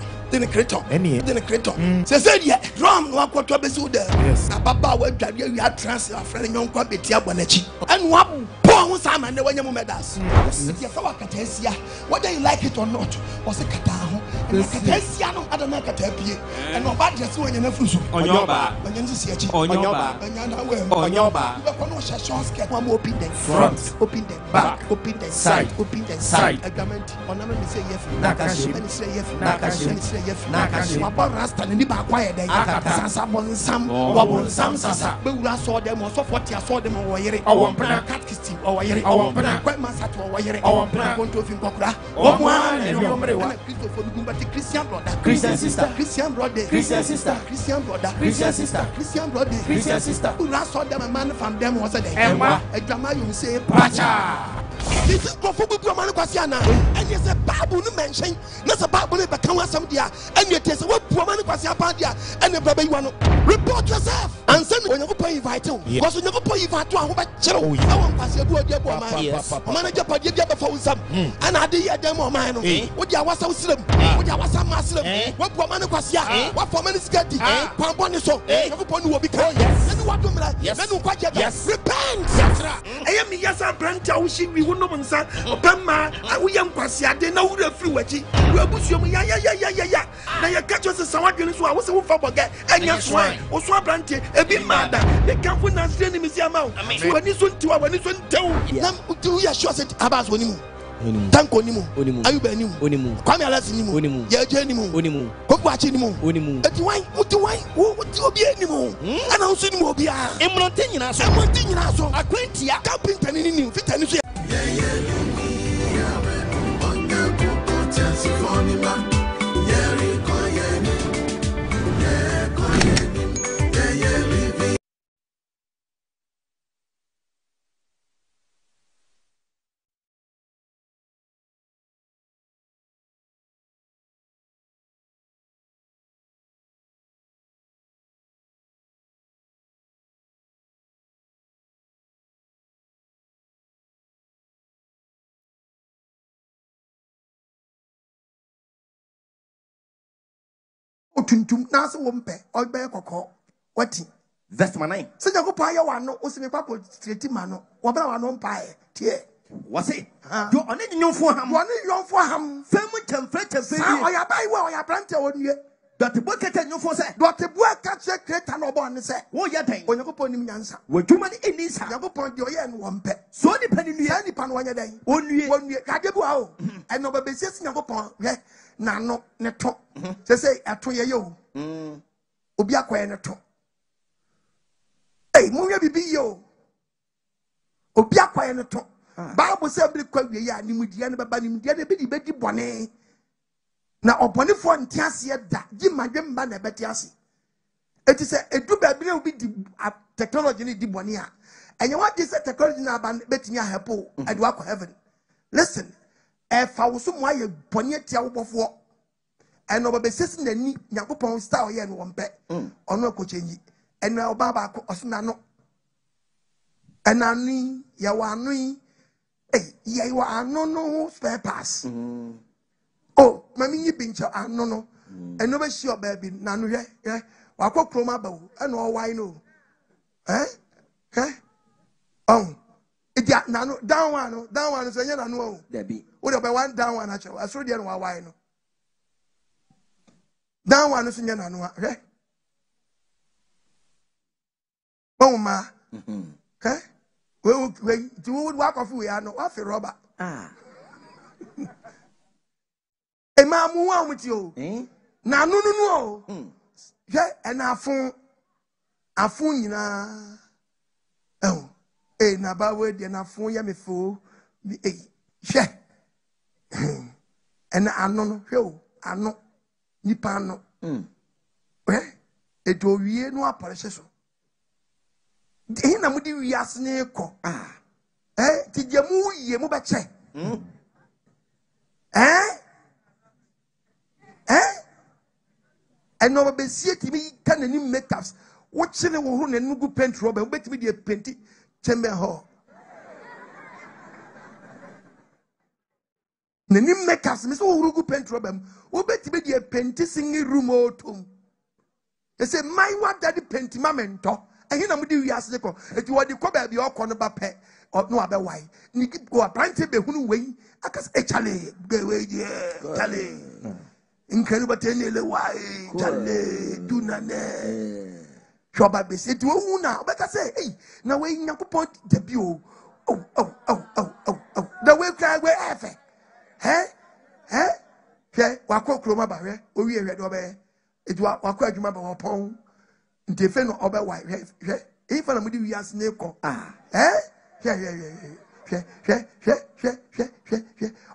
say yeah drum no akwoto be so there yes ababa wa dware wi atrans afre nyonkwa betia bonachi and wa bon sama ne wanya medals yes so akatasia whether you like it or not was kata ho akatasia no adana kata pie and oba dress wanya na fruso onyoba wanya nsisi achi onyoba wanya na we onyoba we kono she short skirt one open the front open the back open the side agament onama me say yes nakashi and say yes nakashi nakashi waba rasta ni ba kwa yeden sasa bonsam wabonsam sasa be wura so dem so 40 so dem wo yere owompra catchism owoyere owompra kwa masato owoyere owompra konto fin kokura omwa ne yomrewa Christopher Lugumbati Christian brother Christian sister Christian brother Christian sister Christian brother Christian sister Christian brother Christian sister wura so dem man from them was there enwa adwama you say pacha This is Profobu Manquasiana, and yes, a babu mention, not a babu, but come on some dia, and yet there's a what Manquasia and the baby one. Report yourself and send when you pay vital. Because you never pay vital. I want pass your good manager, but you get before some. And I did a demo man. What you was so slim, what you was some muscle, what Manquasia, what for many sketty, Pamboniso, everyone will become. Yes, repent. I am yes, I'm Branta, wishing we would know, son. Obama, we am Quasia, they know the free watching. You are Bushum, yeah. Now you catch us as someone who I was a wolf forget, and yes, why, or Swabranti, a bit mad. They can't put us in the museum. When you soon to our nation, do you assure it about Onimu? Thank Onimu, Ayubanimu, Onimu, Kamalazimu, Yajanimu, Kokwachinimu, Onimu. But why would you be anymore? And I'll see more be a Montana, so I quit here, camping Penny, fit and say, Tuntum Nasa Wumpe, or Bear Coco. What? That's my name. So you go pay one, no, Osimi Papa, Straight Mano, what about one pie? Tear. What's it? You're on it, you for him. One young for him. Family temperature, I have buy well, I plant on you. Dr. Bucket and you for say, Dr. Boy catch a crate and obon say, oh, yeah, when you go upon him answer. We're too many in this You go upon your end one pet. So depending on Any pan one day. only One year, I give you and no baby says you go upon, yeah, no, neto. They say at 2 years. Obia kwa neto. Hey, Muya bibi yo. Obia kwa neto. Bible say be kwa we ya ni mudia ne baba ni mudia ne be di bedi bone. Na obonefo ntiase da, gi madwemba na beti ase. Eti say edu ba bi na obi di technology ni di bone a. Enye what is technology na ba betinya help ade wa heaven. Listen, e fa wo so mo aye bone tia wo bofo. And over the system, the need Yakupon style here in one pet or no coaching. And now Baba Osnano. And I need Yawanui. Hey, you are no spare pass. Oh, Mammy Pincher, I no. And no sure baby, none yeah. Wako Chroma bow, and all why no. Eh? Oh, it got nano down one is a year and no. Debbie. What about one down one actually? I saw the other why no. Down one is in Yanua, eh? Oh, ma, eh? Well, you would walk off. We are no off a robber. Ah, a man who with you, eh? Now, no. Yeah, and I phone, you know. Oh, eh, Nabawe, and I phone ya me fool, eh, yeah. And I know, I know. Nipa no. Edo wie no aparehye so. De na mudi wiase ne ko. Ti jamu ye mu beche. Eno be sie ti bi kan ani makeups. Wo chine wo hu na nugu paint rubber, wo beti bi de painti chamber ho. Nani makeups me so wo hu paint rubber. Wo beti be de painti singi room otum. They say my what daddy painti mamento. Ehi na mudi wiase ko. Eti wo de ko ba bi okọ no ba pe. No abe why. Ni go apprentice be hunu wei. Akas echale. Chale. Incredible tenele why chale dunane. Shoba be say to hu na obeka say hey na we Nyankopon debi o. Oh. The way cry we efe. Hwe wako kroma ba hwe owi ehwe do be edu wako adwuma ba wopon ntefe no obe why hwe ifa na mudi wiase ne ko hwe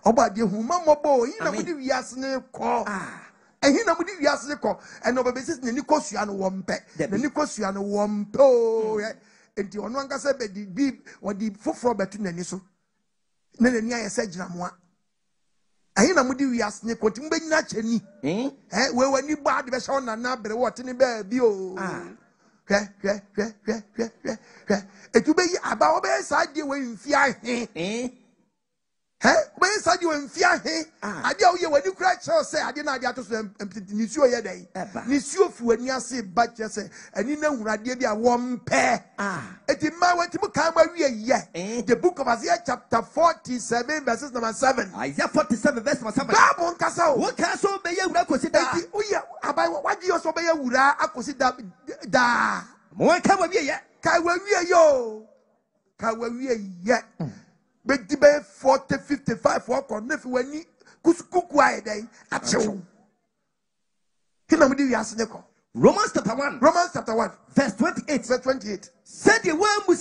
oba de huma mobo yi na mudi wiase ne ko ehi na mudi wiase ne ko eno be sis ne nikosua no wompe ne nikosua no wompe o enti ono ankasa be di bi odi foforo betu nani so ne ne ayɛ sɛ gyinamoa ayi na mudi wiase ne kɔti mbɛnyina kyɛni we wani ba de bɛhyɛ wo nana bere wɔte ne baabi o hwɛ etu bɛyi aba wɔbɛyɛ saa deɛ wɔ mfi ahe wobɛyɛ saa deɛ wɔ mfi ahe adeɛ a woyɛ w'ani kora kyerɛw sɛ adeɛ na adeɛ ato so nisuo yɛ dɛn nisuo fi w'ani ase ba kyerɛ sɛ ani na hunu adeɛ bi a wɔmpɛ eti mma wɔntimi kan ma wie yɛ the book of Isaiah chapter 47 verses number 7 Isaiah 47 verse number 7 Bible nkasa o wo kan so bɛyɛ wura kosi da eti woyɛ aban wagye yɛ so bɛyɛ wura akosi da mo kan wa wie yɛ kai wa wie yo kai wa wie yɛ bedi be 40 55 for nefi wani kuku aye dey achew kina mudi wiase ne ko Romans chapter 1 verse 28 said the one mu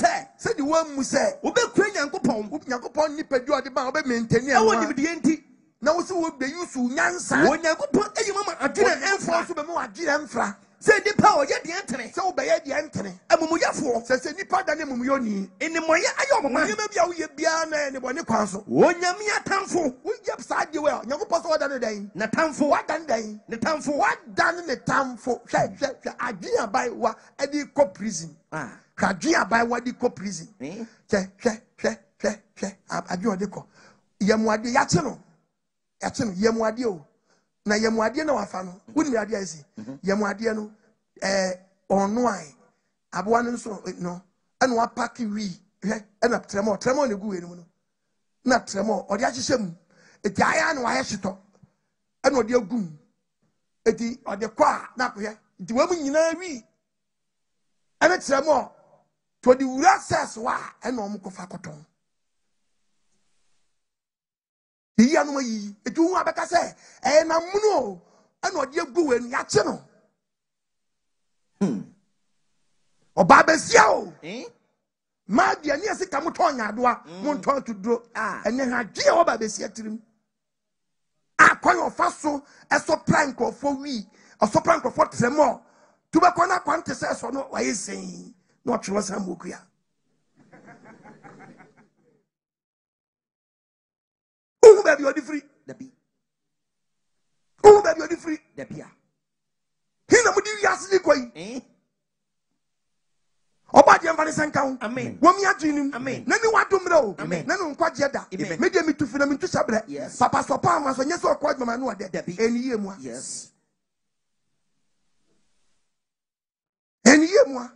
say wo be kura nyankopon nipadua ode ba wo be maintain e wo nim de enti na wo se wo be yusu nyansa wo nyankopon eyi mama adwene emfa so be mo adwene emfra say nipa o ye de entene se wo be ye de entene amumuyafo se nipa da ne mumuyoni enimoye ayo mama nyema bia wo ye bia na ne bone kwan so wo nyamia tamfo wo je sa de we nyankopon so wada ne dan na tamfo wada ne dan ne tamfo wada ne tamfo hwɛ adwene abai wa adi ko prison adwene abai wa di ko prison hwɛ adwene ode ko yemuade ya che no yemuade o na yemuade na wafa no woni ade asi yemuade no ono ai aboa no so no ana wa pack wi ana tremo ne gu we no na tremo ode ahyehye mu eti aya na wa hyeto ana ode agum eti ode kwa na kohye eti wa mu nyina wi ana tremo to the wura access wa ana omo kofa koton iya no yi etu hu abeka se na muno ana ode agu we no ya che no oba besia o ma dia ni ase ka moto nyadoa mo nto to duro ene ha dwe oba besia tirim akwan ofa so eso prank ofo wi oso prank ofo tremo tu be kona kwante se so no wa yesen no twelo sam bokua o baby odi free da bi o baby odi free da bia hina mudi wiase ni koi oba je mfani senkan amen wo mi adwinim amen na ni wadomre o amen na no nkwaje da Amen. me de mi tufi na mi tusabre Yes. papa so pa ma so nye so kwa mama no ode Dabi. eniye mu a yes eniye mu a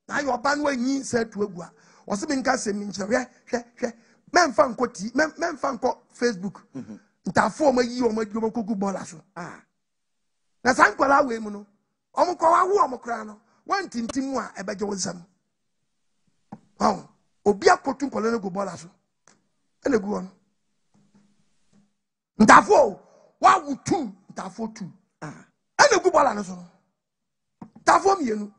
na yo ba no anyi sa tu agu a o se mi nka se mi nche hwe memfa nkoti memfa nko Facebook ntafo ma yi o ma dwo kogu bola so na sankwala we mu no o mo kwa wo o mo kra no wan tintim a ebeje wo nsam obi akotu nkole no go bola so ene gu on ntafo wa wutu ntafo tu ene gu bola no so ntafo mienu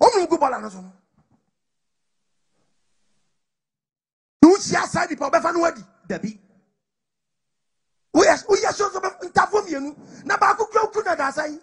omu gu bola no so tu si asadi pa obefa no wadi dabi we so ntafo mienu na ba ku kura na da sai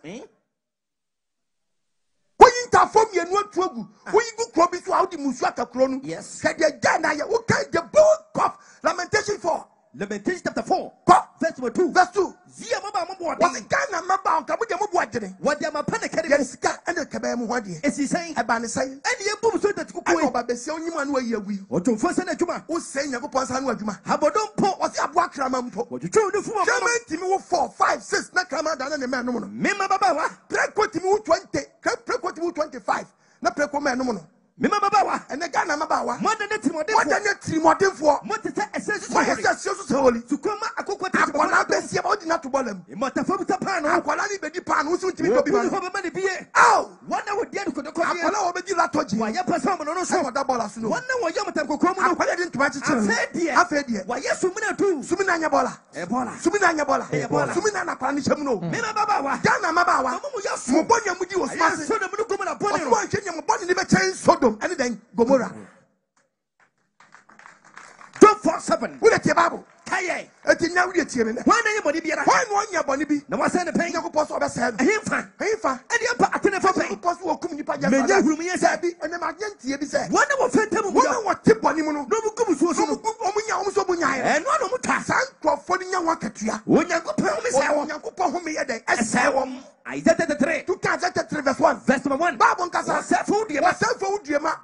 ntafo mienu atuagu woyi gu kro bi so audi musu akakro no yes kede ja na ye wo kan the book of Lamentation 4 Lamentation chapter 4 verse 2 zia maba mo bo was Ghana maba on ka mo de mo bo adene what dem apane kere ye sika ene ka ba mu hode esi sen e ba ne sai ene ye bum so da tuku ko ba be se onyima no ayi agui otomfo se na adwuma wo se Yakobon sa no adwuma habodon po o se aboa krama mpo wodwetwe ne fuma kama timi wo 4 5 6 na krama da na ne me no no mema baba wa preko timi wo 20 preko timi wo 25 na preko me no no mema baba wa ene Ghana maba wa mo de ne trimodefo mo te se ese mo hese so soli tukoma akokwa te akwala besia ba odi na to bolam mo tafa buta pan akwala ni bedi pan wo so timi to bi wo ma ba ne biye aw wana wo dia ko de ko akwala wo bedi latoji wa ya pasa mo no so wo da bola so no wana wo ya mata kokwa mo no akwala di ntuma chichire afedie wa ya sumina tu sumina nya bola sumina nya bola sumina na kwala ni chemu no mema baba wa Ghana maba wa mo ya su mo bonya mudi wo smase so de mo ko mo na bone o so anhwe nya mo boni ni be chen Sodom and then Gomorrah 247 wo le tie Bible kaye eti nya wo le tie me ne wana ye bodi biara why no nya boni bi na wasa ne pen Yakobon so be se ehimfa eni pa atene fa pen Yakobon so okum nipa ja menya hurumu ye se bi ene ma nyantie bi se wana wo fenta mu wana what tip on him. No, come so so. Omunya bunya. And one of them. Sanko for the young wakatia. When you go pay me, Yanko home a day. I say, I said the three. 2 times at 3 verse 1. Verse number 1. Babon Casa, food, you myself for Diema.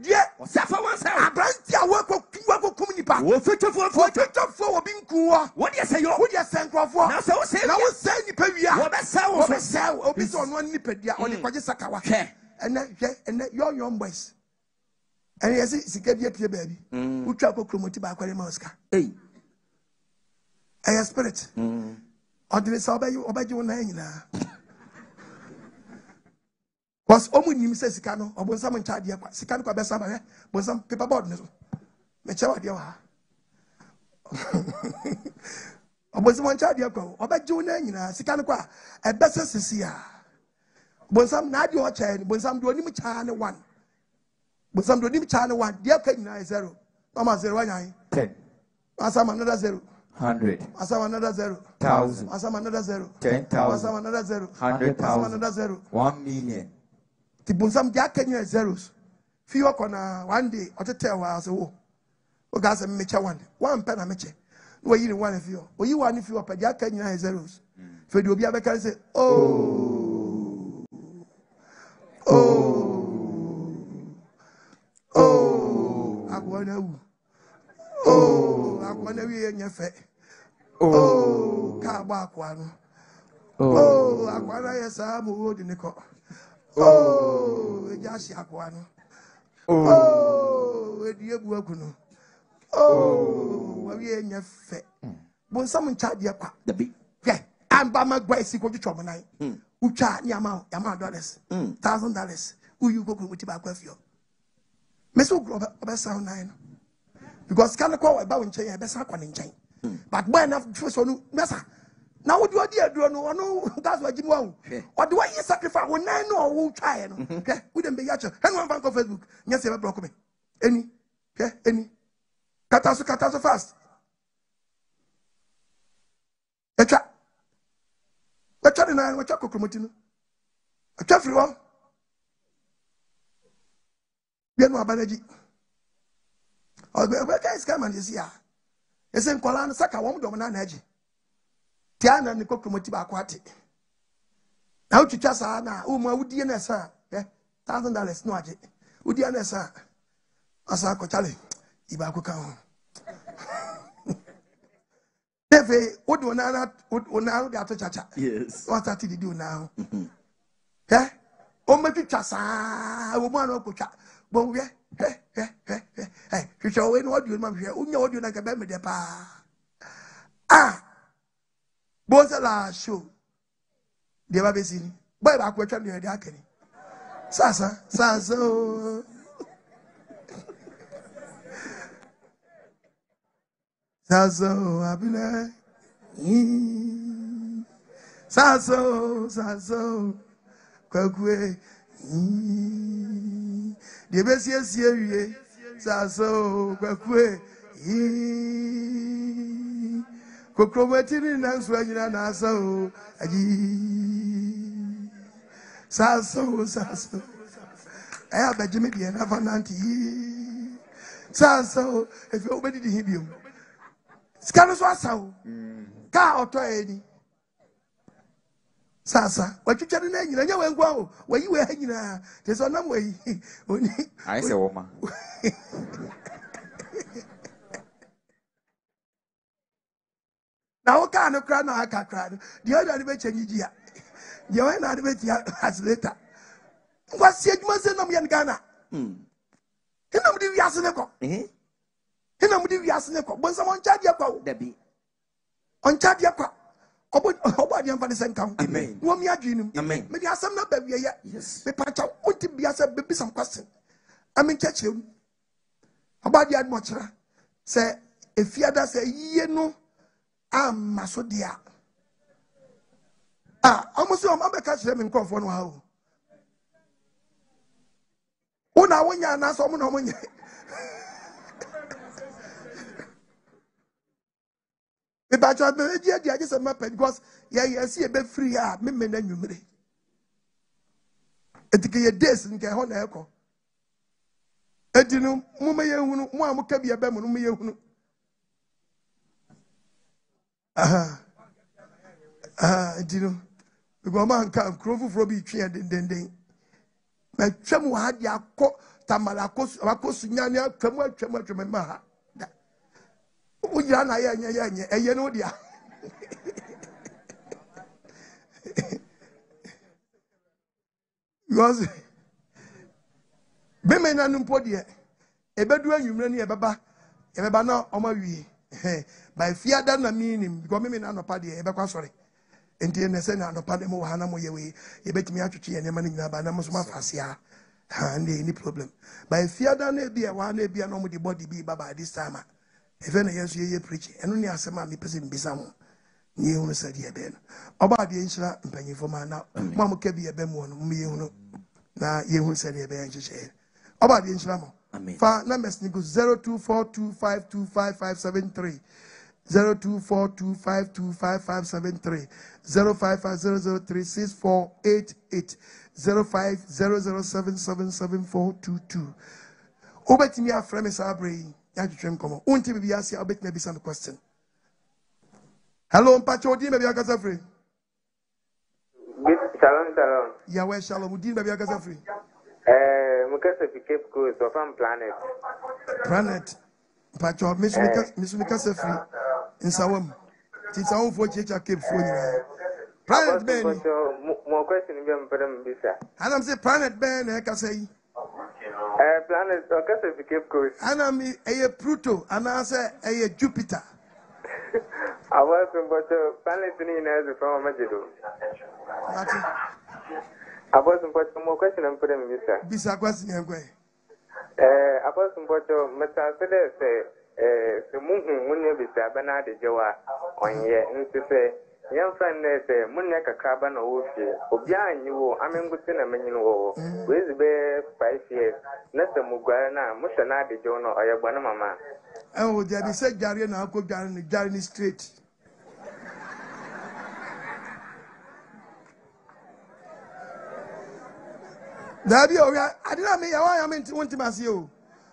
Yeah, Safa one side. I branch your work of Kuminipa. What future For being cool. What do you say? Would you send for? Now, so say, now say Nipavia. What that sound was sell or be on one Nipedia or the Pajasakawa. And then your young boys. And yes, it's a good baby. Who travel Krumoti back when Mosca. Hey, a spirit. Or do they obey you now? Was Omunim says Sicano, or was someone charged Sicano Cabessa, was some paper board. Mechawa Dioha. Or was one charged Yako, or by June, Sicanoqua, a better Cecilia. Was some Nadio chain, was some doing China 1. Was some doing China 1, dear Kenya 0. Mama 0 10. Asam another 0. 100. Asam another 0. 1,000. Asam another 0. 10,000. Asam another 0. 100,000. Asam another 0. 1 million. The Bunsam Jack Kenya zeros. Few corner 1 day or to tell us, oh, gas and mecha 1 pen a meche. Where you one of you, or you one if you are Jack Kenya zeros. For you be able to say, oh, I want to be in your face. Oh, Kabaquano. Oh, I want to say, I'm wood in the car. Oh, Jashi Aquano. Oh, dear Buakuno. Oh, we are in your face. When someone charge your part, the big. Yeah, I'm by my grace, you go to trouble night. Who charge Yama dollars, $1,000. Who you go with tobacco? Miss O'Grover, best sound 9. Because Calico about in chain, best sound in chain. But when I've first one, Massa. Now, what do you do? No, that's what you want. Or do I sacrifice when I know who try? Okay, wouldn't be yet. And one bank of Facebook. Yes, ever broke me. Any? Okay, any? Catasso fast. A trap. A trap in a chocolate cromotino. A trap for one. Bien no abanaji. Where can come and is here? The same Kolan Saka won't dominate energy. Tiana and the Kokomoti Baquati. Now to Chasana, would you answer? $1,000 no ajit. Would you answer? Asako Charlie, Ibakuka. Never would now get to Chacha. Yes. What did you do now? Yeah? Oh, my Chasa, woman of Kucha. Bon, hey, you shall win what you must hear. What you like a baby, the pa. Ah. Bozala show. The Babesini. Boy, I question the Akeni. Sasa, Saso. Saso, Abila. Saso. Kwakwe. The best yes, here. Saso, Kwakwe. Kokromati na nswanyina na aso aji saso aya bajimi bi na fananti saso efi obedi di hibium skano so asawo ka oto eni sasa watwitwade na nyina nya wengwa o wayi we hanyina te so nam wayi oni ai se wo ma now, can no cry, no, I can't cry. The other adventure, the other adventure has later. What's it? Must say, no, Ghana. He know the Yasineko. He know the Yasineko. When someone charge your call, Debbie on charge your call. About the emphasis and count. Amen. One year dream. Amen. Maybe I some not baby yet. Yes. The patch out want to be as a baby some question. I'm in church. About the atmosphere. Say, if you had say, you know. Masodia. Almost I'm a catch them in Crawford. Wow. Oh, now when you're not someone, the batch of the I just a map because I see a bit free. Me then you marry. It take a days and get on echo. Edino, Mumma Yahunu, Mamma Cabia Bam, Mumma Yahunu. Edino. The woman can't crow for Robbie tree and then. My chum had ya caught Tamalacos, Racosiana, Tremor. Ujana, ya know, dear. Was Bemen and Podia, a bedroom you run a baba, a babana on my way. By fear than a meaning, because women are no party, a back sorry. And the Nesen and the Padamo Hanamo Yawe, you bet me out to tea and money now, but I must fasia. And any problem. By fear than a beer, one a beer, no with the body be baba this time. If any years you preach, and only as a man be present be some. You said, yeah, Ben. About the insula and penny for man now. Mamma can be a bemo, me, now you said, yeah, Ben. About the insula. Far numbers 0242525573 0242525573 0550036488 0500777422. Obet me a frame is our brain. Yakim come on. Until we ask you, I'll bet maybe some question. Hello, Pacho, maybe I got free. Shalom. Yahweh Shalom, maybe I got free. Mukasa Cape Coast of Planet. Planet. Pacho, Miss Mikasa free. Nsawam. Nsawam for Chicha Cape Phone. Planet Ben. More question in Bisa. And I'm saying Planet Ben, I can say. Planet, Mukasa Cape Coast. And I'm a Pluto, and I say a Jupiter. I was about planet in from Majido. I was about more question and put him Bisa question. I was about Mr. say, the moon when you be Bernard Joa on ye, and to say, young friend, say, Munaka Carbon or Obian, you, I mean, good in a menu, with the 5 years, Nesta Mugana, Mushana de Jono or your Banama. Oh, there is a Gary and I'll go down the Gary Street. I didn't mean I am into you.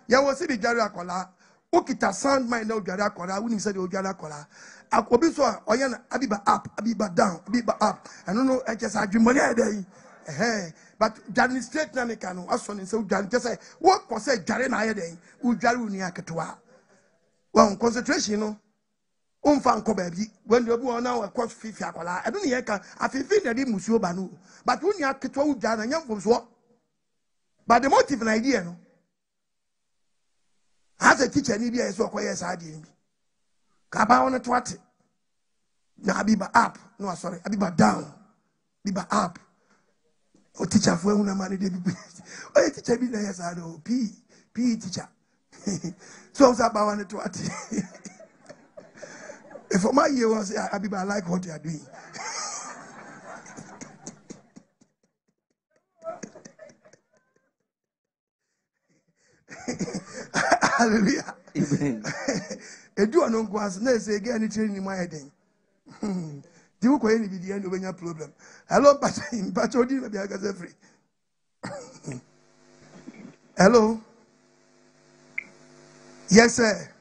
You will see the Gary Akola. Okita sound my no Gary Akola. When you said the Gary Akola, Akobiso, Oyan Abiba up, Abiba down, Abiba up. I don't know, I just had your money day. Hey, but Gary Street Namikano, as one in so Gary just say, what was said Gary Naya who Gary Niakatua. Well, concentration, you know. Unfanko baby, when you go now across Fifiakola, I don't hear I feel that it Musio Banu, but when you have to tell Jan and young folks what? But the motive and idea, no. As a teacher, need is what quiet side in me. Kaba on a twat. Now Abiba up, no, sorry, Abiba down, Abiba up. Oh, teacher, for one money, they be. Oh, teacher, be there, I know, P teacher. So, I was about one twat. If for my year was Abiba, I like what you are doing. Hallelujah. A do an uncle as let's say again, it's in my head. Do you go any video when your problem? Hello, but you didn't be a free. Hello. Yes, sir.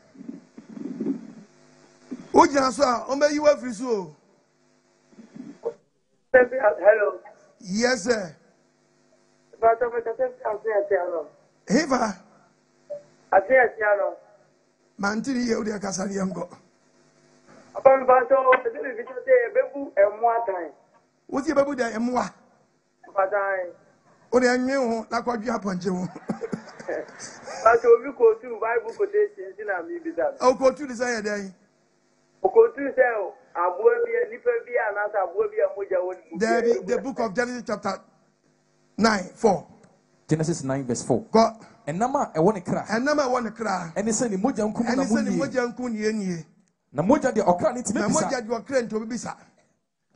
Oh, Jansa, Ombe, you are free so. Hello. Yes, sir. But Eva. I say, Yano. Mantini, you are Casaniango. Upon Bato, I didn't say a babu and one time. What's your babu there and moi? But I. Only I knew like what you have on you. But you go to Bible quotations in a maybe that. I'll go to the side day. Go to sell. I will be a nipper be another, I will be a Muja. The book of Genesis chapter 9:4. Genesis 9 verse 4. God. And Nama, I want to cry. And number one cry. And they say the Moja and And he said the Moja and Kuni. Namoja the Okran to Namoja your crane to be sa.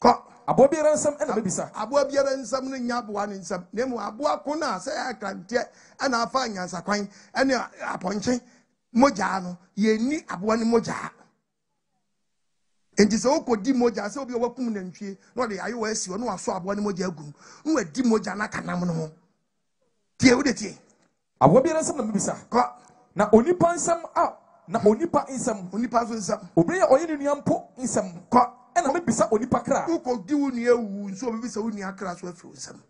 Co. Abobi ransom and a baby sa. Abobia and some Yabuan in some name Abua Kuna say I can get and I find as a coin and a ponche Mojano ye ni Abuani Moja. And this all could Dimoja so be working and tree, not the iOS you know I saw Abuani Moja Gum, who a Dimoja Nakanamo. Dear with it. Awobiara nsɛm na mebisa. Na onipa nsɛm na onipa nsɛm. Onipa so nsɛm. Obere oye ne nua mpo nsɛm. Ɛna mebisa onipa kra. Uko di wo nua wu nso mebisa wo nua kra so afiri nsɛm.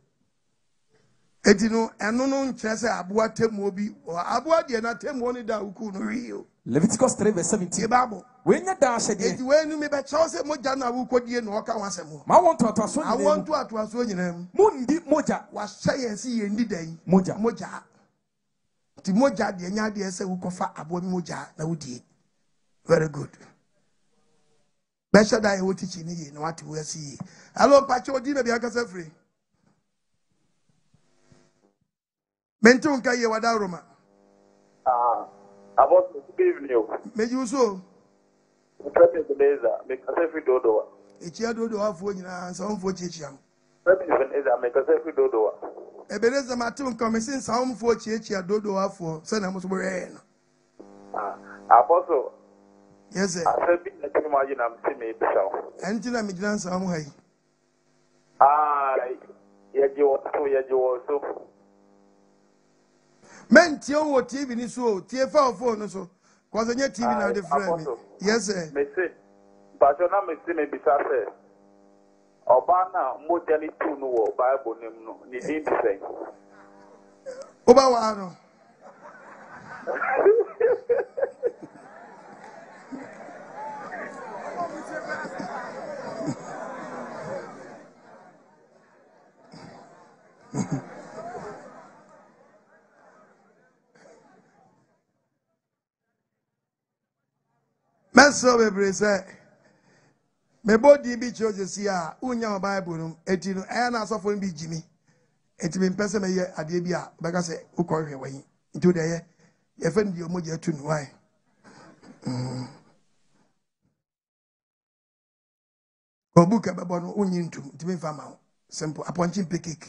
Eti no eno no nkyerɛ sɛ aboa temu obi. Aboa de na temu oni da uku no wi. Leviticus 3:17. Bible. We nya da ahye de. Eti we nu me be kyerɛ sɛ mogya na wo kodie na ɔka wasɛm. Ma won to aso nyina. I want to aso nyina mu. Mundi moja. Wa hyɛ yɛn si yɛn di dan. Moja. Ti moja de nya de sɛ wo kɔfa aboa mi moja na wo die. Very good. Besha da ye wo teach ni ye na what we see. Hello Pacho odi na bia kasa free. Mento nka ye wada Roma. About good evening. Meji uso. Ebeneza make Efiri dodowa. Echia dodowa fo nyina Nsawam fo chiechia. Ebeneza make Efiri dodowa. Ebeneza matu nka me sin Nsawam fo chiechia dodowa fo se na mo so bere no. Apostle. Yes sir. Asebi na tinu ma yina mti me bisa. Enti na me gina Nsawam ha yi. Yeji wo so. Men tie wo TV ni so tie fa phone no so. Cause any TV now the frame. Yes sir. Me say. But na me say me bisa say. Oba na mo jani tu no wo Bible nim no. Ni din bi say. Oba wa no. Meso bebre say me body bi choje sia unya Bible no eti no e na asofo bi jimi eti me mpese me ye ade bi a beka say ukọhwe wayi nti de ye ye fe ndi omoje atu no why obuka bebo no unyi ntum nti me fa ma simple aponchi pekek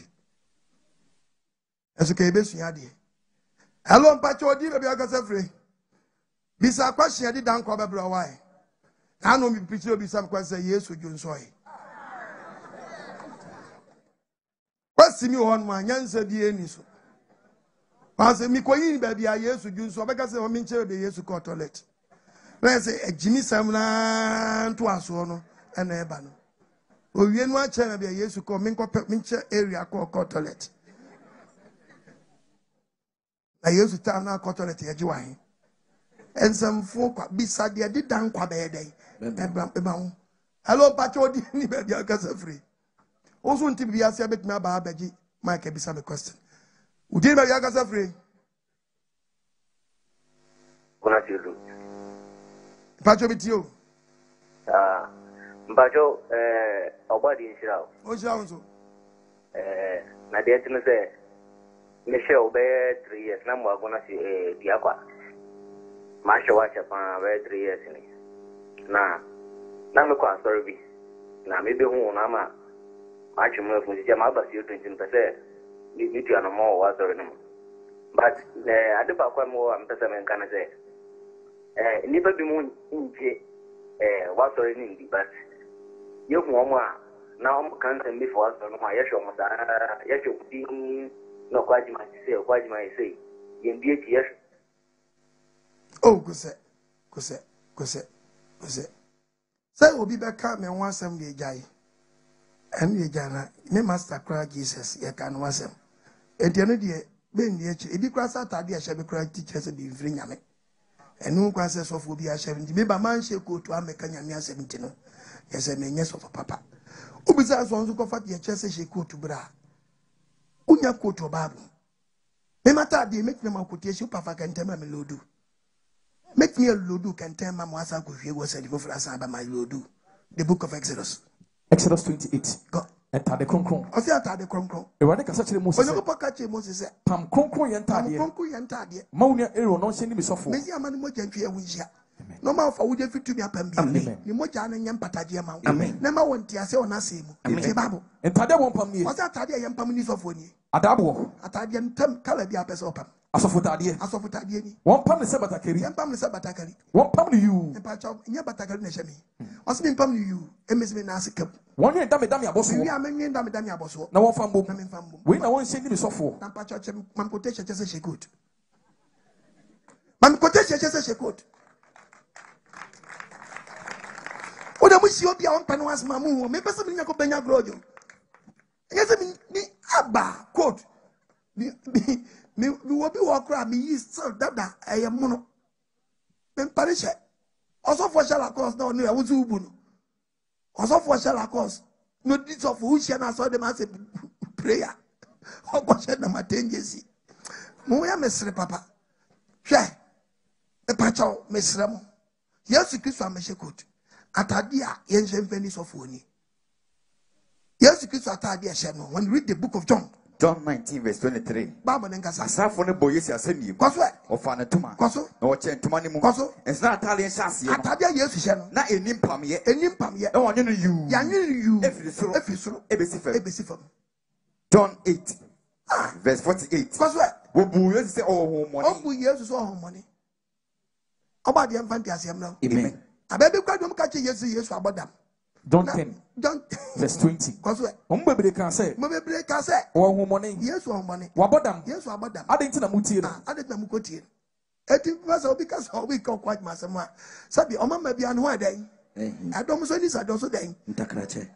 esu ke besu ya de hello mpacho odi be bi akasa free bisa question ya di dan kwa bebra why anu mi preach obi sam kwa say Yesu junsoy kwasi mi won ma nyansa bi eni so Parce mi koyi ba bia Yesu junso beka say o mi nche be Yesu ko toilet na say ejimi sam na nto aso no na eba no owie no a che na bia Yesu ko mi nche area ko toilet na Yesu ta na ko toilet ye jiwan ensamfo kwa bisa de di dan kwa be dey eba ho hello pacho di ni be bia kasa free oso nti bia se betimi aba abaji mike bisa me question udi be bia kasa free kuna tilu pacho bitio Mbajo obadi nshira o shira so na de tinu se meshe obe 3 years na mo agona si diakwa Masha wacha pa 3 years ni na me kwa sorry bi na me be hu na ma achu mo fu je ma ba si 20 pese ni tu ana mo wa sorry no but ade ba kwa mo am pese men kana se ni ba bi mu nje wa sorry ni ndi but ye hu mo a na o kan se mi for sorry no ya sho mo sa ya sho bi no kwaji ma se ye ndi e ye oh kuse say obi be ka me wansam de jai en ye jana me master cry Jesus ye kan wansam enti no de be ndi echi ebi kra sa tade a hye kra teachers de mfiri nyame enu kwa se sofo bi a hye ndi me ba man hye ko to ameka nyame asem nti no ye se me nye sofo papa obi sa so nso ko fa ye hye se hye ko to bra unya ko to babu me mata de make me makotie hye papa kan tema me lodu make me a lodu can tell my massa go here was said before I my lodu. The book of Exodus. Exodus 28. Go. Enter the kronkron. I say enter the kronkron. E wade kasa kire Moses. Ono ko kache Moses. Pam kronkron ye ntade. Pam kronkron ye ntade. Mawunia ero no hye ni misofo. Mezi amane mo jantwe awunhia. No ma fa wuje fitu mi apam bi. Ni mo ja na nyam pataje ma. Na ma wonti ase ona semu. Ti babu. Ntade won pam ni. Wasa ntade ye pam ni sofo ni. Adabo. Atade ntam kala bi apese opam. Asofotade ni. Won pam ne se batakari. Yam pam ne se batakari. Won pam ni you. E pa cha nya batakari na shemi. Osmi pam ni you. Emesi me na asekap. Won ye dame aboso. Wi amenye dame aboso. Na won fam bom. Na me fam bom. We na won hye ni misofo. Na pa cha mam kote cha se shekut. Mam quotation she quote. O da musi obi a on pano as mamu, me person me ko benya grojo. Yes me aba quote. Me will be walk around me is so that I am mono. Men parish. Also for shall course no I was ubuno. Also for shall course. No deeds of who shall I saw them as a prayer. How question number 10 years. Moya mesre papa. Share. The pacho mesremo. Yes, you kiss a meshekut. Atadia yen pennies of woni. Yes, you kiss atadia sheno. When you read the book of John 19 verse 23. Baba nenkasa. Asafo ne boye si asemi. Kwaso. Ofa na tuma. Kwaso. Na oche ntuma ni mu. Kwaso. Ensna atale nshase no. Atadia Yesu sheno. Na enimpam ye. Enimpam ye. E wonye no yu. Ya nwene yu. Efiri soro. Ebesi fam. John 8 verse 48. Kwaso. Wo bu Yesu se ohomoni. Obu Yesu so ohomoni. Oba de mfanti asem no. Amen. Abebe kwa dum ka che Yesu abodam. John 10 verse 20. Kwaso. Ombebere kan say. Mobebere kan say. Ohomoni. Yesu ohomoni. Wabodam. Yesu abodam. Adenti na mutie no. Adenti na mukotie. Eti fasa obi ka so obi ka kwat masema. Sabi o mama bia no adan. Adom so ni sa do so dan. Ntakrache.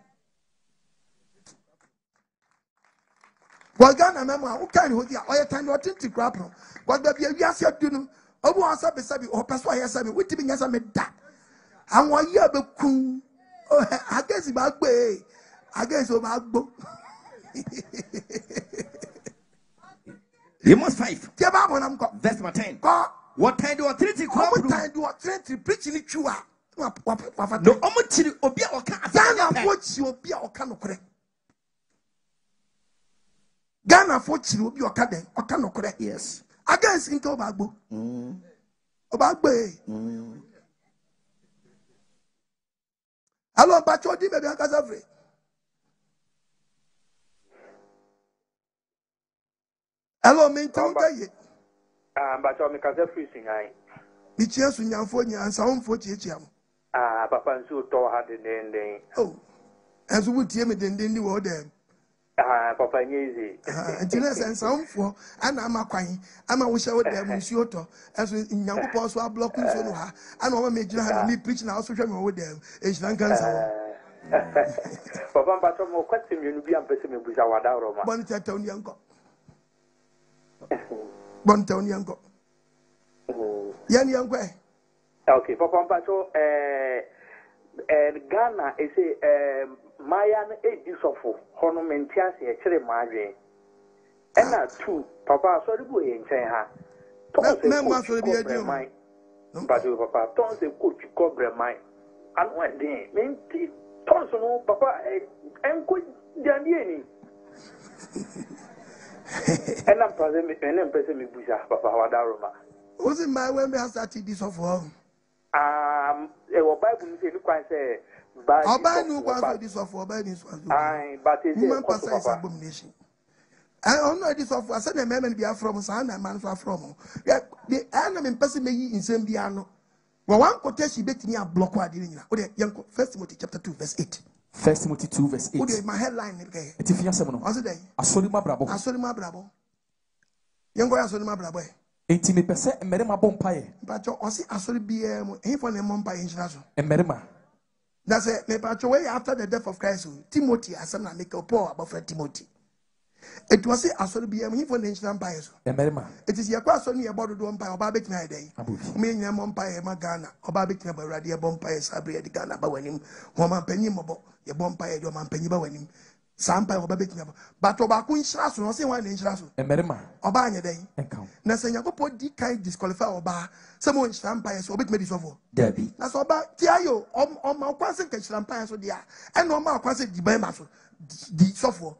Wagana mema o kan ho dia o ye tan o tinti krapro. Wagba bia wi ase adunu. Obu ansa be sabi o peso aye sabi witimi nya sa me da. Awon ye abekun. Agesi ba gbe. Agesi o ba gbo. Amos 5. Verse 10. What time do authority come? What time do authority preaching it you are? No, omutiri obi a oka Ghana fochi obi a oka no kore. Ghana fochi obi oka den, oka no kore. Yes. Against into Obagbo. Obagbo. Hello, Bacho di maybe Ankasafre. Hello, Minton Gaye. Bacho mi Ankasafre singai. Michia Sunyamfo nya Nsawam Afutu. Papa nso to ha den. Oh. Enso wutie me den wo dem. Papa nyezi. Ntine Nsawamfo ana amakwan ama wo hye wo dem nsuo to. Enso Nyankopon so ablock nsuo no ha. Ana o ma mejina ha me preach na so hwe me wo dem. Ehina nkansa. Papa Bacho mo kwati me nu bi ampese me buja wada roma. Bon tata oni anko. Bon tata oni anko. Yani anko. Okay, Papa Bacho Ghana is Mayan Edisofo, Honomentias, a cherry margin. And not two, Papa, sorry, boy, in China. Don't say, mine. But you, Papa, don't say, coach, cover mine. And one day, mean, Tonson, Papa, and good Janini. And I'm present me, Busha, Papa Wadaroma. Was it my way I started this of home? Bible say look and say Oba no kwa this of Oba this was but it is abomination. I don't know this of I said the men be from Sana man from the enemy person may in same biano. Well, one quotation betting a block what didn't you? First Timothy chapter 2 verse 8. First Timothy 2 verse 8. Okay, my headline again. It's if you say no. Was it there? Asolima brabo. Asolima brabo. Yango asolima brabo. Enti me pese emerema bompaye. Pacho osi asori biye mo he for ne mompa inshiraso. Emerema. That's it. Me pacho way after the death of Christ, Timothy asem na make Paul about friend Timothy. It was asori biye mo he for ne inshira mpa yeso. Emerema. It is yakwa asori ne ebodo do mpa oba betina dey. Me nya mompa ye ma Ghana. Oba betina ba rade ye bompa ye sabre ye Ghana ba wanim. Ho man panyi mobo ye bompa ye do man panyi ba wanim. Sampai oba betina but oba ku inshiraso no se wan ne inshiraso. Emerema. Oba anya dey. Enka. Na se Nyankopon di kan disqualify oba se mo nhyira mpa yeso obetime di sofo Dabi na so oba ti ayo o ma kwase ka nhyira mpa yeso dia e na o ma kwase di ban ma so di sofo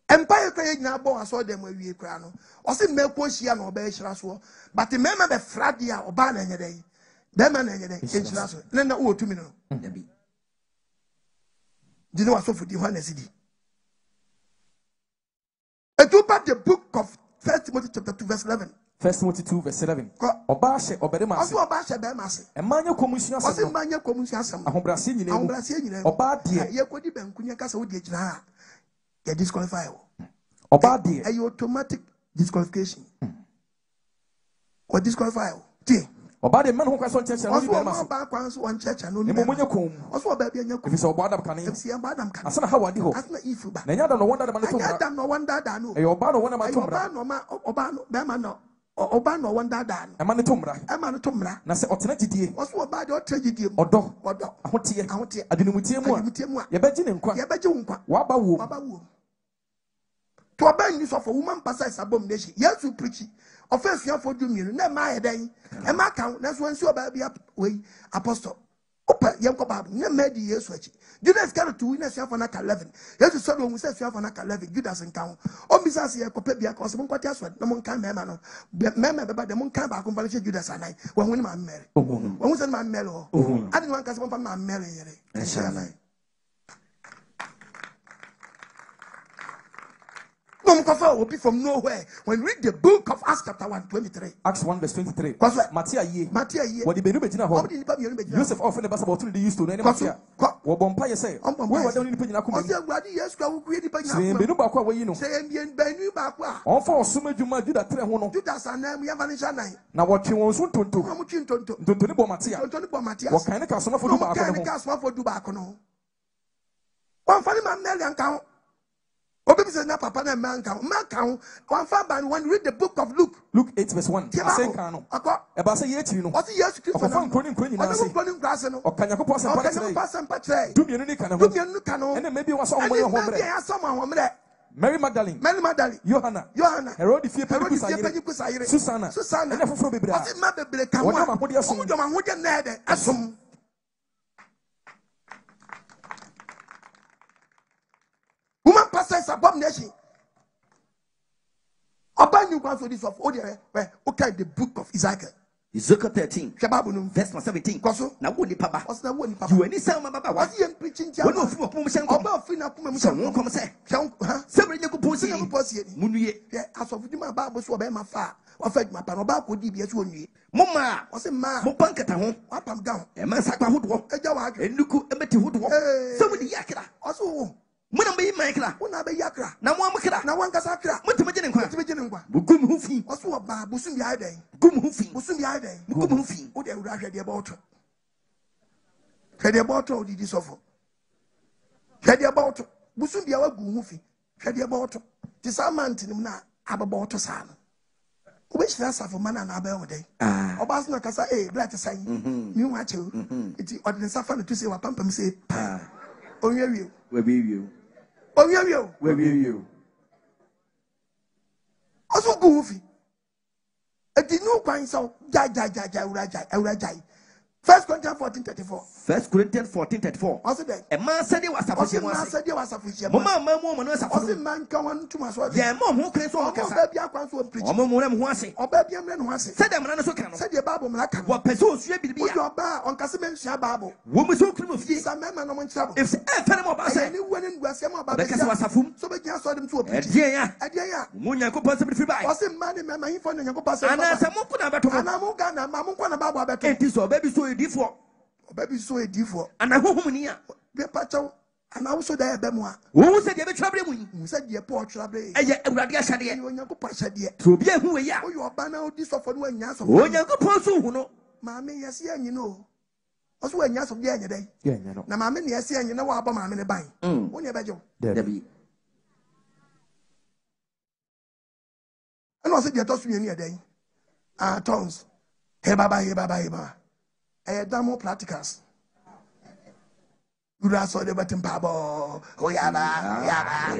mpa ye kan nyina bo aso dem awie kra no o se meko hia na oba hyira so but mema be frade a oba na nya dey be ma na nya dey nhyira so na o otumi no Dabi di no asofo di ho na sidi it open the book of 1 Timothy chapter 2 verse 11. 1 Timothy 2 verse 11. Oba she oberema ase. Oba she be ma se. Emanya komunsua asem. Osi manya komunsua asem. Ahobrase nyina. Ahobrase nyina. Oba de. Ye kodi bankunya kasa wo de gyina ha. Ye disqualify wo. Oba de. Automatic disqualification. Or disqualify wo. Oba de man who can church and also back once one church and only also baby and if it's a bad can see a bad I said how I did. That's not if you back. Nanya don't wonder the man to no wonder that no. Your bad one of my Obano, Bemano, Obano, one dad. A man to Mra. A man to Mra. Na se alternative also about your tragedy or dog. I want to I didn't with him. Your bedin and quack. Waba to a band use of a woman passes abomination. Yes, you preach. Offense you for doing you. Never my day. And my count, that's when you baby up way apostle. Opa yanko babu ne medi yesu achi Judas got to win a self on a 11 yesu said when we say self on a 11 Judas count on bisa se ko pe bia ko so nkwati aso na mon kan mema no mema beba de mon kan ba ko bale Judas anai when we ma mary when we say ma mary o adi wan kase ma mary yere inshallah will be from nowhere. When we read the book of Acts chapter 1:23. Acts 1:23. Matia ye. What the Benu Betina home? Joseph often the Bassable to the used to any Matia. What Bompire say? What don't you put in a comment? Yes, go create Benubaqua, where you know. Saying Benu Bakwa. All for Summa do that Trehono. Judas and them, we have an Ishanai. Now what you want to do? Tony Bomatia. What kind of customer for Dubacono? One funny man, Nelly count. Obi says na papa na man count. One fan when read the book of Luke. Luke 8:1. I say kano. Eba say yet you know. What yes Christ. Ofan koni na say. Grass no. Okanyako pass and patre. Do me ni kana. And then maybe was someone home. Mary Magdalene. Johanna. Herod fie Kusayire. Susanna. And afofro bebra. What ma bebre kan wa. Omo do ma ho je na de asom. Woman pastors abomination. About you go for this of order where okay the book of Ezekiel. Ezekiel 13. Verse 17. Na wo ni papa. You any say my baba. What you preaching to? When you feel come say. Oba fi na come say. Won come say. Say bring you go say. Munuye. Yeah, as of the Bible so be ma fa. O fa ma pa no ba ko di bi so onue. Mama. O say ma. Mo pankata ho. Apam down. E man sakwa hodo. Eja wa adwe. Enuku emeti hodo. Say we di yakra. O so Muna be makra. Una be yakra. Na mo amkra. Na wan kasa kra. Mutuma gene nkwa. Mutuma gene nkwa. Bugum hufi. O so ba busum bi aden. Gum hufi. Busum bi aden. Gum hufi. O de wura hwede ba oto. Hwede ba oto di sofo. Hwede ba oto. Busum bi awa gum hufi. Hwede ba oto. Ti sa mantinim na ababa oto sa no. O be shira safo mana na aba wode. Oba so na kasa black say. Mi wa chew. Iti odin safa no to say wa pampam say. Onyewie. We be you. Onyewie. Also go ofi. Edi no kwan so jai urajai. 1 Corinthians 14:34. 1 Corinthians 14:34. Also there. A man said he was supposed to say. Mama no supposed. Also man kan wan tuma so. Yeah, mom who can so kasa. Oba bia kwan so preach. Omo mo na ho ase. Oba bia mre no ase. Said dem na so kan no. Said the Bible mra kan. What person sua bibia. Ojo ba on kase men sua Bible. Wo mo so kunu fie. Sa mema no mo nchabo. If e fere mo ba say. Ni wani nguase mo ba. Be kase wasafum. So be gya so dem so preach. Edie ya. Mo Nyankopon se bi fi bai. Ose man mema hin fo Nyankopon se. Ana se mo kuna beto. Ana mo ga na ma mo kwa na Bible beto. Enti so ba bi so edifo. Baby so a diffo. And I hope ni a. Be pacho. And also there be moi. Who said you be trouble mu? Who said you poor trouble? Eye Awurade ahade. You Nyankopon ahade. To be hu we ya. O you ba na this of no anya so. O Nyankopon so hu no. Maame yesi anyi no. Oso anya so de anya dai. Yeah, no. Na maame ne yesi anyi na wa ba maame ne ban. Wo ne bejo. Dabi. And also the to so yen dai. Tongues. Hey baba. Damo practicals. You are so the button pabo. Oh, yaba.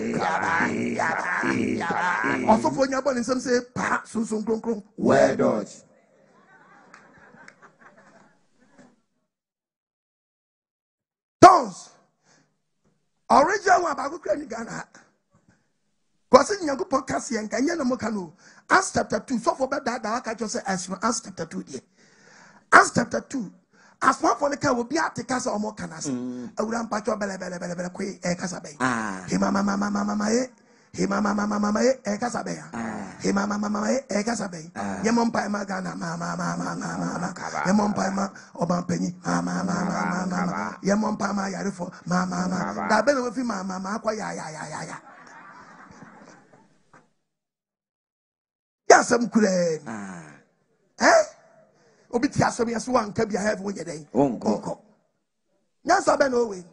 Also, for your body, some say, pa, soon, crum. Where dodge? Tongues. Original one about Ghana. Because in your podcast, and Kanya Mokano, Acts chapter 2, so for that, I can say, as from Acts chapter 2, Acts chapter 2. As one for the car will be at the castle or more canas. I would unpack your belly, quay, a casabe. Mama, a casabe. Mama, a casabe. Yamon Pima Gana, mama, Yamon Pima, Oban Penny, mama, Yamon Pima, Yarifo, mama, that been with him, mama, ya. Yes, I'm good. Eh? obi ti aso me so wan ka bia have wo yedai onko nyansa be no we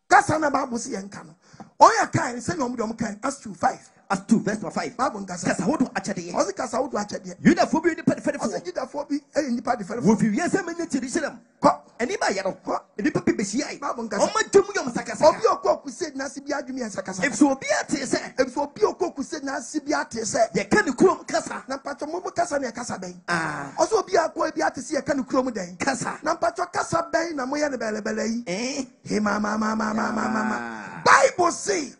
kasa na Bible si enka no oya kan say no mo kan as 2:5 as 2 verse 5 Bible nkasa kasa wodo achede o se kasa wodo achede yuda fo bi ni pedifere fo yuda fo bi ni pedifere wo fi wiase manya Jerusalem ko eni ba ye no eni papa be hia ai Bible nkasa o ma tum yom sakasa obi okoku se na se bi adwumi sakasa if so obi ate se obi okoku se na se bi ate se ye kan kurom kasa na pacho mo kasa na kasa ben o so obi akọ bi ate se ye kan kurom den kasa na pacho kasa ben na mo ye ne belebele yi he mama Bible say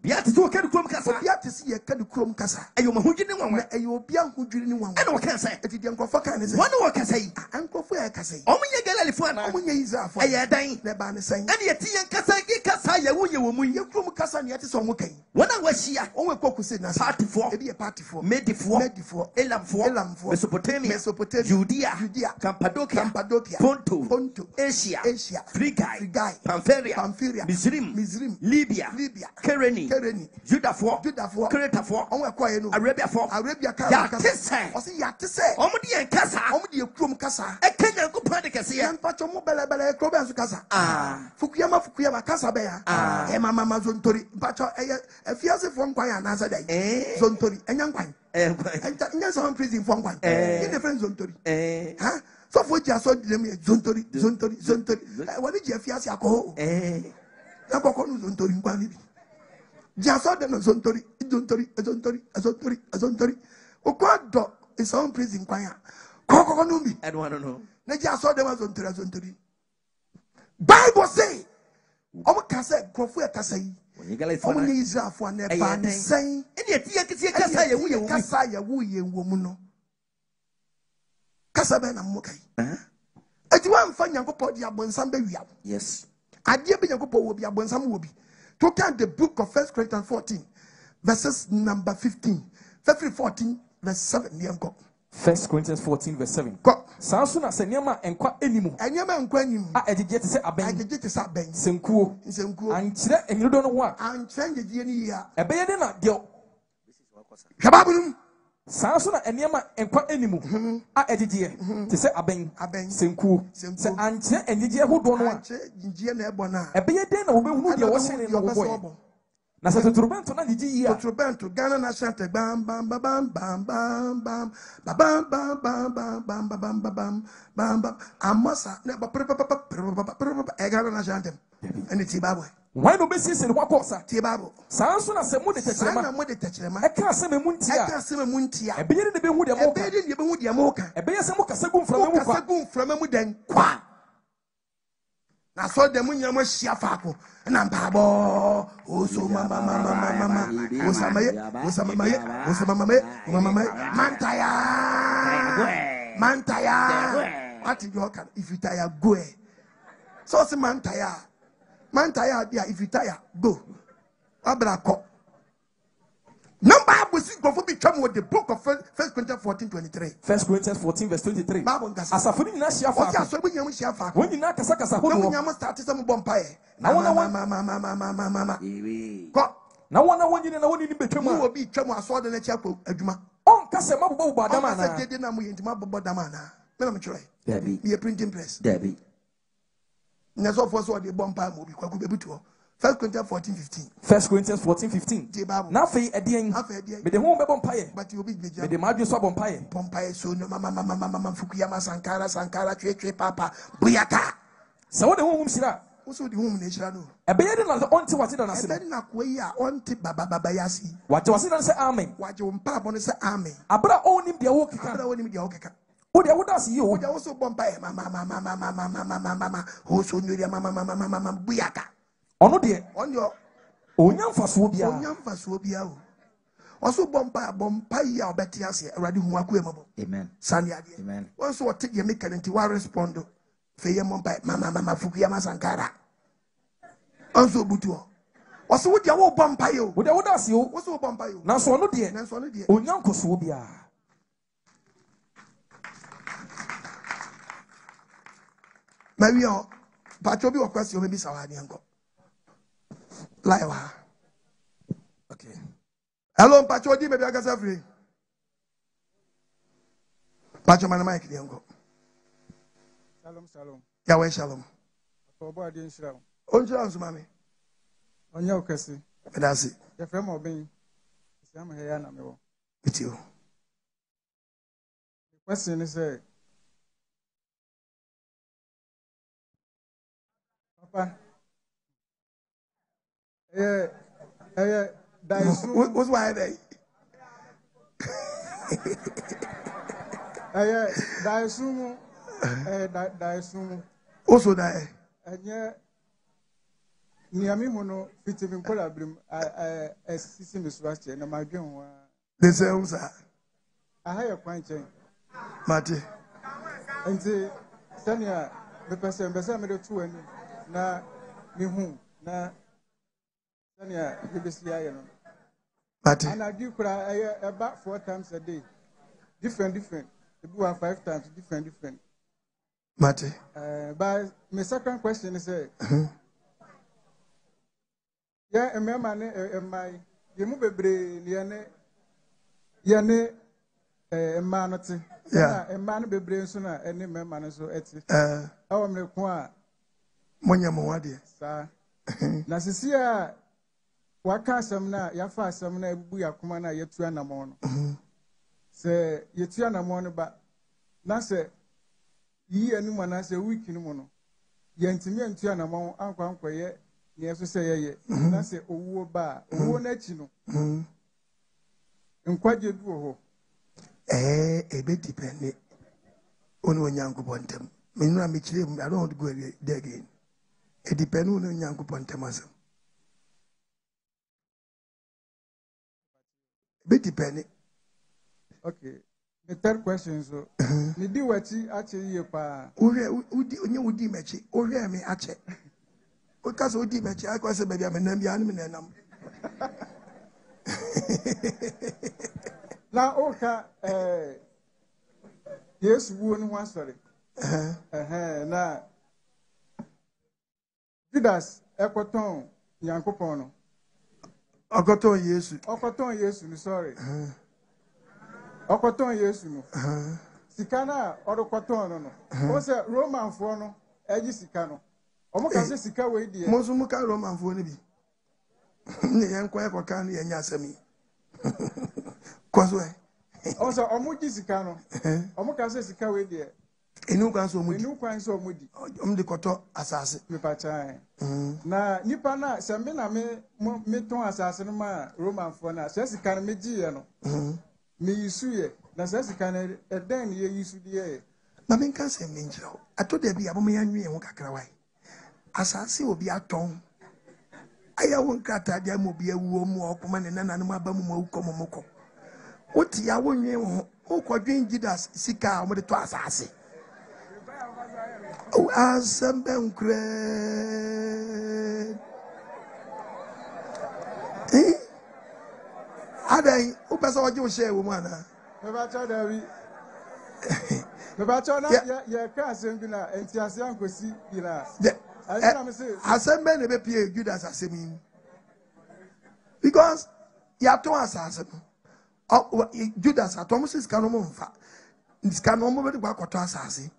biate so kan kurom kasa biate si ye kan kurom kasa ayo mahudwini nwanwa ayo obi ahudwini ni nwanwa ana waka say eti de nkofo kan ne say wona waka say ankofo ya kasa omunye galalifo ana omunye izafo aye dan ne ba ne sen ana yeti yan kasa gi kasa ye wo mu ye kurom kasa ne yete so mo kan wona wahia onwe koku se na partyfo ebi ye partyfo medifo elamfo Mesopotamia Judea Cappadocia Ponto Asia Phrygia Pamphylia Misrim Libya Kyrene Judafo Cretafo Arabia Yatese Omudi en kasa Omudi ekrom kasa Ekenya nkopon de kese ya Mpacho mo belebele ekrom enso kasa Fukuyama kasa be ya mama zontori mpacho efiase fo nkwan ya na dai zontori enya nkwan enya so prison fo nkwan in different zontori ha so fo ji aso dilem zontori wani ji efiase akoho akoko no zontori nkwan bi ji aso de no zontori okwado is on prison nkwan ya koko no bi I don't know na ji aso de ma zontori Bible say omo kasa krofo e kasa yi omo ni Israel fo na ba ne sen eni eti akisi kasa ye wo ye wo mu no kasa be na mo kai eti wan fa Nyankopɔ di abonsam be wia yes ade be Nyankopɔ wo bi abonsam wo bi to can the book of 1 Corinthians 14 verses number 15 Efiri 14 verse 7 ne enko 1 Corinthians 14 verse 7 Sanso na seniama enkwa enimu enyama enkwa enimu a ejije te se aben ejije te se aben senkuo ankyere enyirodo no ho a ankyere njije ni ya ebeye de na de hwababunum Sanso na eniama enkwa enimu a ejije te se aben senkuo se ankyere enyije hodo no a njije na ebo na ebeye de na obehunu de wo sene no boy na sa turbento na njije yi a turbento Ghana national te bam bam bam bam bam bam bam bam bam bam bam bam bam amasa na ba Ghana national te eni ti babo why no be sese no kwakosa ti babo sanso na se mo de techrema e ka se me muntia ebeye de be hu de mo ka ebeye se mo kasa gu mframa mu den kwa na so dem nyama hia faako na mpabo oso mama mantaya ati yo kan if you tire go so se mantaya dia if you tire go abrako number was go for become with the book of 1 Corinthians 14:23 1 Corinthians 14 verse 23 asafo ni na hia faako o aso nyama hia faako woni na kasa ho no nyama start some bompae na wona ko na wona wonyine na woni ni betwam a obi twam aso de na chia ko adwuma on kase mabobo adama na kase de na mo yentima bobo dama na me na me try Debbie be a printing press Debbie na so for so de bompa mo bi kwaku bebuto 1 Corinthians 14:15 1 Corinthians 14:15 na fe edien me de ho be bompaye but you be beja me de madwe so bompaye so no mama fukuyama sankara twe papa buyaka sa wo de ho hum sira wo so de hum na hira no ebeye de na onti wate da na se ebeye na koyi a onti baba yasi wate wase na se amen waje mpa bo ne se amen abra onim de wo keka wo de wo da se yo wo de wo so bompaye mama ho so nyori mama buyaka ono de onyo onyamfaso bia o oso bompa ya obeti ase awrade hu akwa mabo amen sani ade amen onso ote ye make nti wa respond fe ye mompa mama fukuyama sankara onso butuo oso wo dia wo bompa yo wo de wo da se yo wo so bompa yo na so ono de onyankoso bia Mario pacho bi okwasi o me bi sawani enko Laiwa. Okay. Hello, Pacho, di baby agasa free. Pacho mana mic di enko. Shalom. Yahweh shalom. Onjira nsumami. Onye okesi. Medasi. Your friend Obin. I'm here na me wo. With you. The question is Papa. What's why they? Daisumu. Daisumu. Also die. Anya Niami mono fitting colabrim sisi miswache na madwen wa. The same sir. I have a quaint Mate. And say Sanya the person besame the two and na mihu na Sanya BBC Mate. And I do cry about 4 times a day. Different. The book 5 times different. Mate. But my second question is yeah, a man my you move a brain yane a manati. Yeah, a man be brain sooner any man so etty. Our Mekwa Monya Moadi. Sir. Nasisia waka some na yafa some na buya kumana yetu anamon. Say yetu anamon ba na say yi anuma na say week ni mono. Yentimi antu anamon ankwa ye yes say ye na say owo ba owo na chi no. Nkwaje du ho. Ebe depend on Yankupon them. Minura Michel, I don't want to go there again. It depends on Yankupon Temasum. Bit depending. Okay. The third question so ni di wachi ache ye pa. Udi mechi. Ore me ache. Because udi mechi I kwase baby am na me nam. Na oka Yes wo ni wan sorry. Na Judas ekoton Yankopon no. Okoton Yesu ni sorry. Okoton Yesu no. Sikana odokoton no. O se Roman fo no eji sika no. Omo ka se sika we die. Mo so mo ka Roman fo ni bi. Ni yan kwa ko kan ye nya asami. Kwazo e. O se omo ji sika no. Omo ka se sika we die. Enu kwan so omudi. Enu kwan so omudi. Om de koto asase. Me pa chan. Na nipa na se me na me ton asase no ma Roman fo na se sika no me ji ye no. Me yisu ye. Na se sika no eden ye yisu die. Na me kan se me njiro. Ato de bia bo me yanwe ho kakra wai. Asase obi aton. Aya won krata dia mo bia wuo mu okoma ne nananom aba mu ma ukomo moko. Oti ya wonwe ho. Okodwen Judas sika o mo de to asase. Oh, asambe unkre. Adai, o pesa waje o share wo mana. Me ba cha David. Me ba cha na ya ka asembi na entiase ankosi bi na. Asambe ne be pie Judas asemi. Because ya to asase no. Judas atomusis kanomo mfa. Skanomo be kwa kwato asase.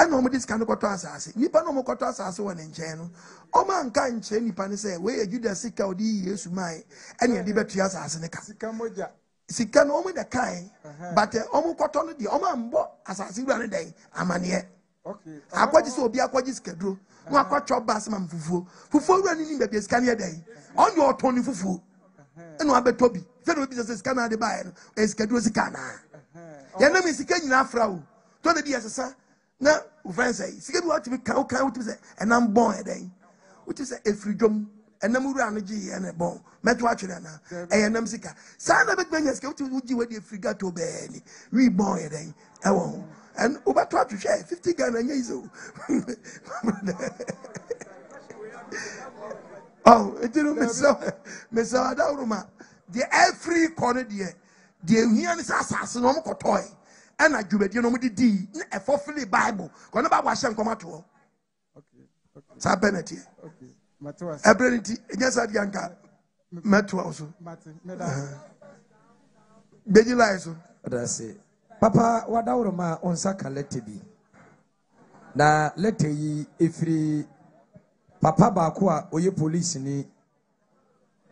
And no this can go to assassin. Nipa no mokoto assassin one in channel. O man can chain nipa say, where you just sick out the years to my and your liberty assassin. Sika no me the kind, but omo cotton the oman bo assassin one day. Amania. Okay. I quite so be a quite schedule. No, I quite chop bassman fufu running in the scanner day. On your Tony fufu. And no, I bet Toby. Federal business scanner the buyer, a schedule scanner. Your name is Kenyan Afro. To the DSS. Na friend say sika bi what be kan what be say and I'm born then which is Efiri dwom enam wura no gi e na bon meto atwere na e enam sika sa na be gbanya sika what ugi we dey Efiri gato be ni we born then e wo and obato atwere 50 Ghana nya iso oh etiru mesa adawruma the Efiri corner there the hian is asase no mo kotoy and I do it, you know, with the a fully Bible. Gonna about wash and come out. Okay. Sabenity. Okay. Matuas. Ability, yes, I yanka. Matuas. Beji Lizo. That's it. Papa, what our ma on Sakaletibi? na letter yi Efiri papa baako a oye police ni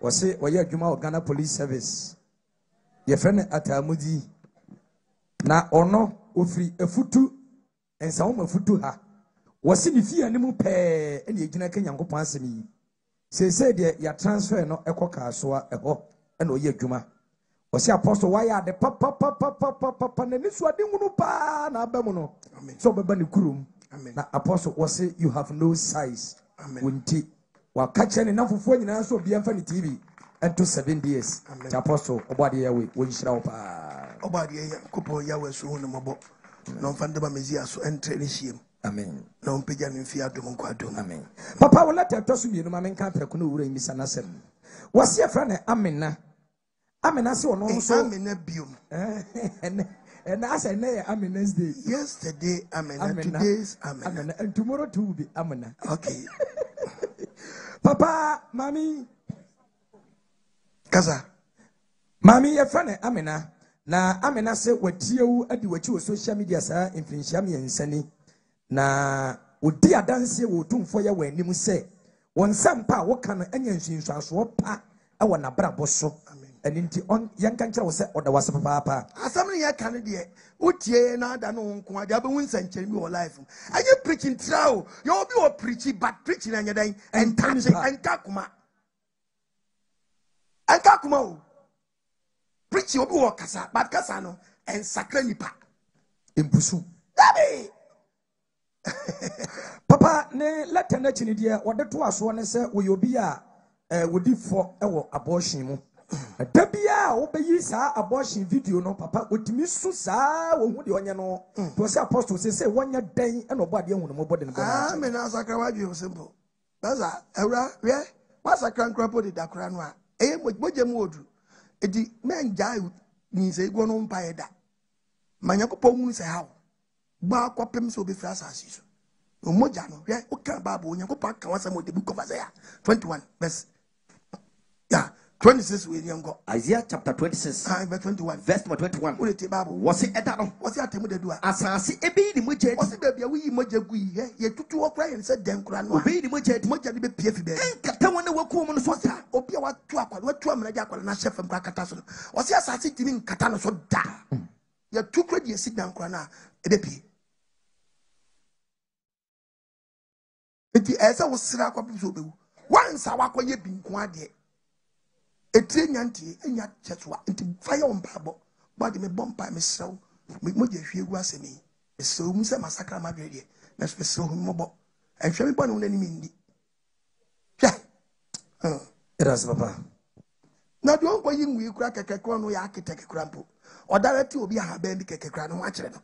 wose oye adwuma o Ghana Police Service ye frɛ ne Atamudi na ono ofiri Afutu Nsawam Afutu ha wose ne fie ne mu pɛ ene egina ka Nyankopɔn asɛm yi sese de ya transfer no ekoka so a ɛhɔ ene oye adwuma wose apostle why are the papa na ni so ade ngunu pa na abamu no so beba ne kurum na apostle wose you have no size wunti wa kache ne nafofo nyina so bia mfa ne TV into 7 years the apostle obade yawe wonhyira wo pa obade ya kopo yawe so hu ne mobo no mfa ndeba mezia so entre ne hiem amen no mpega ne mfi adom nko adom amen papa wala teto so mienu ma menka preko no wura imisa na sem wase afra ne amena se ono so amena biom and I said, Amina's day. Yesterday, Amina. Today's Amina. And tomorrow too will be Amina. Okay. Papa, Mommy. Kaza. Mommy, your friend Amina. Na Amina said, what you at the social media, sir, in Finchami and Sunny. Na would dear dance will do for you when you say, one some pa, what can onion seems to swap pa, I want a braboso. And into on young country was said, or there was a papa. As somebody I can't do what ye na da no kwa da be win century your life. Are you preaching true? You'll be preaching, but preaching and your day and touching and kakuma. And kakuma. Preaching will be what kasa, but kasano and sakranipa. Impusu. Dabi. Papa, ne let a nature dear, what the two us one say, will be would be for our abortion. Dabia obey sa abortion video no papa otimi su sa wo hu de onya no to say apostle say wonya dan e no body ehunu mo body no ah me na sakra wa bi simple baza ewra we wa sakra nkrapo de dakra no a e moje mu odu edi menja ni se igwo no mpa eda manyakopo hu se hawo ba kwapem so be fra asasi so o moja no we o kan baba onyakopo aka wasa mo de book of Isaiah 21 verse 26 we go Isaiah chapter 26 verse 21 verse 21 what the bible was it etano was it atemu de do asase ebe ni moje was it baby we moje gu yi ye tutu wo kra yin se dem kra no obe ni moje de be pie fi be enkata wona waku mu no so sa obi a watu akwala watu amna ja akwala na chef mkra kata so was it asase timi nkata no so da ye tu kra de si dan kra na e be pie eti esa wo sira kwa bi so be once awakoye bi nko ade etire nyantie enya chetwa nti fire on babo body me bompa me sew me moje hwie gu asemi me sew mu se masakra ma dwede na so sew mu bo ehwe me bone wona ni ndi hwe eras papa na do nko yi nwi kura kekekra no ya akiteke kura mpo odarati obi aha ba bi kekekra no akire no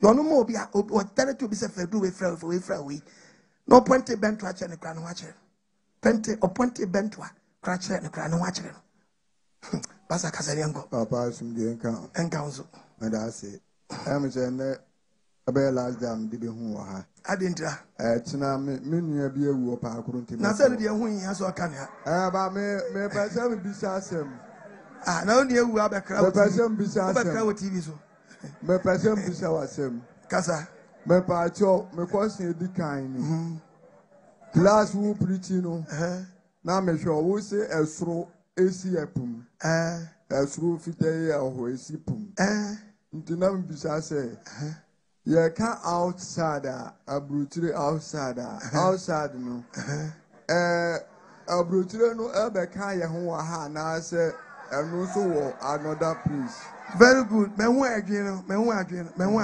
yo no mo obi odarati obi se fe do we fra we no point bento akire ne kura no akire pente oponte bentwa krachere ne kra ne wachere no basa kasariango papa sumje enka unzo and I say am say ne abe last jam di be hu wa ha adintra tina me nua bi ewu pa akuru ntim na se de hu yin so aka ne ha ba me pesa me bisa asem na oni ewu abekra me pesa me bisa asem abekra wo TV so me pesa me bisa wasem kasa me pa cho me question edi kan ni class who preaching no na me hwe wo se esro esi apum esro fitaye aho esi pum nti na mbisa se ye ka outside abrutire outside no abrutire no ebe ka ye ho ha na se enu so wo another place very good me hu adwen no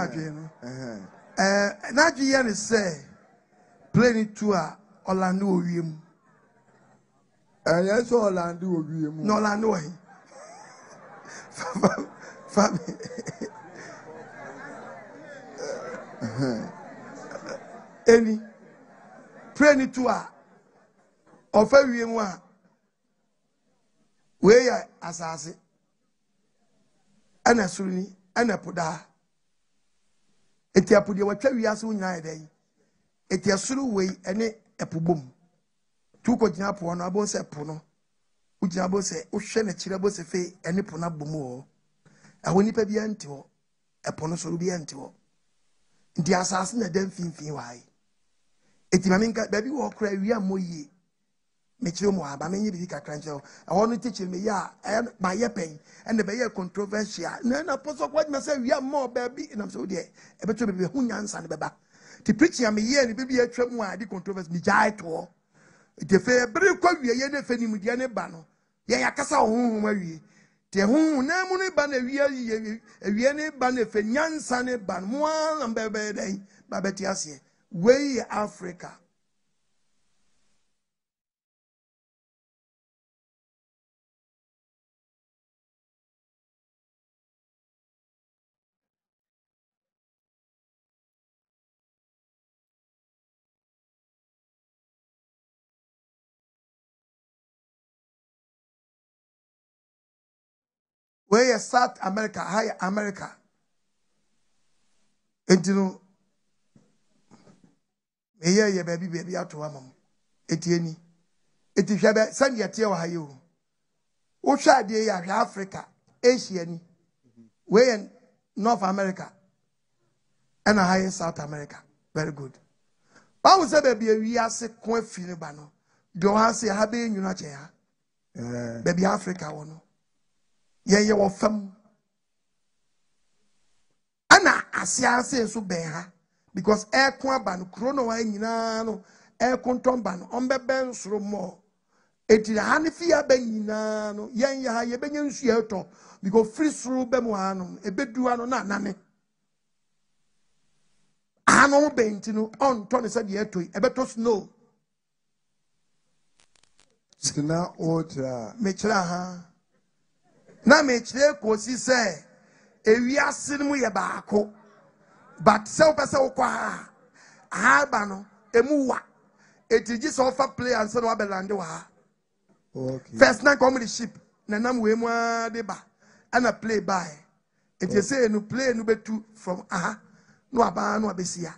na dwi ye ne se play it to a Orlando Owiem. Yes, Orlando Owiem. No, Orlando. Fabi. Any. Pray ni to a. Ofa wiem wa. We ya asase. Ana suruni, ana poda. Eti apodi watwa wiase nyina edai. Eti asuru we ene epubom tu ko gina po no abo se po no u gina bo se u hwe na kire bo se fe ene po na bom o aho nipa bi ante ho epo no so bi ante ho the assassin na dem fin why eti maminka baby wo kra wi amoyi me kire mo aba menye bi kakra nche I want to teach me ya my yepen and the be controversial na apostle kwa me say wi am baby na so de e beto be hu nyansa ne beba ti preach ya me ye ne bi atwa mu a di controversy mi jai to de fe bere kwa wi ye ne fe ni mu de ne ba no ye yakasa honhom awie te honhom na mu ne ba na wi ne ba na fe nyansa ne ba mo an bebe den ba beti ase we Africa where South America, high America. And you know, ye baby out to mom. Etieni. Eti shabe send ya tia wa you. Osha de ya Africa, Asia ni. Where North America and a higher South America. Very good. But we say baby we are se kwen fini bano. Do ha se ha be you na che ha. Baby Africa wono. Ye wo fam ana asia se so ben ha because air ko aba no krono wa nyina no air konton ba no ombebe nsoro mo eti ha ne fia ba nyina no yen ya ha ye benya nsu eto because free suru be mo ha no ebedu ano na nane ano benti no on to ne se de eto ebeto snow sina otra me kira ha na me kire kosi se ewiase mu ye baako but se o pese wo kwa ha ba no emu wa etiji so fa play and so no abelande wa okay first na come the ship na nam we mu ade ba ana play by eti say no play no betu from no aba no abesia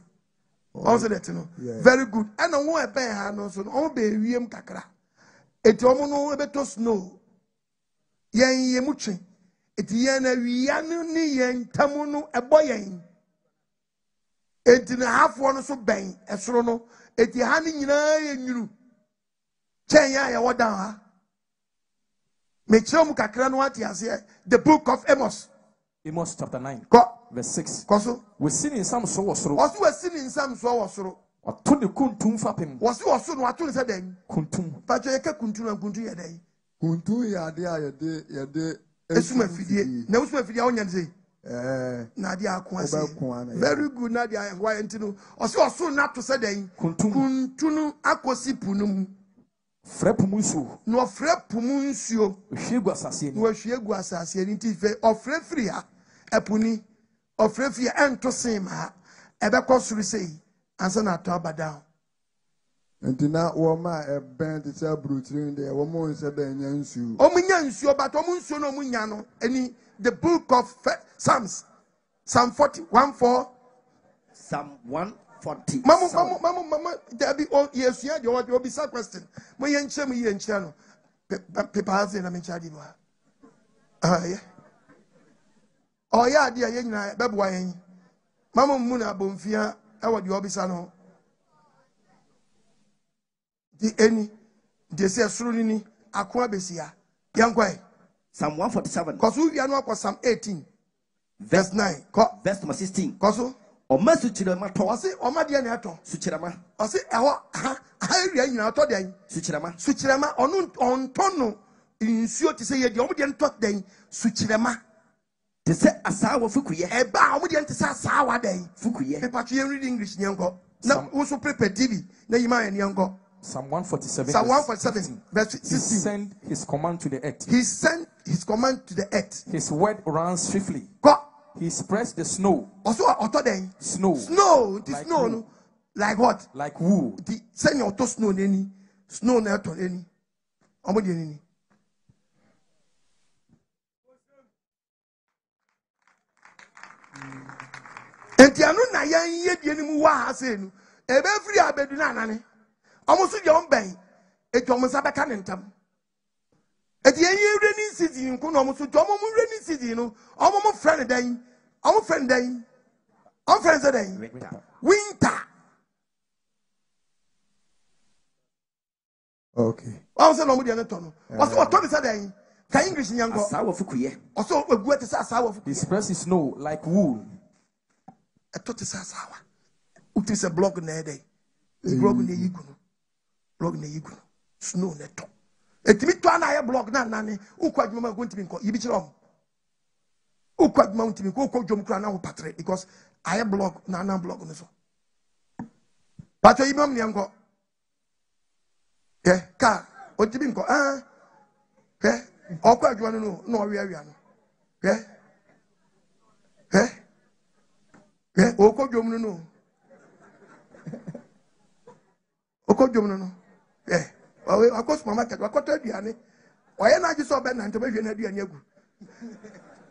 also that no very good and no e ben ha no so no be wiem kakra eti omo no ebeto snow yen ye mutwe eti yen na wiya no ni yen tamu no ebo yen eti na hafo no so ben esoro no eti ha ni nyina ye nyuru chen ya wodan ha me chom kakra no ati ase the book of Amos chapter 9 verse 6 koso we sin in some so wasoro oso we sin in some so wasoro wato ne kuntum fapem woso no wato ne se den kuntum pa je ka kuntum na kuntum ye den kuntu ya de ayede esuma fidie na usuma fidie onya nze na dia akwase very good na dia why ntino oso na to se den kuntunu akosi punum frepumu nsuo no frepumu nsuo ohwiegu asase ni no ohwiegu asase ni ntife ofrefri ha epuni ofrefri ento sema ebekọ suru sei ansa na to abada Entina woma ben te say brutrin de womo nse ben nya nsuo omunya nsuo but omunsuo no omunya no any the book of Psalms Psalm 41:4 Psalm 140 mama there be oh yes yeah you will be some question mo yen chem ye nchia no people has na me charge no yeah oh yeah dia ye nyina beboa yen mama mu na bomfia e wo de obisa no the any they say suru ni akwa besia yankwai Psalm 147 koso wi anu akwa Psalm 18 verse 9 verse number 16 koso Oma suchirama to ose oma de na to suchirama ose eho ha ria nyina to den suchirama onu ontono nsuo ti se ye de omo de nto den suchirama te se asawa fukuye eba omo de nte se asawa den fukuye pepa to read English nyenko na wo so prepare TV na yima en nyenko Psalm 147 Psalm 147 verse 16 He sent his command to the earth. He sent his command to the earth. His word runs swiftly. He spreads the snow. Also snow. The like snow no. Like what? Like wool. The send your to snow neni. Snow na to neni. Omo de neni. Enti anu na yan ye die ni mu wa ha se nu. Ebe free abedu na anane. Omo so de omben. Eti omo sa beka ne ntam. Eti yen rainy season ko no omo so omo mu rainy season no. Omo mo friend dan. Omo friend dan. I'm friends today. Winter. Okay. I say no more than tono. What's what Tommy said then? Can English nyango? Asawa fukuye. Also we go to say asawa fukuye. The express is snow like wool. I thought to say asawa. Uti say blog na day. Blog na yiguno. Blog na yiguno. Snow na to. Etimi to na ya blog na nane. Ukwadwuma go ntimi nko. Yibi chirom. Ukwadwuma ntimi nko ko dwom kra na wo patre because I blog na blog no so. Pato yimam ni nko. Yeah, car. What do you mean? Yeah, all quite one no, we are. Yeah, Oko Jomno. Oko Jomno. Yeah, well, of course, my market, what got Diane? Why not you saw Ben and to make an idea?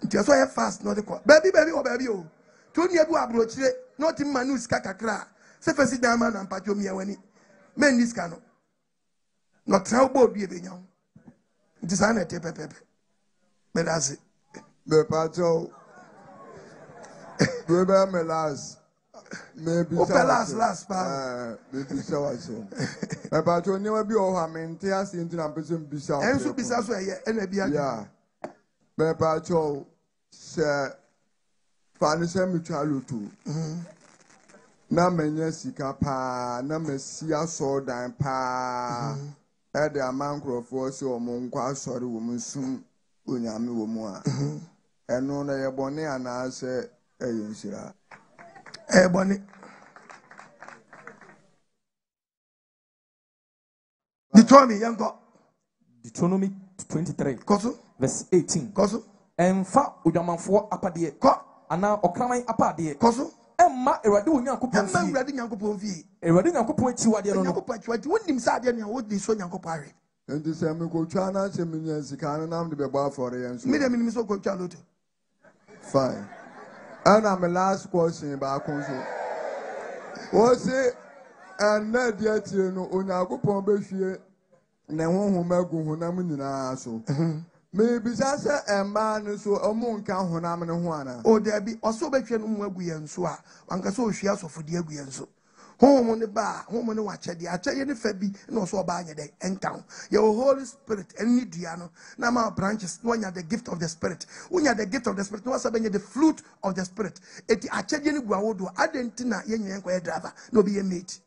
Just why fast, not the call. Baby, or baby, oh. 2 years ago, I brought you not in Manus Kakakra. Surface Diamond and Pajomia when he men this canoe. Not trouble be a young. Designer tape pepe. But that's it. The patrol. Remember last. Maybe last part. Maybe so I say. The patrol never be all having tears into a person beside. And so besides, and a beer. Yeah. The patrol, sir, Fanny Semichalu too. Na menye sika pa na mesia so dan pa the amankrofo se omonkwa asori wo musum onyame wo mu a eno na ye bone ana se eyensira bone Deuteronomy 23 koso verse 18 koso emfa odwamanfo apade ko ana okraman apade koso Emma Eradi Nyankopon fi. Emma Eradi Nyankopon fi. Eradi Nyankopon chiwade no. Nyankopon chiwade wonim saade na wo di so Nyankopon are. Enti se me ko twa na se me nya sika no nam de be ba for yen so. Me de me so ko twa loto. Fine. And my last question ba kon so. Wo se na dia tie no Onyankopon be hwie na honhom agu honam nyina so. Maybe that's a man so a monk can honam and Juana. Oh, there be also between Mwaguyan Swa, one can so she also for the Aguianso. Home on the bar, home on the watch at the Italian Fabi, and also by a day and town. Your Holy Spirit and Nidiano, Nama branches, when you are the gift of the Spirit. When you are the gift of the Spirit, was the fruit of the Spirit. At the Italian Guaudo, I didn't know young driver, no be a mate.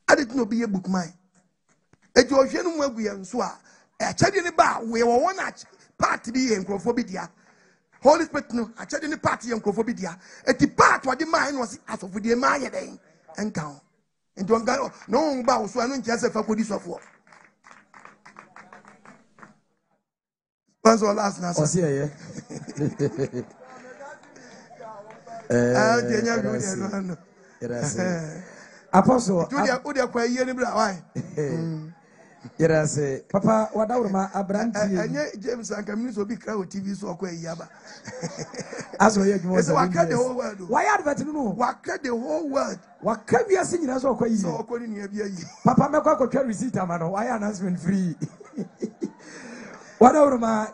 I didn't know be a book mine. At your Mwaguyan Swa. I tell you about we were one party and Crophobia. Holy Spirit, no, I tell you the party and Crophobia. At the part what the mind was as of the Maya day and count. And don't go no bow so I don't just a faculty of war. What's all last night? Apostle, Yes, Papa, what our Abraham James and Camille will be crowd TV so yaba. As we was the whole world. Why are that no? What the whole world? What can we are singing as well? Papa, make a contract receipt, Amano. Why announcement free? What over my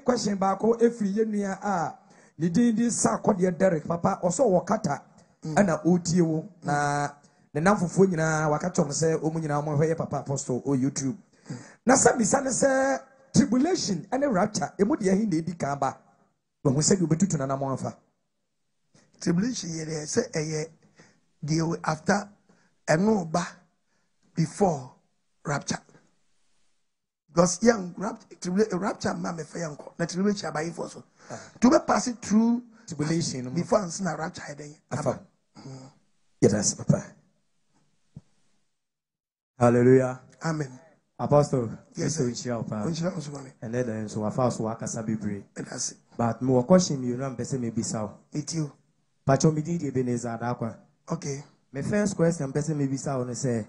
question back? Efiri near the Dindi Sarkodia Derek, Papa, also Wakata and a OTO na. The number for Fuina, Wakatom say, Omuna, Papa Apostle, or YouTube. Now, some say tribulation and a rapture, a moody hindi dicamba. When we say you be to Nanamofa. Tribulation, say a deal after a no ba before rapture. Because young rapture, mamma fayanko, not tribulation by force. To be passing through tribulation before and snap rapture. Yes, Papa. Hallelujah. Amen. Apostle. Yes, sir. And then so I fast work as a baby. That's it. But more question you know, person maybe so. It you. Pacho me did Ebenezer Dakwa. Okay. My first question, person maybe so and say,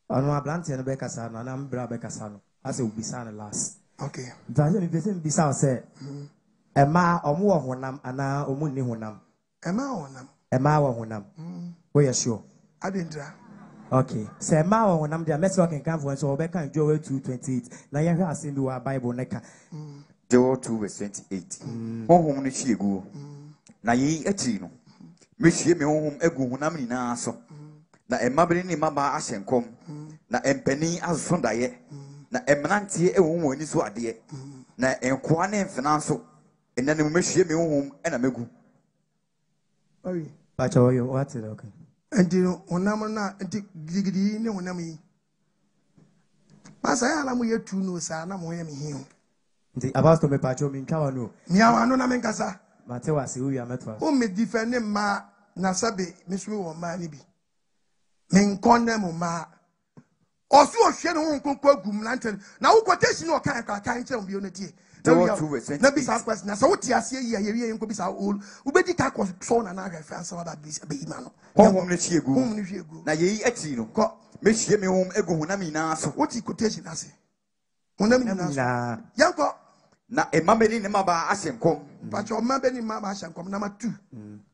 on my blanty and Becca San, and I'm Brabecca San. I say, will be son last. Okay. Then person be so say, Emma or more honam, and now Omuni honam. Emma honam. Emma honam. We are sure. I didn't. Okay. Say ma when I'm there, let's walk and come for so Rebecca and Joel 2:28. Now you have seen the Bible neka. Joel 2:28. Oh, home ni chigu. Na ye etino. mehie me honhom egu honam nyinaa so na emmabere ne mmaba ahyenkom na empani aso daye na emnantie ewo woni so ade na enkoa ne mfena so enna ne mehie me honhom ena megu oyi pacha oyo what is okay enti honam na enti gidigidi ne honam yi masa ya la mu yetu no sa na mo ye me hiu nti abasto me pacha mi ntwa wano mi awano na menkasa mate wase wo ya metwa o me defend ma na sabe misumi wo ma ni bi men konne mo ma osu ohwe ne ho nkonko agum na nten na wo quotation no kan kire mo bi onatie na bisa question na so wo ti ase yi ayewie nko bisa o ubedi ka ko so na na hwe ansa ba bisa be ima no honhom ne hie egu na yeyi achi no ko mehie me honhom egu honam nyinaa so wo ti quotation ase honam nyinaa so yanko na emabeni ne maba ahyenkom pacho mabeni maba ahyenkom na matu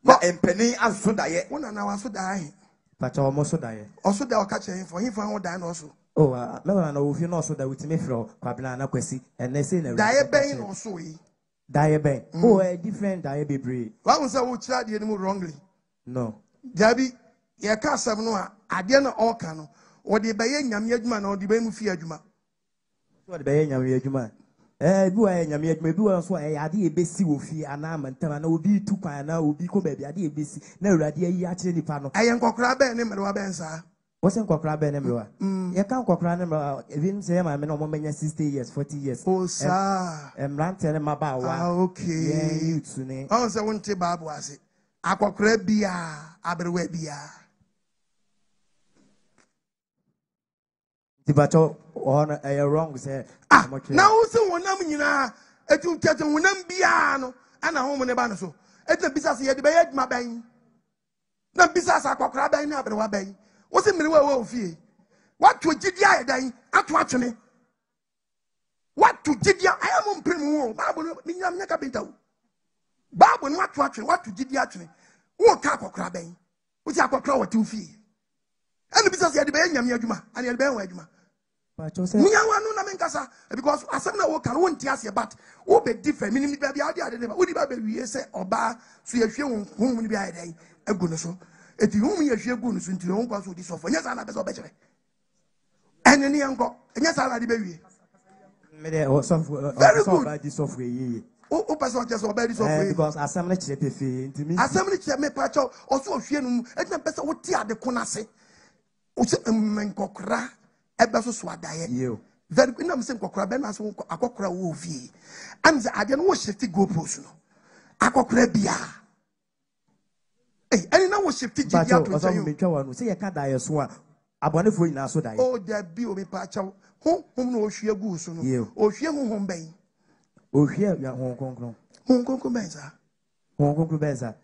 na empani aso daye wona na waso daye pacho omo so daye oso da oka che for him for ho daye no so oh me na wo fi no so da witime fro kwabena na kwasi ene se na daye ben no so yi daye ben oh different daye bebre wa won say wo kira de ni wrongly no dabi ye ka asem no a ade na oka no wo de beye nyame adwuma na wo de beye mu fi adwuma wo de beye nyame adwuma bi wa nyame adwuma bi wa so ade ebesi wo fi ana amantama na obi tu kwan na obi ko ba bi ade ebesi na awurade ayi a kire nipa no ayen kokora be ne mere wa ben sa wosen kokora be ne mere wa ye kan kokora ne mere even say ma me no mo menya 60 years 40 years o sa emrante ne maba wa okay yeah youth ne on say wonte babu ase akokora bia abrewa bia tibacho on wrong say na wo se wonam nyina etu tete wonam bia no ana ho mo ne ba no so etu bisa se ye de be yaduma ban na bisa sa akokora ban na abrewa ban wo se mire wa ofie watu gidia yedan atu atwene watu gidia ayamo mprim wo babu no minyam nya kabenta wo babu no watu atwene watu gidia atwene wo ka akokora ban wo se akokora wati ofie enu bisa se ye de be nyam adwuma ani ye de be wa adwuma minya wanu na menkasa because asem na wo kan wo ntiase but wo be different minim bia bia ade ne ba wo di ba be wie se oba so ye hwe wo ni bia yedan egu no so eti wo ye hwe egu no so nti wo kwa so di so fo nya sa na be so be kire ene ne yanko nya sa na di be wie me de o so ba di so fo ye o person just oba di so fo because asem na kire pefe nti mi asem na kire me pa cho o so hwe no eti na pesa wo ti ade ko na se o se menkokra ebeso so adaye very good na say kokora be na so akokora wo vie am say ade no wo shift go post no akokora bia any na wo shift gidia to say you metwa wa no say ye ka daye so a abonefo nyina so daye oh there be o me pa cha ho no ohwie gu so no ohwie ho ben ohwie ya ho konkron ben sa ho konkron ben sa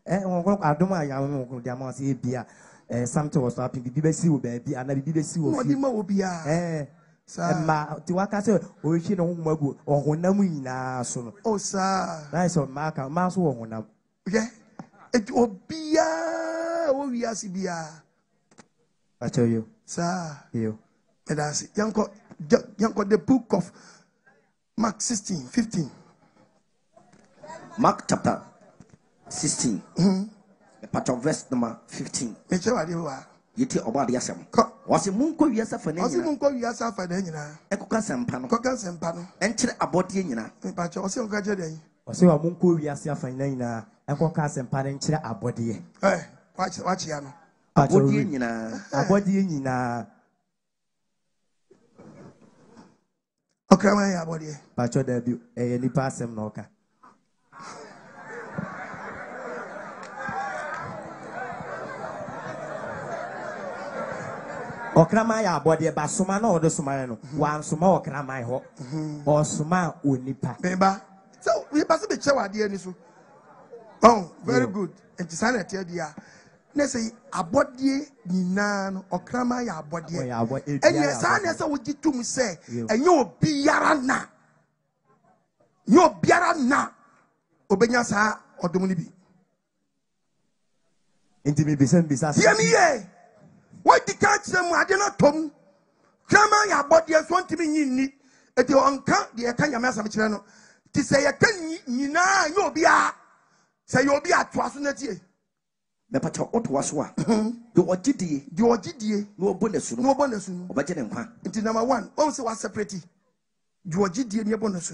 ho konkron adom a ya ho konkron dia ma say bia something was happening bibi si wo baby ana bibi si wo fi wo bia ma ti waka se o hwe no ho magu ohonam nyina so no o sa na so ma ka ma so ohonam ye obia o wi asibia acho yo sa yo medasi yanko the book of Mark 16:15 Mark chapter 16 part of verse number 15 me che wa de wa yiti oba de asem wase munko wiasa fa na nyina wase munko wiasa fa na nyina ekoka sempa no koka sempa no enkyere abode nyina me pa che wase onka je den wase wa munko wiasa fa na nyina ekoka sempa na enkyere abode wachi ya no abode nyina okrama ya abode pa cho da bi nipa asem na oka okrama ya abode ba soma na odo soma no wan soma okrama ho o soma onipa beba so we pass be chewa de ani so oh very good and sanity dia na say abode nyina no okrama ya abode enye sana say wo gitum say enye obiara na nyo biara na obenya sa odom ni bi enti me bisa ye what the catch them ade na tom krama ya body so ntimi nyinni eti onka de e kan yame asam kire no ti say ye kan nyina ye obi a say ye obi atoa so na tie Mepacho Otwaswa. Do Ogidie, no bonus, no bonus, Obajin. Number 1, also was separate. Do Ogidie, no bonus.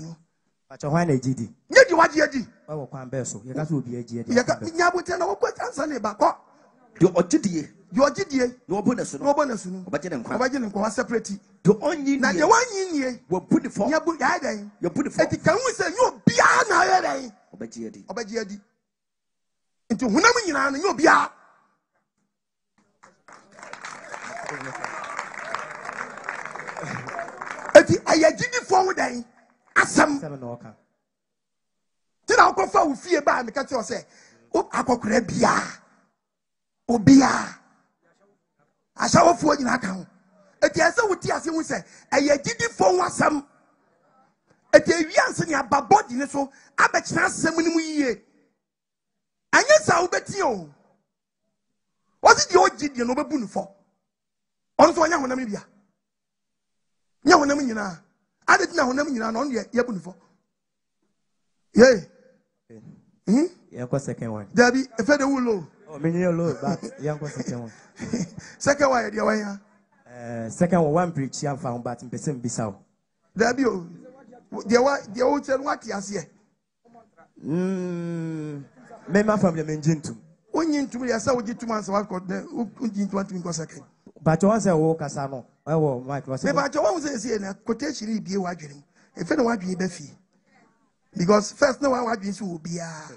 But your wine, GD. Yet you are GD. Oh, one beso. You got to be a GD. Yabutan, no question back. Do Ogidie, no bonus, no bonus, Obajin, was separate. Do only now the 1 year will put it for your book. You put it for it. Can we say you be an Obajadi? Into Hunamina and you be out. I did it for day. Asam. Then I'll go for fear by the catcher say, oh, I go crabia. Obia. I shall afford in account. At the answer with Tias, we say, I did it for one some. At the Yansen, your body, so I bet you 7 years. And yes, I'll bet you. Was it your GD and over for? Also, I know Namibia. No one Namina. I didn't know Namina on your for. Yea. Yeah, second one. There be a feather low. Oh, many low, but young second one. Second one, dear way. Second one, preach, young found, but in Pessim Bissau. There be the old tell what he has here. Member from the Menjintum. When you to me, I saw you 2 months. I got the 20 second. But once I walk as I know, I will, Mike was about your own say, quotation be a wagon. If anyone be a fee. Because first, no one will be a.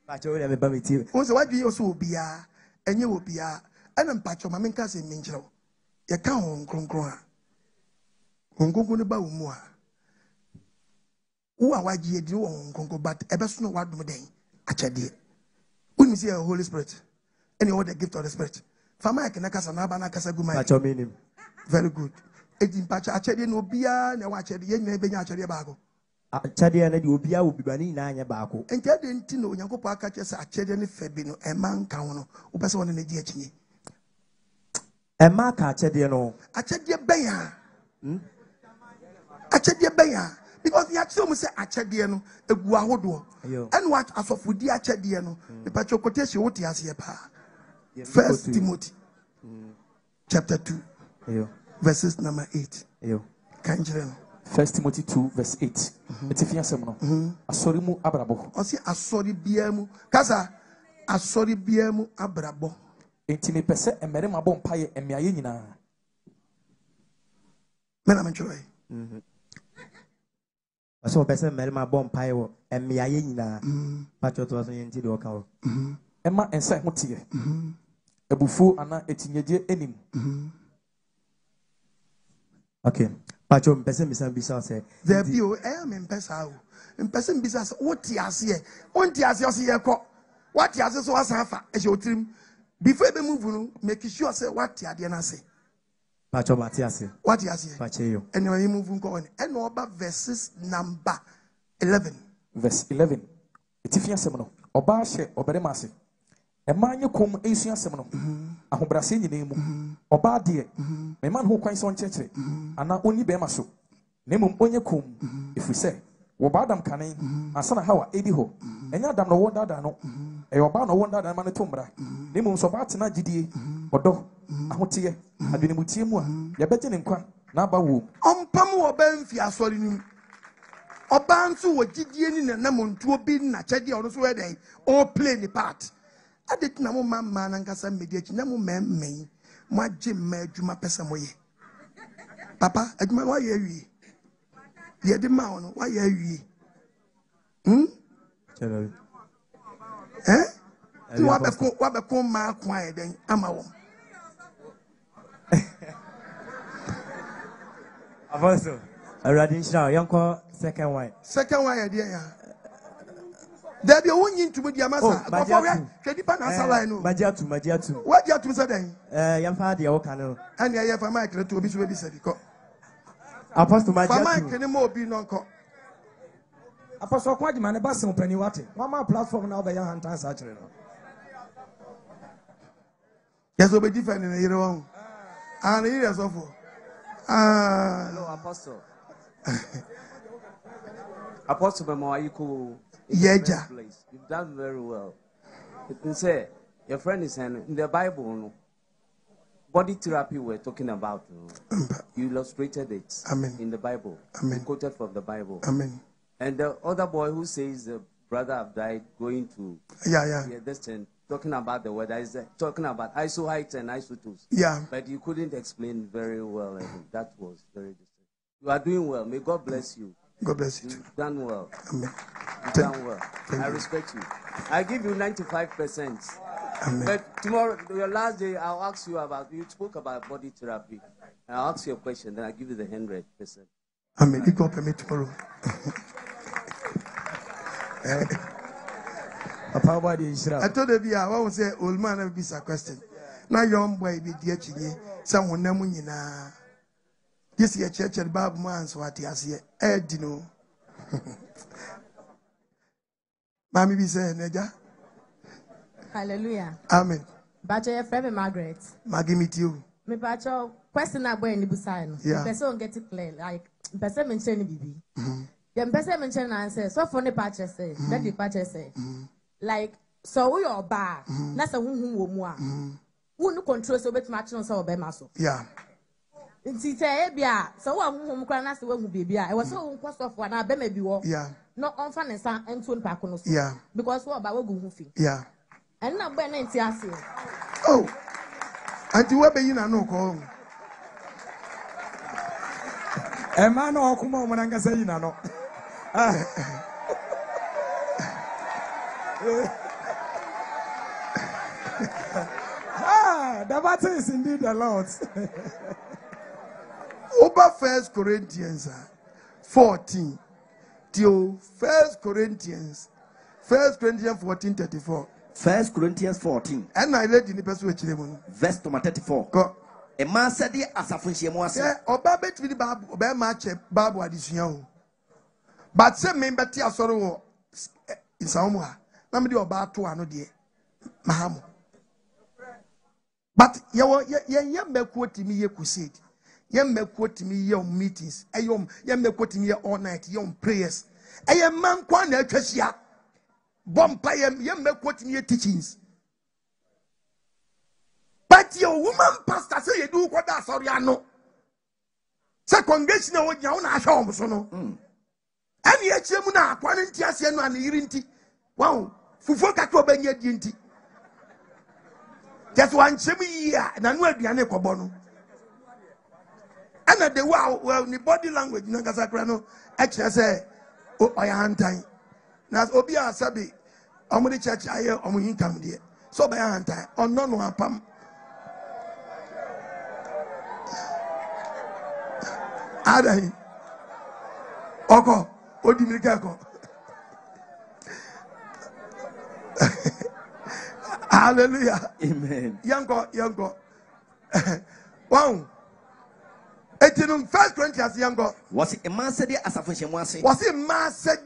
But you will have a bummy too. Also, what you also be a, and you will be a, and I'm patch of my main cousin Minjo. You can't on Concroa. On Congo about more. Who are what you do on Congo, but a best know what day. Achadi. When you see a Holy Spirit, any other gift of the Spirit. Fama can cast an abana casaguma. Very good. Eating patch achadi no beer, no watch the young baby achadi bago. Achadi and the Ubia will be banning Nanya Baco. And tell the Tino, Yanko Pacas, achadi and Fabino, a man count, who pass on in the DHE. A mark achadiano. Achadi Baya. Achadi Baya. Because the axiom say Achadiano, a guahodo, and what as of Woody Achadiano, the Pachocotation, what he has here. 1 Timothy chapter 2, verses number 8. Kanjero. 1 Timothy 2, verse 8. It's a fiancé. Asorimu abrabo. Osi asori biemu. Kasa asori biemu abrabo. Intime pese emere mabon paye emiaye nyina. Mena menchoy. So person melma bomb pie and me ayina. Patriot was in the local. Emma and Saint Motier. A buffo and a etinye enim. Okay. Patron person Bisa say. There be in Pesau. In person Bisa, what Tias here? One Tias here. What Tias so as half as your team. Before they move, make sure say what Tiadiana say. Pacho Matiasi. What he has here? Pacheyo. And you move on. And over verses number 11. Verse 11. Etifia semino. Oba she oberemase. E man ye kom esua semino. Ahobrase nyina mu. Oba de. Me man ho kwan so nkyekere. Ana oni be ma so. Na mum onye kom. If we say, wo ba adam kanen. Asana hawa edi ho. Enya adam no wonda da no. E oba no wonda da ma ne tombra. Na mum so ba tena gidie. Odo. Ahotie. Adwene mutie mu a. Ye bete ne nkwa. Na aba wo. Ompam wo ba mfi asori ni. Oba nso wo gidie ni na montuo bi na kyade ono so wedai. O play the part. Adeti na mo mamma na nkasa media chi na mo memmen. Mo agye ma adwuma pesa mo ye. Papa, adwuma wa ye awie. Ye de ma ono wa ye awie. Chelo. Ti wa be ko ma kwa e den ama wo. Afonso, already now yanko second one. Second one idea ya. There be one into the amasa. Go for where? Kedipa na sala no. Majiatu. What you say then? Yamfa de o kanu. And ya fa mic to obi so be say ko. Apostle Majiatu. Fa mic ni mo obi no ko. Apostle Kwadima ne basin opani wate. One more platform na obeya hantan sa kire no. Yes, obi different in the one. And here is awful. Hello, Apostle. Apostle Bemo, are you cool? Yeah, You've done very well. You can say, Your friend is saying in the Bible, body therapy we're talking about. You illustrated it. Amen. In the Bible. Amen. You quoted from the Bible. Amen. And the other boy who says the brother have died going to this thing, talking about the weather, is talking about iso heights and iso twos. Yeah. But you couldn't explain very well. That was very distinct. You are doing well. May God bless you. God bless you. You've done well. Amen. You've done well. I respect you. I give you 95%. Amen. But tomorrow, your last day, I'll ask you about, you spoke about body therapy. I'll ask you a question, then I'll give you the 100%. Amen. You go me tomorrow. I told you, I won't say, old man, I'll be a question. Now, young boy, be dear chinny, someone named Nina. This year, church and Bob Mans, what he has here, Ed, you know. Mammy be saying, Neja. Hallelujah. Amen. But your friend Margaret. Maggie meet you. Me bacho question about in the busano. Yeah. Person get it clear. Like person mention bibi. The person mention answer. So for the patches say. That the patches say. Like so we are bad. Na sa hu wo mu a. Who no control so bet match on so be maso. Yeah. Nti te bia so wa hu kra na se wa hu bibi a. E was so nko so for na be ma bi wo. Yeah. No on fa ne san ento npa ko no so. Yeah. Because wo ba wo gu hu fi. Yeah. And na be na nti ase. Oh. Anti we be yina no ko. E ma na okuma o mananga say yina no. The battle is indeed a lot. Over 1 Corinthians 14 till 1 Corinthians 14:34. 1 Corinthians 14. And I read in the person which verse 34. Go. A man said, Asafunchiamuase. Yeah, Oba bet with the Babu, Oba match Babu addition. But some member Tia Sorrow in Samoa. Namely about 200 dear. Mahamo. But ye me quote me ye crusade. Ye me quote me your meetings. Ye me quote me all night, your prayers. A man quan equasia. Bompire, ye me quote me teachings. But your woman pastor say you do what that's sorry I know. Say congregation with your own home, so no. And yet, Chemuna, Quantiasian and Irinti. Wow, Fufoka to Benya Dinti. Just one chemi year, and I know the Anecobono. And at the wow, well, the body language, Nagasakrano, actually say, oh, I am time. Now, Obia Sabi, I'm the church I hear on income there. So by hand time, on no pam. Ada Oko, Odimikako. Hallelujah. Amen. Yango. Wow. 1 Corinthians Yango. Was it a man said Asafunchiamuase? Was it man said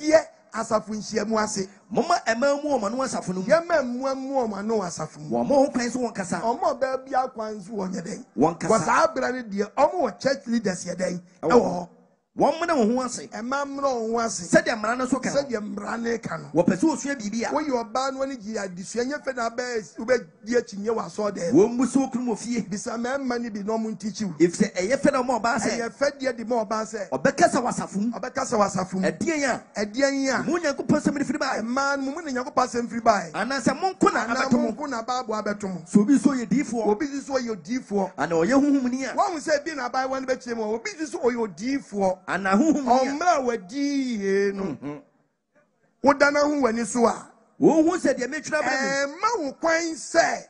Asafunchiamuase? Mama Emu Manu Asafunu. Yamma no Asafun. One more place one cassa. Omo baby akwanzu on your day. One cassa. Was our brand dear. Omo church leaders your day. Oh. 1 minute who wants it. A man no once said your man so can. Said your brane can. What pursue Bibia? When you are banned when you are disunion fena bears, you bet dear Chinya was so there. One was so crumofie. This a man money be no moon teach you. If the AFN more bass, I fed dear the more bass. Or Becassa was a fum. Or Becassa was a fum. A dear, Munya could person free by. A man, woman, and you could pass him free by. And as a monkuna, and a monkuna babu abetum. So be so you D4, or be this way your D4. And all your whom near. One will say, being a buy one bedroom, or be this way your D4. And a whom. Mra di no wodana hu wani so a wo hu se de me twira ba ma wo kwan se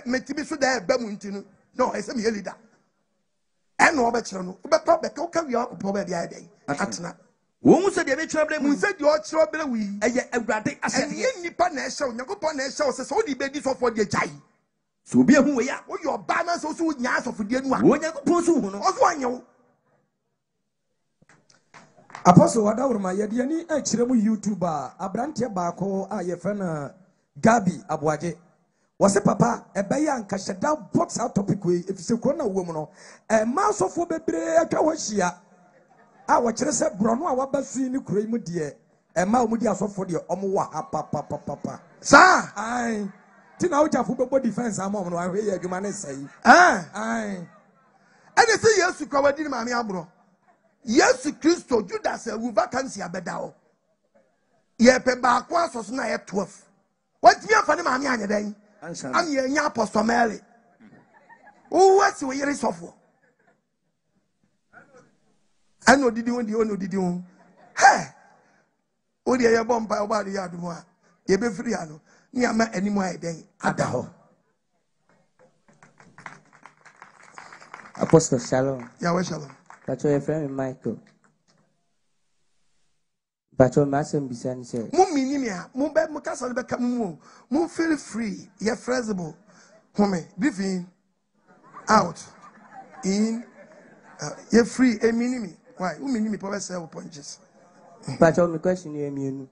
metibi so da ba mu ntinu no e se me leader e no oba kire no oba be ka wi akopọ ba bia den atena wo hu se de me twira ba mu se de o kire ba wi eye awurade asede e nipa na e hye onyankopọ na e hye o se so di be di so for de jai so obi hu we ya wo yo ba na so nya so fudie nu a wo onyankopọ so hu no o so anyew Apostle Wadawurma yediani echiremu YouTuber Abrante baako a yefena Gabi Abuaje wase papa ebeya ankasheda box out topic we efise korona wo mu no ma sofo bebre atwa ho hia a wo kire se brono a wabasu ni kuro mu de ma omu di asofo de omu wa papa sa ai Tina Ujafu Bobo defense, I'm on my way, you man say. And they say, yes, to cover the Mammy Abro. Yes, Christo, Judas, who vacancy a bedao. Ye pe ba kwa so na ye 12. What me afa ne ma me anya dan? Am ye nya apostle Mary. Who was we yere sofo? Ano didi won di ono didi won. Hey. O de ye bomba oba de yadu mo a. Ye be free ano. Ni ama animu aye den ada ho. Apostle Shalom. Yahweh Shalom. That's your friend Michael. But your master Bisan said, Mumminia, Mumbe Mukasa become more feel free, you're flexible. Home, breathe out, in, you're free, a minimi. Why? Who mean me power sell punches? But your question, you mean,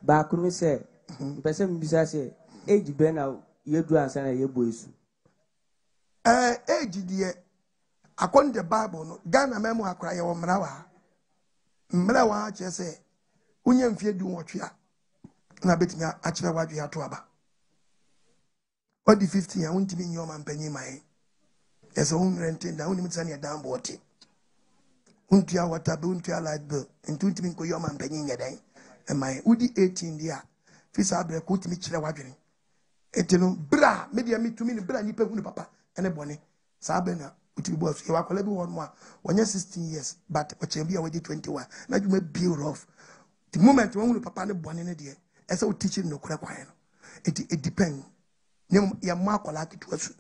Bakumi said, Person Bisa said, age Ben out, you do answer your boys. Age, dear, according to the Bible, Ghana memo cry or Mrawa. Mrawa, just say. Unyem fie du nwotwe na betimi a kire wadwe ato aba odi 15 ya untimi nyoma mpanyi mai ese unrente da unimi tsani ya dambo oti untia watabe untia light bill untimi nko yoma mpanyi nyadan mai udi 18 dia fisa abre ko utimi kire wadwe etino bra media mitumi ni bra nipa hunu papa ene bone sa be na utimi bo asu e wakola bi won mo a wonya 16 years but ochembi a wedi 21 na dwuma build off. The moment when you papa ne born in the as a teaching no crack wine. It depends. Ya mark or like it was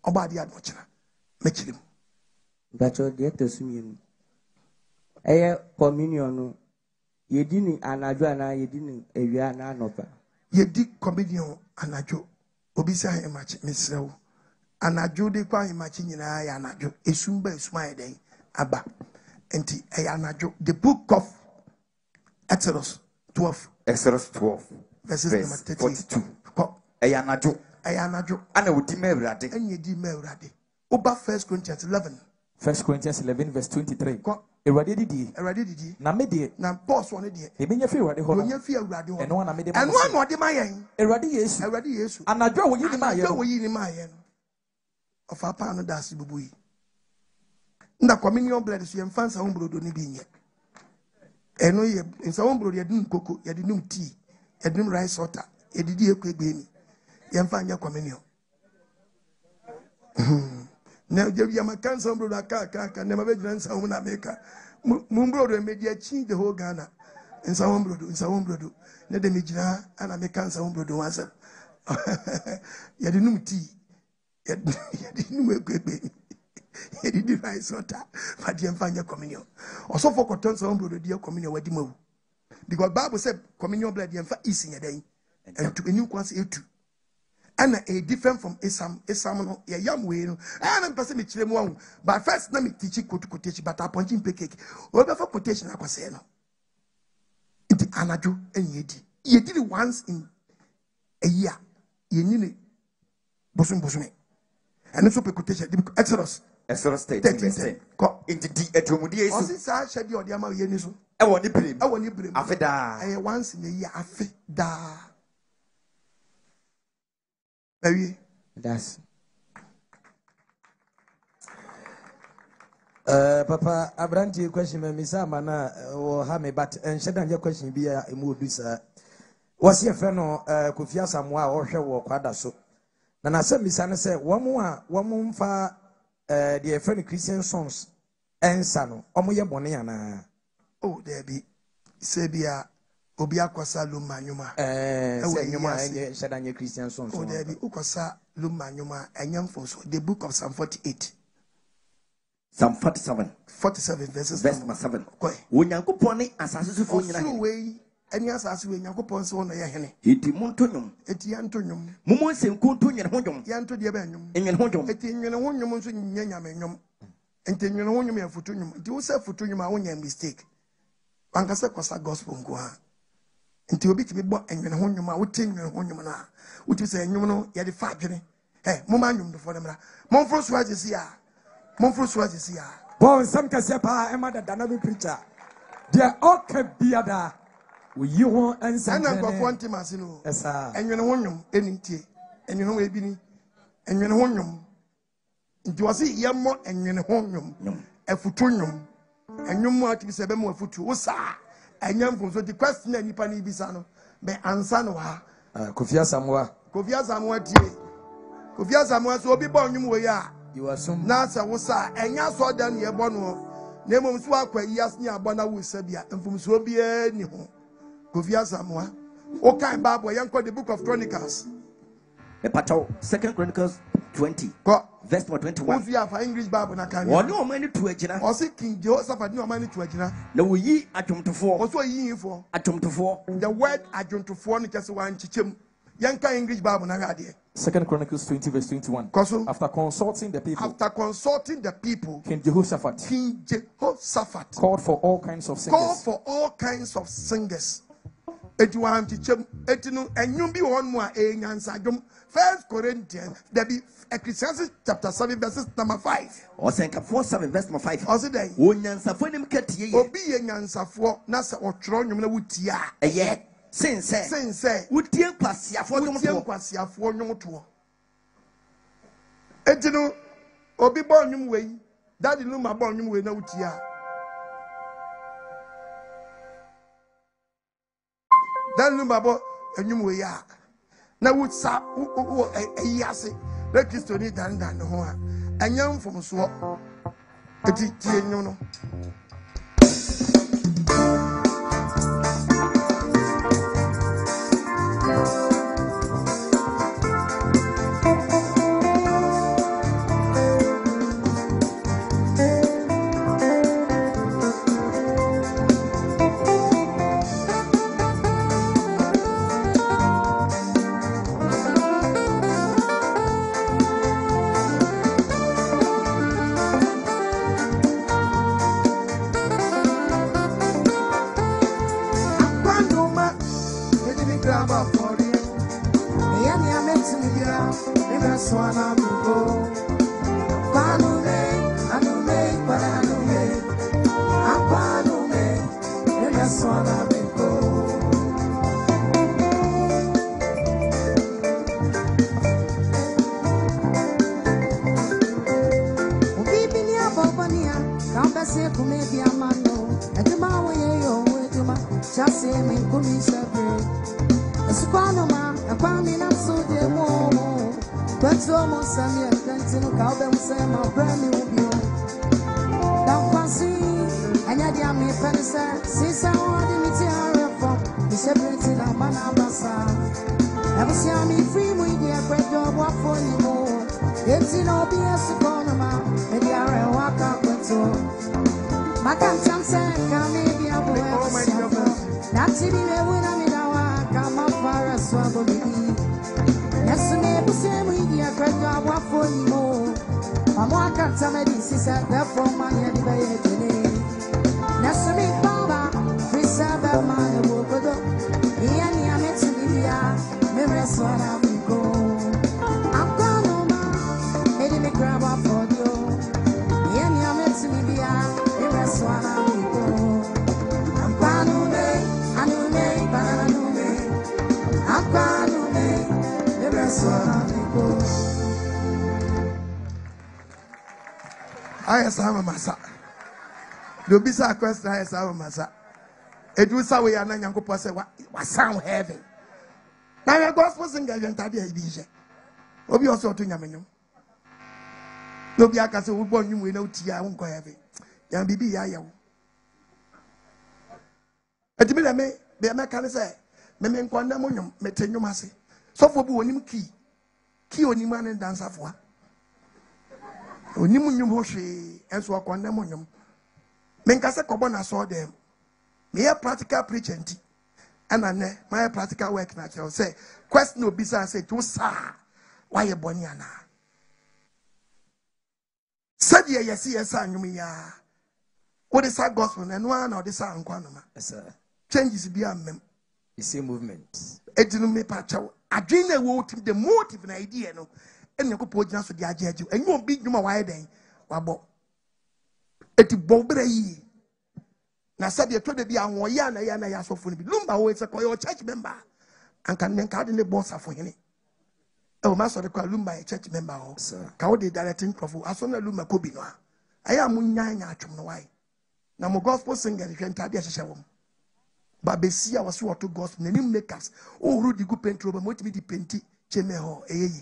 about the adventure. Make him. That's your dear to swim. A communion. Ye didn't anadwana, ye didn't a yana nopa. Ye did communion anajo. Obisa a match, Miss Row. Anajo de qua imagine I anajo. A sumba smile day. Abba. And a anajo. The book of Exodus 12. Exodus 12. Verses 42. Ayanajo. Ayanajo. Ana udime urade. Enye di me urade. Oba 1 Corinthians 11. 1 Corinthians 11 verse 23. Erade didi. Erade didi. Na me de. Na boss one de. E benya fi urade ho. Onya fi urade ho. Eno na me de. Eno na ode mayen. Erade Yesu. Erade Yesu. Anajo wo yi ni mayen. Anajo wo yi ni mayen. Ofa pa no das bubu yi. Nda communion blood so yem fansa ho brodo ni bi nye. Eno ye Nsawam Afutu yadin koko yadin tea yadin rice water yadidi ekwegbe mi yemfa anya communion na je ya makansa Nsawam Afutu aka na mabejira Nsawam na America mumbrodo media chi the whole Ghana Nsawam Afutu na de mejira ana mekansa Nsawam Afutu wansa yadin tea yadin ekwegbe mi he did rice water, but the Enfanya communion. Also for cotton, some brother, dear communion, what do because Bible said communion blood is in a day, and to a new quantity too. And a different from Esam, a young way, and I'm passing it one. But first, let me teach you to teach, but upon Jim Pecake, whatever for quotation I was saying. It's Anaju and Yeti. You did it once in a year. You need it. Bosom. And also quotation, Exodus. Exodus 13. Into the Etromudi. Or since I said your Yama Yeniso. I want to bring. Afeda. I once in a year. Afeda. Very. That's. Papa, I brought you a question, Missa Mana or Hame, but and said your question be a mood, sir. Was your friend or Kufia Samoa or Shaw Quadaso? And I said, Miss Anna said, one more for the friend Christian songs and Sano, Omoya Boniana. Oh, there be Sabia Obiakwasa Lumanyuma. Said on your Christian songs. Oh, there be Ukosa Lumanyuma and Young Fosso, the book of Psalm 48. Psalm 47. 47 verses. Verse 7. When you go pony as a way. Any as we Yakupon so on a henny. Iti Montonium. Eti Antonium. Mumons and Contunian Hojum. Yanto de Benum. In your Hojum. Eti in your home in Yanyam. And then you know you may have Futunium. Do you say Futunium? I won't mistake. Bankasa Cosa Gospel Goa. Until be to be bought and your home, I would take your home. Which is a you know, you're the factory. Hey, Momanium for them. Monfros was this year. Monfros was this year. Bon, some Casepa, Emma, the Danabi preacher. They're all kept beada. You want and go quantum as you know, and you know, any tea, enwene ho ebi ni enwene ho nwom nti wose yemmo enwene ho nwom afutu nwom enwom mu ati se be mu afutu wo sa enyam fo so the question na nipa ni bisa no be answer no ha Kofi Asamoah tie Kofi Asamoah so obi ba nwom wo ya na sa wo sa enya so da ne yebo no na mom so akwa yas ni abona wo sabia mfum so obi ni ho Kofi Asamoah o kan Bible yanko the book of Chronicles Epato 2 Chronicles 20 verse 21. Who have English Bible na kan One no man to agina. O say King Jehoshaphat no man to agina. Na wo yi adwomtofo. O so yi for adwomtofo. The word adwomtofo no kese wan chichem. Yanka English Bible na ade. 2 Chronicles 20 verse 21. After consulting the people, King Jehoshaphat called for all kinds of singers. Ejuan chichem etinu enyum bi won mu a enyansa dwom. 1 Corinthians there be Ecclesiastes chapter 7 verses number 5. O senka 7 verse number 5. O say dey. O nyansafo nim katie ye. Obi ye nyansafo na se otworo nwom na wutia. Eye. Sense. Wutie kwasiafo nwom to. Etinu obi bo nwom wei. Daddy no ma bo nwom wei na wutia. Dan no ma bo nwom wei ya. Na wutsa eyase na Kristo ni dan ho a anyam fom so eti tie nyu no Lobisa question I saw masa. Edu sa we ana nyankopɔ sɛ wa sound heaven. Na we gospel singer yenta dia ibije. Obi also to nyamenyum. No bi aka sɛ wo bɔ nwum we na utia wo nkɔ heaven. Yan bibi ya yawo. Etimi na me be me kan sɛ me nkɔ na mo nwum me tenwum ase. Sɔfo bi wonim ki onim an dancer for. Onim nwum ho hwe enso akɔ na mo nwum. Menkase kobo na so dem. Me a practical preacher nti. Ana ne my practical work na tell say question obi say to sa why you boni ana. Said ye yesi yesa anwum ya. What is that gospel na no na odisa ankwa no ma. Yes sir. Changes be amem. You see movement. Edinu me pa chaw. Adwene wo the motive na idea no. Ene ko po gina so de ajeju. Enyo obi dwuma why den wabo. Eti bombra yi na said ye to de bi anwo ya na ya so fo ni bi lumba wo se ko your church member anka men ka de ne boss afo hene Oh, master the Kalumba church member. Kaudi directing profu. Asona Luma Kobinoa. I am Munyanya Chumawai. Now, my gospel singer, if you enter the Shawam. But Bessia was what to gospel, the new makers. Oh, Rudy Gupentro, but what me the penti, Chemeho, eh?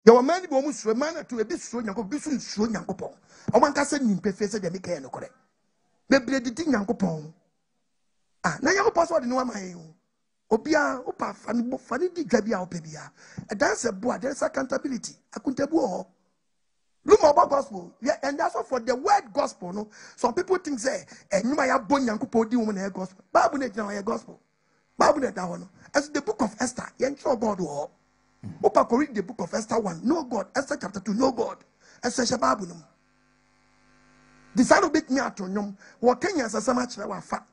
Your man almost a man to a bit soon, Yanko Bisson, soon Yankopo. I want to send him professor the Mechanic. Maybe the thing Yankopon. Ah, now you pass what you know my Obia, Opa, Fanny Gabia, Opebia. A dancer boy, there's accountability. I couldn't tell. Look about gospel, yeah, and that's all for the word gospel. No, some people think say, and you might have born young people do woman gospel. Bible net now gospel. Bible net that one. As the book of Esther, you ensure God will. Opa read the book of Esther 1, no God. Esther chapter 2, no God. Esther Shababunum. The son of bit me at Onyum, what Kenyans are so much that were fat.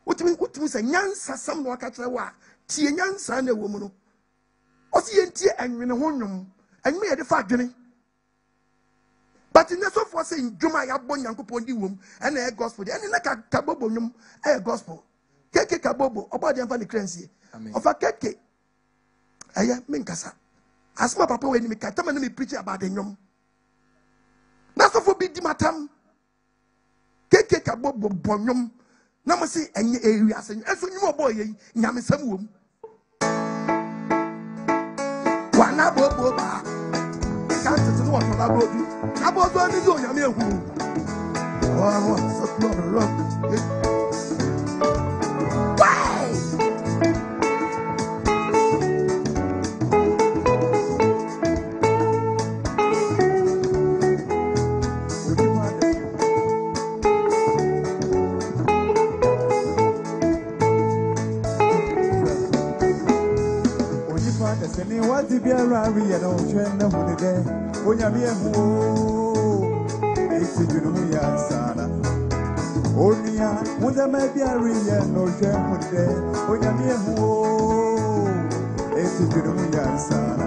What means a young some work at the war, tea and young son, a woman. Osi and in a home, and me at the factory. But in the so for saying, Juma Yabon Yanko womb and a gospel, and like a cabobonum, a gospel. Keke kabobo, about the family currency. Of a keke. Aya Minkasa. As my papa when me catama me preach about the yum. That's for big dimatam. Keke kabobo bonum. Namasi and areas and as you boy, Yamisam womb. Wana boba. Can't know what I will do. I was going to do your meal. Oh, I want to rock. What the beer rally and ocean of the day? When you're here, it's a good sana. Only when there may be a real ocean of the day. When you're here, it's a good sana.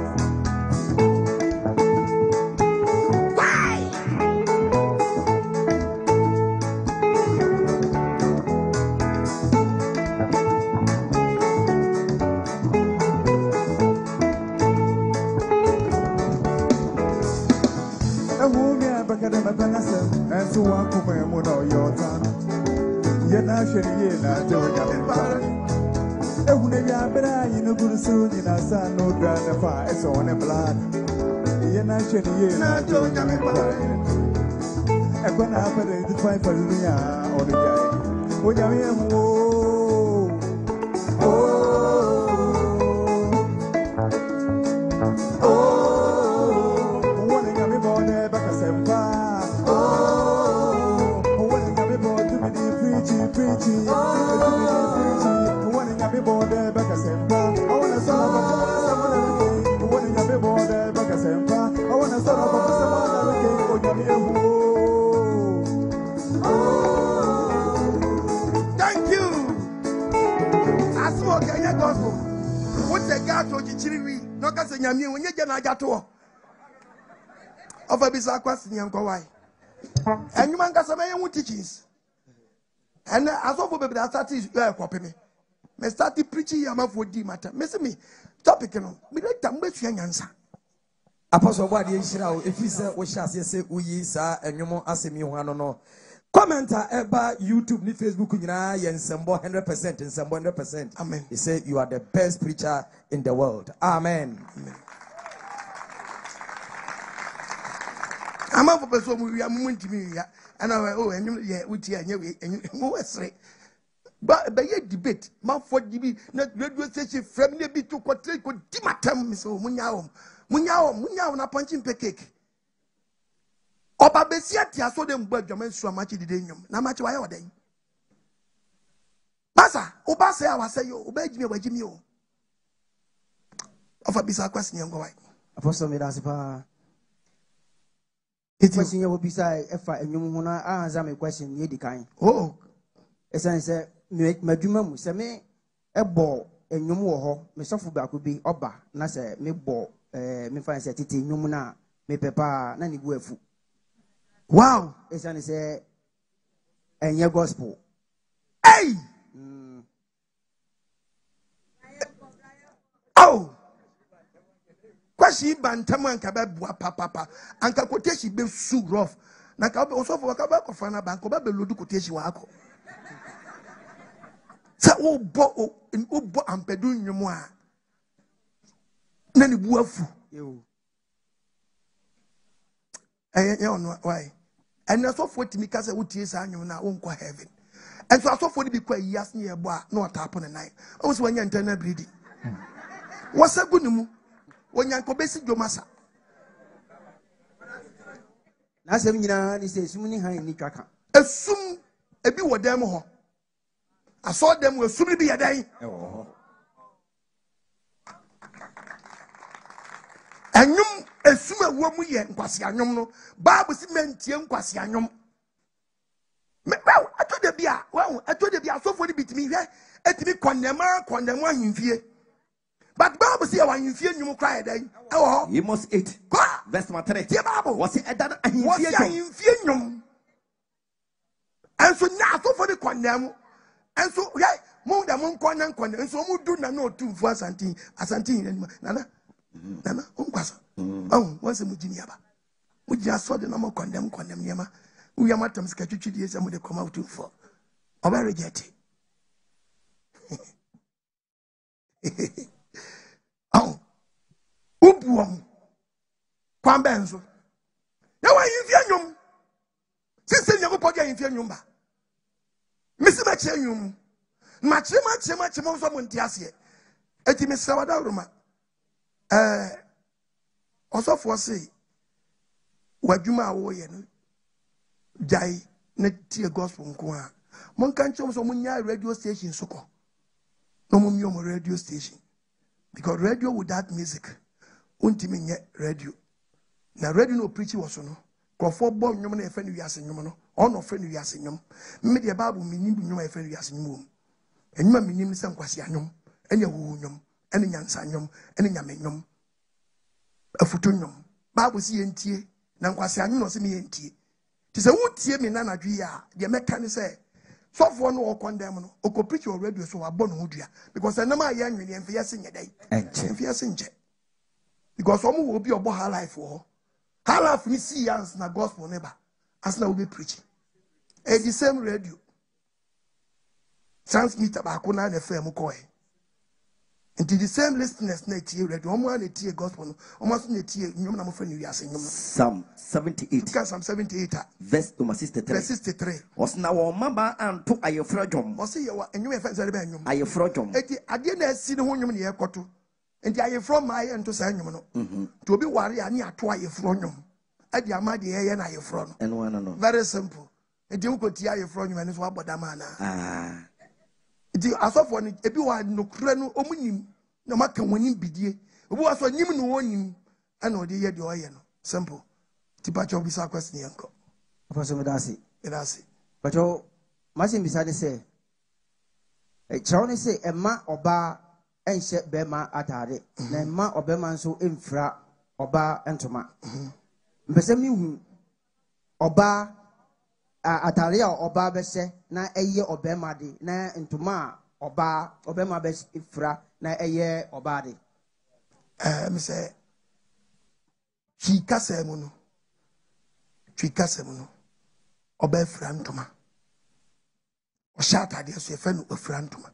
And so I come and know your time. You're not sharing it, I don't have a when you are better, you know, good soon in a son, no grandfather, it's on a blood. You're not sharing it, I don't have a I'm gonna have to fight for me or the guy. When you're here, when you get a to of a bizarre question, Uncle Why. And you man got some young teachings. And as of baby, that started copy me. Me started preaching your mouth would matter. Miss me, topic, you know, we let them with your answer. Apostle, what do you say? If you say, we shall say, we sir, and you more ask me one or no. Commenter about YouTube, ni Facebook, you know, and some 100% and some 100%. Amen. He said, you are the best preacher in the world. Amen. Amen. I'm up for person we are moving to me, and I oh, and you, yeah, with you, and you were straight. But by a debate, my 4 DB, not radio station, family be to quadrille, could dimatam, Miss Munyao, na punching cake. Oba Bessiatia so them bird your men so much in the day. Now much why are they? Massa, Oba say I was say you, obey me, obey me. Of a bizarre question, young boy. Apostle Midasipa. It was in your beside if I and you want to answer my question, ye decline. Oh, as I said, make my dream, say me a ball, and you more, me suffer back would be Oba, Nasa, me ball, me find set it in Numuna, me papa, Nanny Wefu. Wow, as I say, and your gospel. Hey! Oh, kwashi bantamu anka bua papa anka koteshi be su rough na ka also for ka ko fana banko ba be lodu koteshi wa akọ sa o bo ampedu nwumu a na ni bu afu why and so for timi ka say wutie sa nwum na wo nkọ heaven and so for the be kwa yas ne ebo a na otapo ne nine o so wanya internal breeding wasagu ni mu onyanko besi dwomasa na asem nyina ni se esum ni han ni twaka esum ebi wodam ho aso dem esum bi yedan anyum esum ewo mu ye nkwase anyum no bible si mentie nkwase anyum well atode bia so for the bitimi hwe etimi kondem ahimfie. But Bible says when you feel you cry then you must eat. Verse 3. The Bible was it that you feel and so now so for the condemn and so yeah more than condemn and so we do not two for something nana unkwasa once mu jiniaba we just saw the normal condemn yama we are matam sketchy days and they come out to for or reject oh, ubuam, kwambenzo. Ya wa yinfianyum. Sisi nyago podia yinfianyum ba. Misi machenyum. Mache mo so montiase. Eti mesra wada roma. Osofo se wadwuma awo ye no. Jai na tie gospel nko a. Mon kan chom so munya radio station soko. No mumyo mo radio station. Because radio without music, untimi nye radio. Na radio no preach was no. Krofo bo nyom na efe no wiase nyom no. Ono fe no wiase nyom. Me de Bible minim nyom efe no wiase nyom. Enyuma minim se nkwase anyom, enya wu nyom, enya nyansa nyom, enya nyame nyom. Afutu nyom. Bible si yentie na nkwase anyom no se me yentie. Ti se wutie me na nadwi a, de meka ne se so for no condemn no o preach your radio so abon ho dua because enema ya nwene en fiase nyedai en fiase nche because omo wo bi obo high life ho high life ni see yans na gospel neighbor as na we be preaching the same radio transmitter ba ko na na FM ko e and the same listeners na tie radio omo na tie gospel no omo so na tie nyom na mo fa ni wiase nyom Psalm 78 Psalm 78 verse 63 was na wo maba anto ayefra dwom was ye wa enwum e fa nzare ba enwum ayefra dwom eti ade na asi ne ho nwum ne yekoto enti ayefra ma ye nto sa nwum no to obi ware ani ato ayefra nwum ade ama de ye na ayefra no eno no very simple enti ukoti ayefra nwum ne so abodama na enti asofo ne ebi wa no kura no omunim na maka woni bidie obi wa so nyim no wonim ana ode ye de oye no simple tipacho bisa question yanko afaso medasi medasi pacho masin bisa de se chawne se emma oba enhye bema atare na emma obema nso emfra oba entoma mpese mi hu oba atare a oba behye na eye obema de na entoma oba obema be ifra na eye oba de me say chika semuno oba ifra ntoma o shata de so efa no ifra ntoma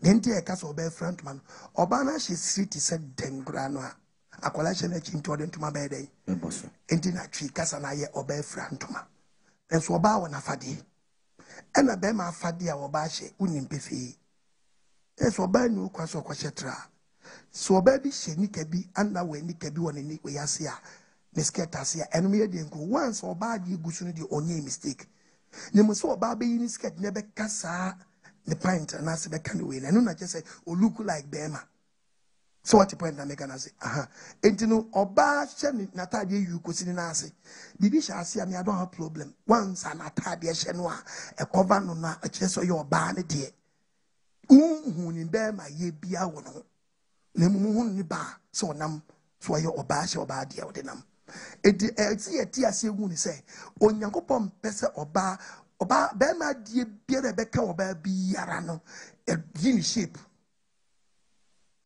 nenti e kasa oba ifra ntoma no oba na hye street se dengra no a akola hye na chi nti ode ntoma ba edai enti na twi kasa na ye oba ifra ntoma enso oba wona fade ena be ma fade a oba hye unimpefi enso oba ni ukwaso okwache tra so oba bi hye nika bi anda we nika bi wona ni we yase a misketase a enu me de nko once oba di gusu no de onye mistake ne mo so oba be yin skirt ne be kasa the pint na se be kan we na no na just say o look like bema so what the point na make na say enti no oba hye ni natade yu kosini na ase bibi hye ase a me I don't have problem once an atade hye no a e cover no na a kire so ye oba ne de hu ni bema ye bia wo no na mu hu ni ba so nam so ye oba hye oba de o de nam eti ase hu ni say onyankopon pese oba bema die bia de beka oba biara no e yin shape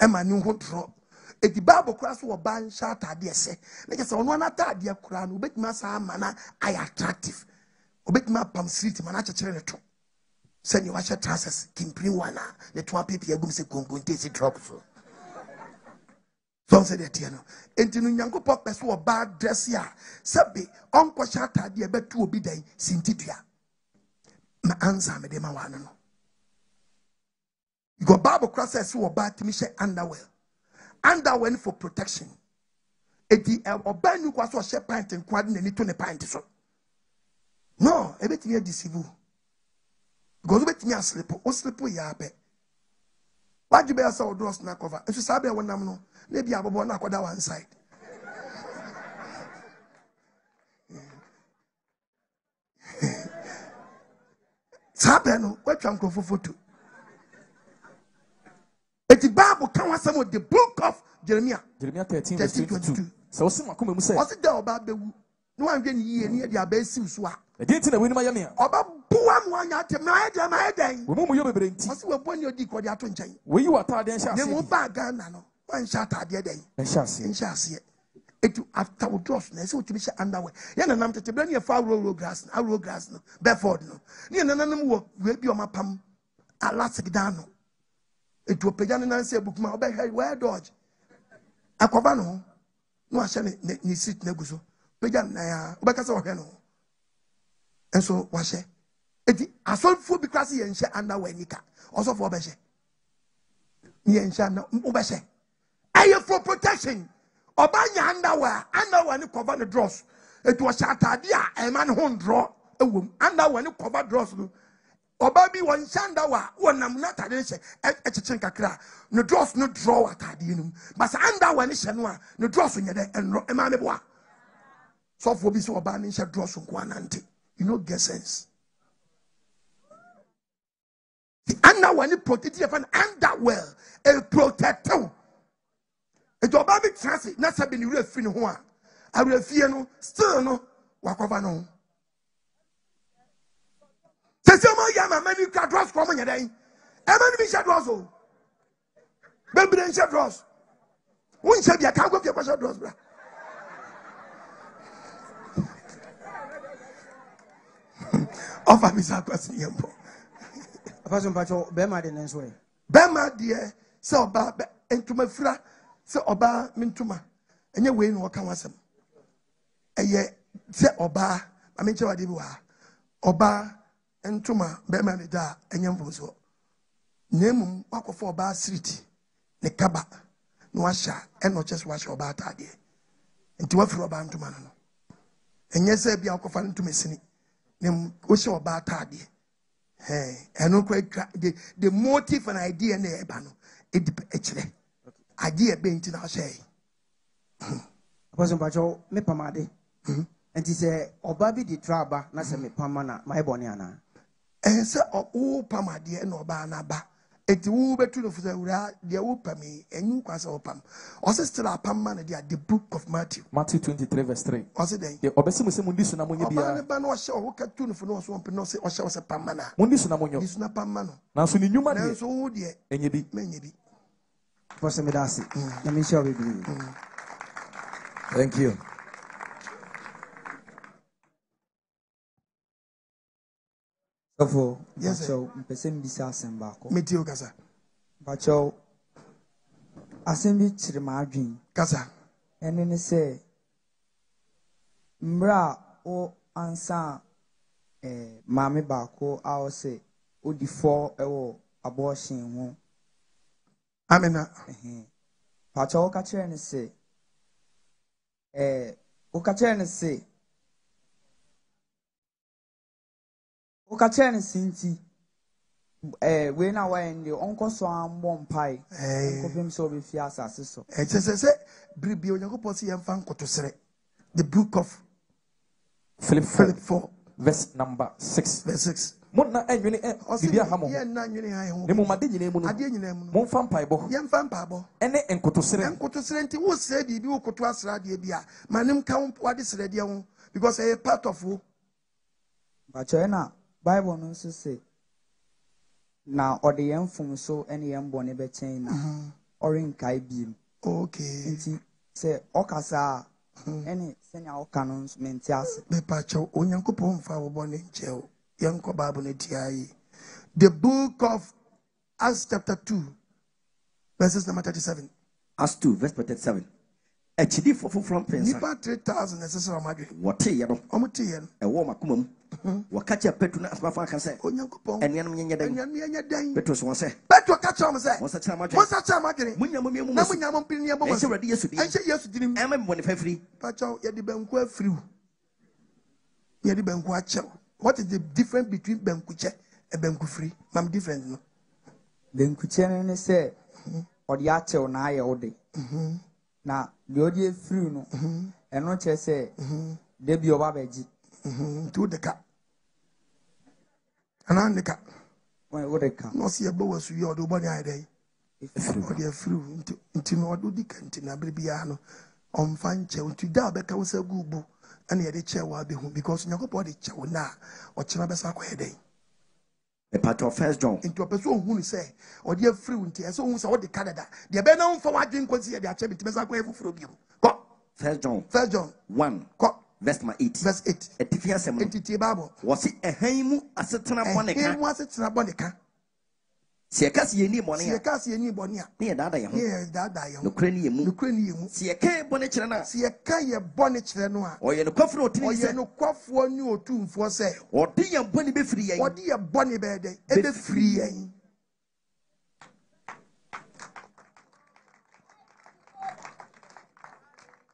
Emma knew what drop. Eti Bible class wo ban sha atade se na je se ono na atade kura no obetima sa mana ay attractive obetima pam street mana chechere ne to se ni wa che transers kimpri wana ne to apepe agum se konkonte se drop so say de tie no enti no Nyankopɔ pese wo ba dress ya sebe onko sha atade betu obi dan sintidua ma answer me de ma wana no because Bible class says wo ba timi she underwear underwear for protection. Eti oba nu kwa so she pint nkwade na ni to ne pint so. No, ebetimi adisivu. Because obetimi aslip, o slip ya be. Waju be asa odros na cover. Enso sabe wonam no, na bia abobo na akoda one side. Sabe no, watwa nkrofo photo. Eti Bible can was some of the book of Jeremiah 13:22. So Simakuma say, what's it there about the no one getting ye near the abbey swa? I didn't know when my yammy. About Buam one at my day. We move your brain. What's what when you decode the attention? Will you are tired and shall see? No, one shot at the day. And shall see it. It after we draw, so to be underwear. Yan and I'm to blame your foul road grass, our road grass, no, Bedford, no. Near none will be on my palm. Alas, down. It will pay and say book my bag where dodge. A covano no I shall ni sit neguso. Pagan na Bacas or Heno. And so wash it. It I saw food because he and she underwear nika. Also for Beshe. Ni and Shana Ubeshe. I am for protection. Obanya underwear ni cover the dross. It was Shatadia, a man who draw a woman underwear ni cover dross. Obabi one shandawa one am not a kakra no dross no draw at adinum but under one is no dross in your day and emameboa so for this oban in dross on quananti you know get sense the under one protected an underwear a protector it obabi transit not have been real fin one I will fear no still no wakova no. Sesama yama many dross come your day. Emani be shed dross o. Baby den shed dross. Won shed ya can go for shed dross bra. Offer me sa question yempo. Afaso mpacho bema de nenso e. Bema de se oba entuma fira se oba mintuma. Enye we no kan wasem. Eye se oba amenche wade bi wa. Oba entuma bema ne da enyem so nemum wakofo oba street ne kaba no washa eno chese washa oba atade enti wafiri oba ntuma no enye se bia akofa ntuma sini nem wo she oba atade eno kwa the motive and idea na eba no ekire idea be nti na she aposo mpacho me pamade enti se oba bi di traba na se me pama na mai boni ana say o pamade e no ba na ba eti wo betu no fuza wura de wo pami enyu kwasa wo pam o se still apam man de the book of Matthew 23:3 o se den ye obesi se mundi so na monye bia ba ba no o she o ka tu no fu no so no se o she o se pam man mundi so na monyo disu na pam man na so ni nyuma de na so wo de enye bi menye bi for se me dasi na me sure we do. Thank you. Yes, so mpese mbisa asemba ko. Metio kasa. Bacho asembi chiri ma adwin. Kasa. Ene ne se mbra o ansa maame baako a o se odi 4 ewo abortion ho. Amena. Bacho o ka kire ne se o ka kire ne se Okachene sinti we na wa ndi onko so ambo mpai onko fem so be fi asase so se bribi Onyankopɔ se yemfa nkotosere the book of Philip 4 verse number 6 verse 6 monna enwene bibia hamo ye na nwene han ho ne mo made nyina mu no ade nyina mu no mo mfa mpai bo yemfa mpai bo ene nkotosere nti wo se bibi wo koto asra de bia manim ka wo wade sere de ho because a part of wo bacho na Bible no so say na ode yem fom so ene yem bone be chen na orin kai biem. Okay. Nti se okasa any senya okanon mentias. Me pacho onyankopon fa wo bone ncheo. Yanko Bible ne tiayi. The book of Acts chapter 2 verses number 37. Acts 2 verse 37. Echidi fofo from prince. Nipa 3,000 necessary amadwe. Wote ye no. Omote ye no. Ewo makoma mu. Wakacha Petro na asbafa aka say. Onyankopon. Enyanum yenye dan. Enyanum yenye dan. Petro so say. Petro ka cha mo say. Mo sa cha amadwe. Mo sa cha amadwe. Munyam mu. Na munyam mpini ye mo. Enche wade Yesu di. Enche Yesu di nim. Ema mo ne fafiri. Pacho ye di benku afiri. Ye di benku achew. What is the difference between benkuche and benku free? Mam different no. Benkuche ne say odi achew na aye ode. Na the odi free no. Eno che say debi oba beji. To the cat. Anan the cat. Why would it come? No see a bow as you or the body day. Or the flu into no do the cantina babyano on fine chair to Dabeka was a good book and he had a chair while be home because no body chair now or Chinabasa day. A part of First John into a person who say or dear fruit as soon as all the Canada. The Benon for what drink consider their chamber to Mesa for you. First John 1 verse 8. Verse 8. Etifia sem. Entity Bible. Was it a haimu asetena boneka? He was it na boneka. Siekasi ye ni bone ya. Siekasi ye ni bone ya. Ne dada ye ho. Ne dada ye ho. Nokre ni yemu. Nokre ni yemu. Sieka bone kire na. Sieka ye bone kire no a. Oye no kwafo otini se. Oye no kwafo ni otumfo se. Odi ye bone be firi yen. Odi ye bone be de. E be firi yen.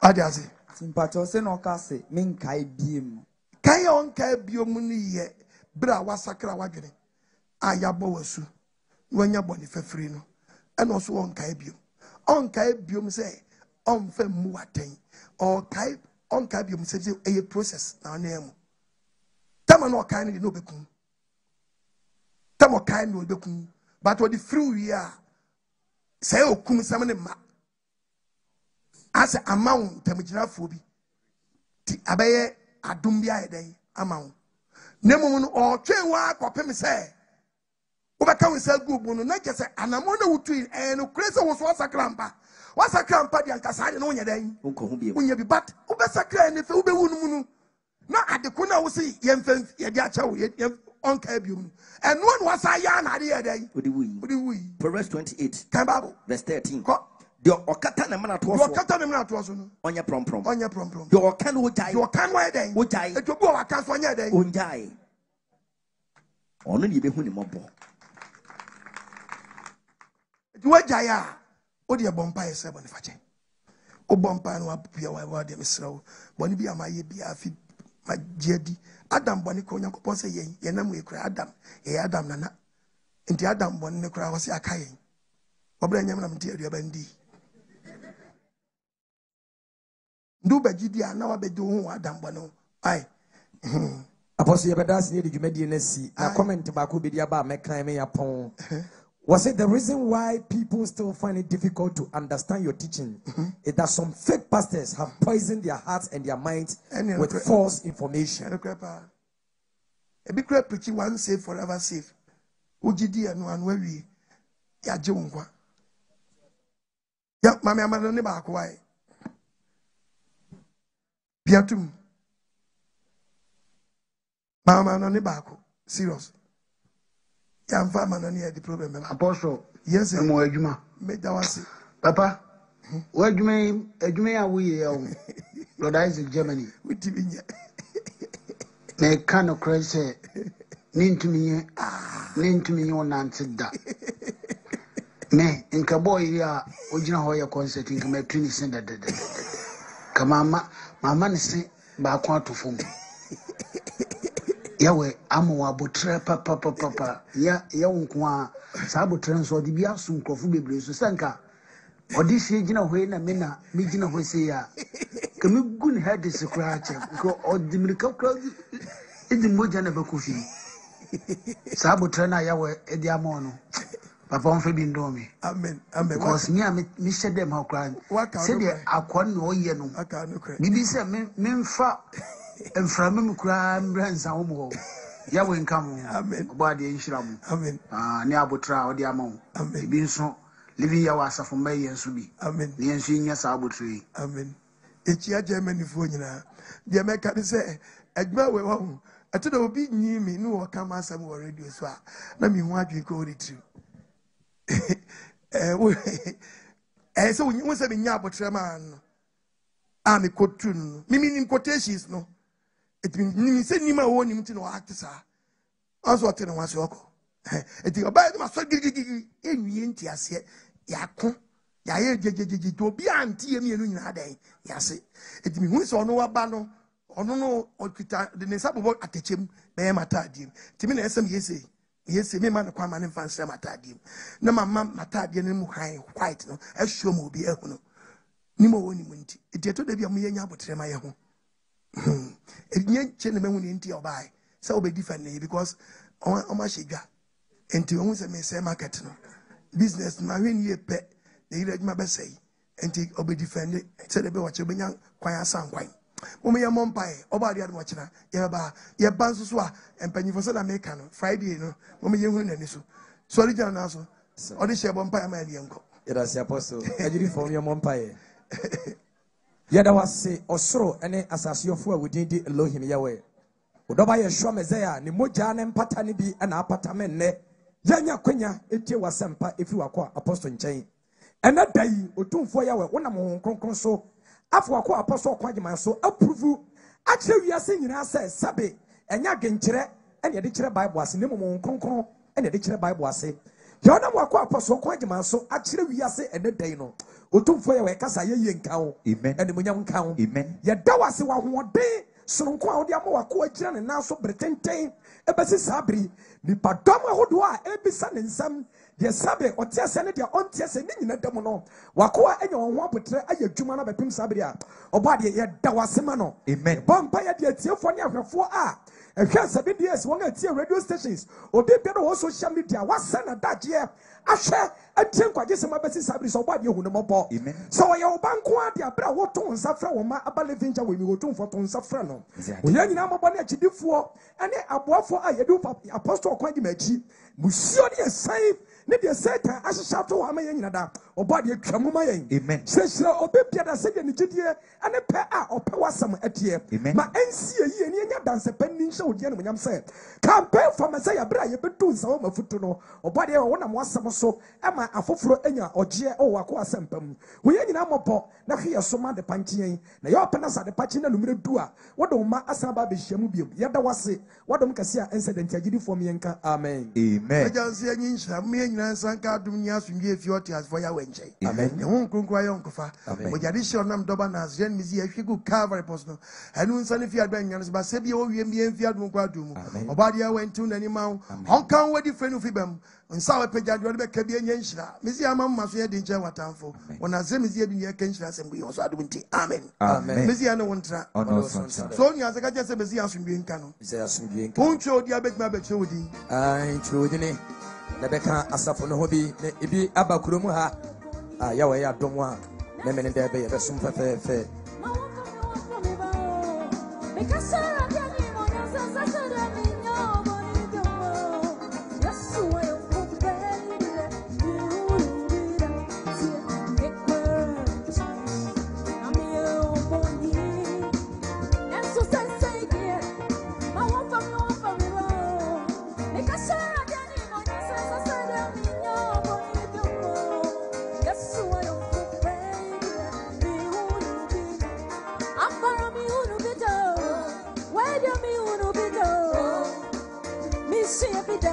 Adiazi. Simpacho se no kase min kai biem. Kai on kai biom ni ye bra wasakra wadwene. Ayabo wasu. Wanya bone fafiri no. And also on kai biom. On kai biom say on fe mu aten. Or kai on kai biom say a process na name. Tama no kai ni no bekum. Tama kai no bekum. But what the free we are say okum samane ma. As a amount temijina fobi ti abaye adum bia yeden amount nemu no o twen wa kopem say obeka we say gubu no na kese anamo na wutu no crazy wo so wasakrampa dia nkasa no nya dan unya bi but obesakra ne fe obewu no mu na adeko na wo si yemfa ye dia chawo ye onka biom eno no wasa ya na de yeden odi Proverbs 28 kan Bible verse 13 the okata na mana to so the okata na mana to so no onya prom the okan wo jai the okan wa den wo jai etobu o waka so onya den onjai ono ni be hu ni mobo wo jai a o de bompa ye se bone fache o bompa no apia wa de mesrawo bone bi amaye bi afi majedi adam bone ko nyankopon se ye nam we kura adam nana enti adam bone ne kura wase akaye obra nyam na mti aduaba ndi ndu bagidi ana wa bedu hu adam bone ai Apostle Yebedas near the Jumedi Nesi. A comment back will be about Mekan me upon. Was it the reason why people still find it difficult to understand your teaching? Is that some fake pastors have poisoned their hearts and their minds with false information? A big crap preaching one safe forever safe. Ujidi and one worry. Ya Junkwa. Ya, Mamma Madame Bakwai. Piatum. Mama no ne bako serious ya mfa ma no ne the problem Apostle yes mo adwuma me da wase papa wo adwuma ya wo ye o Lord Isaac Germany wuti binya na ka no krese nintumi onante da me nka boy ya ogina ho ya concert nka me twini senda da kama mama ne se ba kwa atofo yawe amo abotre papa ya nko sa abotre nso de bia so nkrofo bebre so sanka odisi gina hoye na me na me gina ho se ya kemi gun head secret ko odimirika kra edi moja na bakofi sa abotre na yawe edi amo no papa on fe bi ndomi amen because me share them how cry say the akon no ye no bibi se me mfa enframe mukura mbranza wo mo yawe nkam amen oba de nhiramu amen ne abotra odi amawo bi nso living ya wasa for me and subi. Amen. The ensuing sabotry. Amen. Echia Germany phone na. The American say Edma we won. I told her be near me no come as I'm already so. Let me want you go it so when you say nyabo treman am quote true. Meaning quotations no. It means say nima won him to no act sir. As what no was yoko. It is about my so gigi enwi ase yakon ya ye gigi to bi antie me enu nyina dan yase. It means when so no waba no ono no okita de ne sabobo atechem be mata adim. Timi na esem yese. Yes, me man kwa man fancy matadi. No mama matadi ne mu kan white no. E show mo bi ehunu. Ni mo woni mu nti. E de to da bia mo yenya abotre ma ye ho. E nye che ne mehu ni nti obai. Se obe different because o ma shedwa. Enti ohun se me say market no. Business ma hwe ni ye pe. De ire adwuma be sei. Enti obe different. Se de be wa che benya kwan asan kwan. Mummy Mompae, Oba the Admachina, Yaba, Yabansuswa, and Pennyfosa Americano, Friday, no, Mummy Yunisu. Sorry, John also, or the share Bompire, my uncle. It is the apostle, I did for your Mompae. Yet I was say, or so, any assassin for within the Elohim Yahweh. Udoba Yeshua Mezea, Nimujan and Patanibi and Apatamen, Yanya Quenya, it was Sampa if you are called apostle in chain. And that day, Utum for Yahweh, one among Conconso. After kwa apostle kwajiman so approve actually we are saying in say sabe enya genkyere enya de kyere bible ase nemu nkonkron enya de kyere bible ase yona kwa apostle kwajiman so actually we are say ene dan no otumfo ye we kasa ye nka ho amen ene munyam nka ho amen ye da wase wa hoden sononko a odi ama wako agyina ne nan so bretenten ebesi sabri nipa dom ahodo a ebisa ne nsam ye sabe otia se ne dia ontia se ne nyina dam no wako a enya won ho abotre aye adwuma na bepim sabri a oba de ye da wase ma no amen bompa ye de atiefo ne ahwefo a ehwe 7 years won atie radio stations obi bi no social media wasa na daje ahwe atien kwaje se ma besi sabri so oba de hu ne mobo amen so ye obanko a de abra wo to nsafra wo ma abalevinja wo mi wo to mfo to nsafra no onya nyina mobo ne achidifo ane aboafo a ye du apostle kwaje machi musio ne sai ne de Satan ashisha to wa ma ye nyina da oba de atwamu ma ye amen sesira obepia da se de ne gidie ane pe a ope wasam atie ma ensie yi eni nya danse panni nhyɛ odie ne munyam sɛ campaign for Messiah bra ye betu Nsawam Afutu no oba de wo na mo asam so e ma afoforo enya ogye o wako asempam wo ye nyina mɔpɔ na hwe ye so ma de pankyien na ye ope na sa de pankyien na numere du a wo de ma asan ba be hyiam biom ye da wase wo de kase a incident agidifo me yenka amen amen ajansi anyi nhya me nyina sanka dum nya asumdie fi oti as for ya wenche amen ne hon kronkro ayon kofa mo jadi shi onam doba na azren mizi ahwigu Calvary post no anu nsane fi adban nyane se ba se bia wo wiem bia fi adum kwa dum oba dia wentu nani ma on kan wadi frenu fi bam nsa we pejado be ka bia nya nhira mizi ama maso ye de nche watamfo wona ze mizi bi ye ka nhira asem bi so adum nti amen amen mizi ana wontra so nya ze ka je se mizi asumdie nka no mizi asumdie nka puncho odi abetma be chewodi chewodi ne Nebeka asafo no hobi ne ibi abakuro mu ha ya we ya dom a ne mene de be ye besum fefe See a bit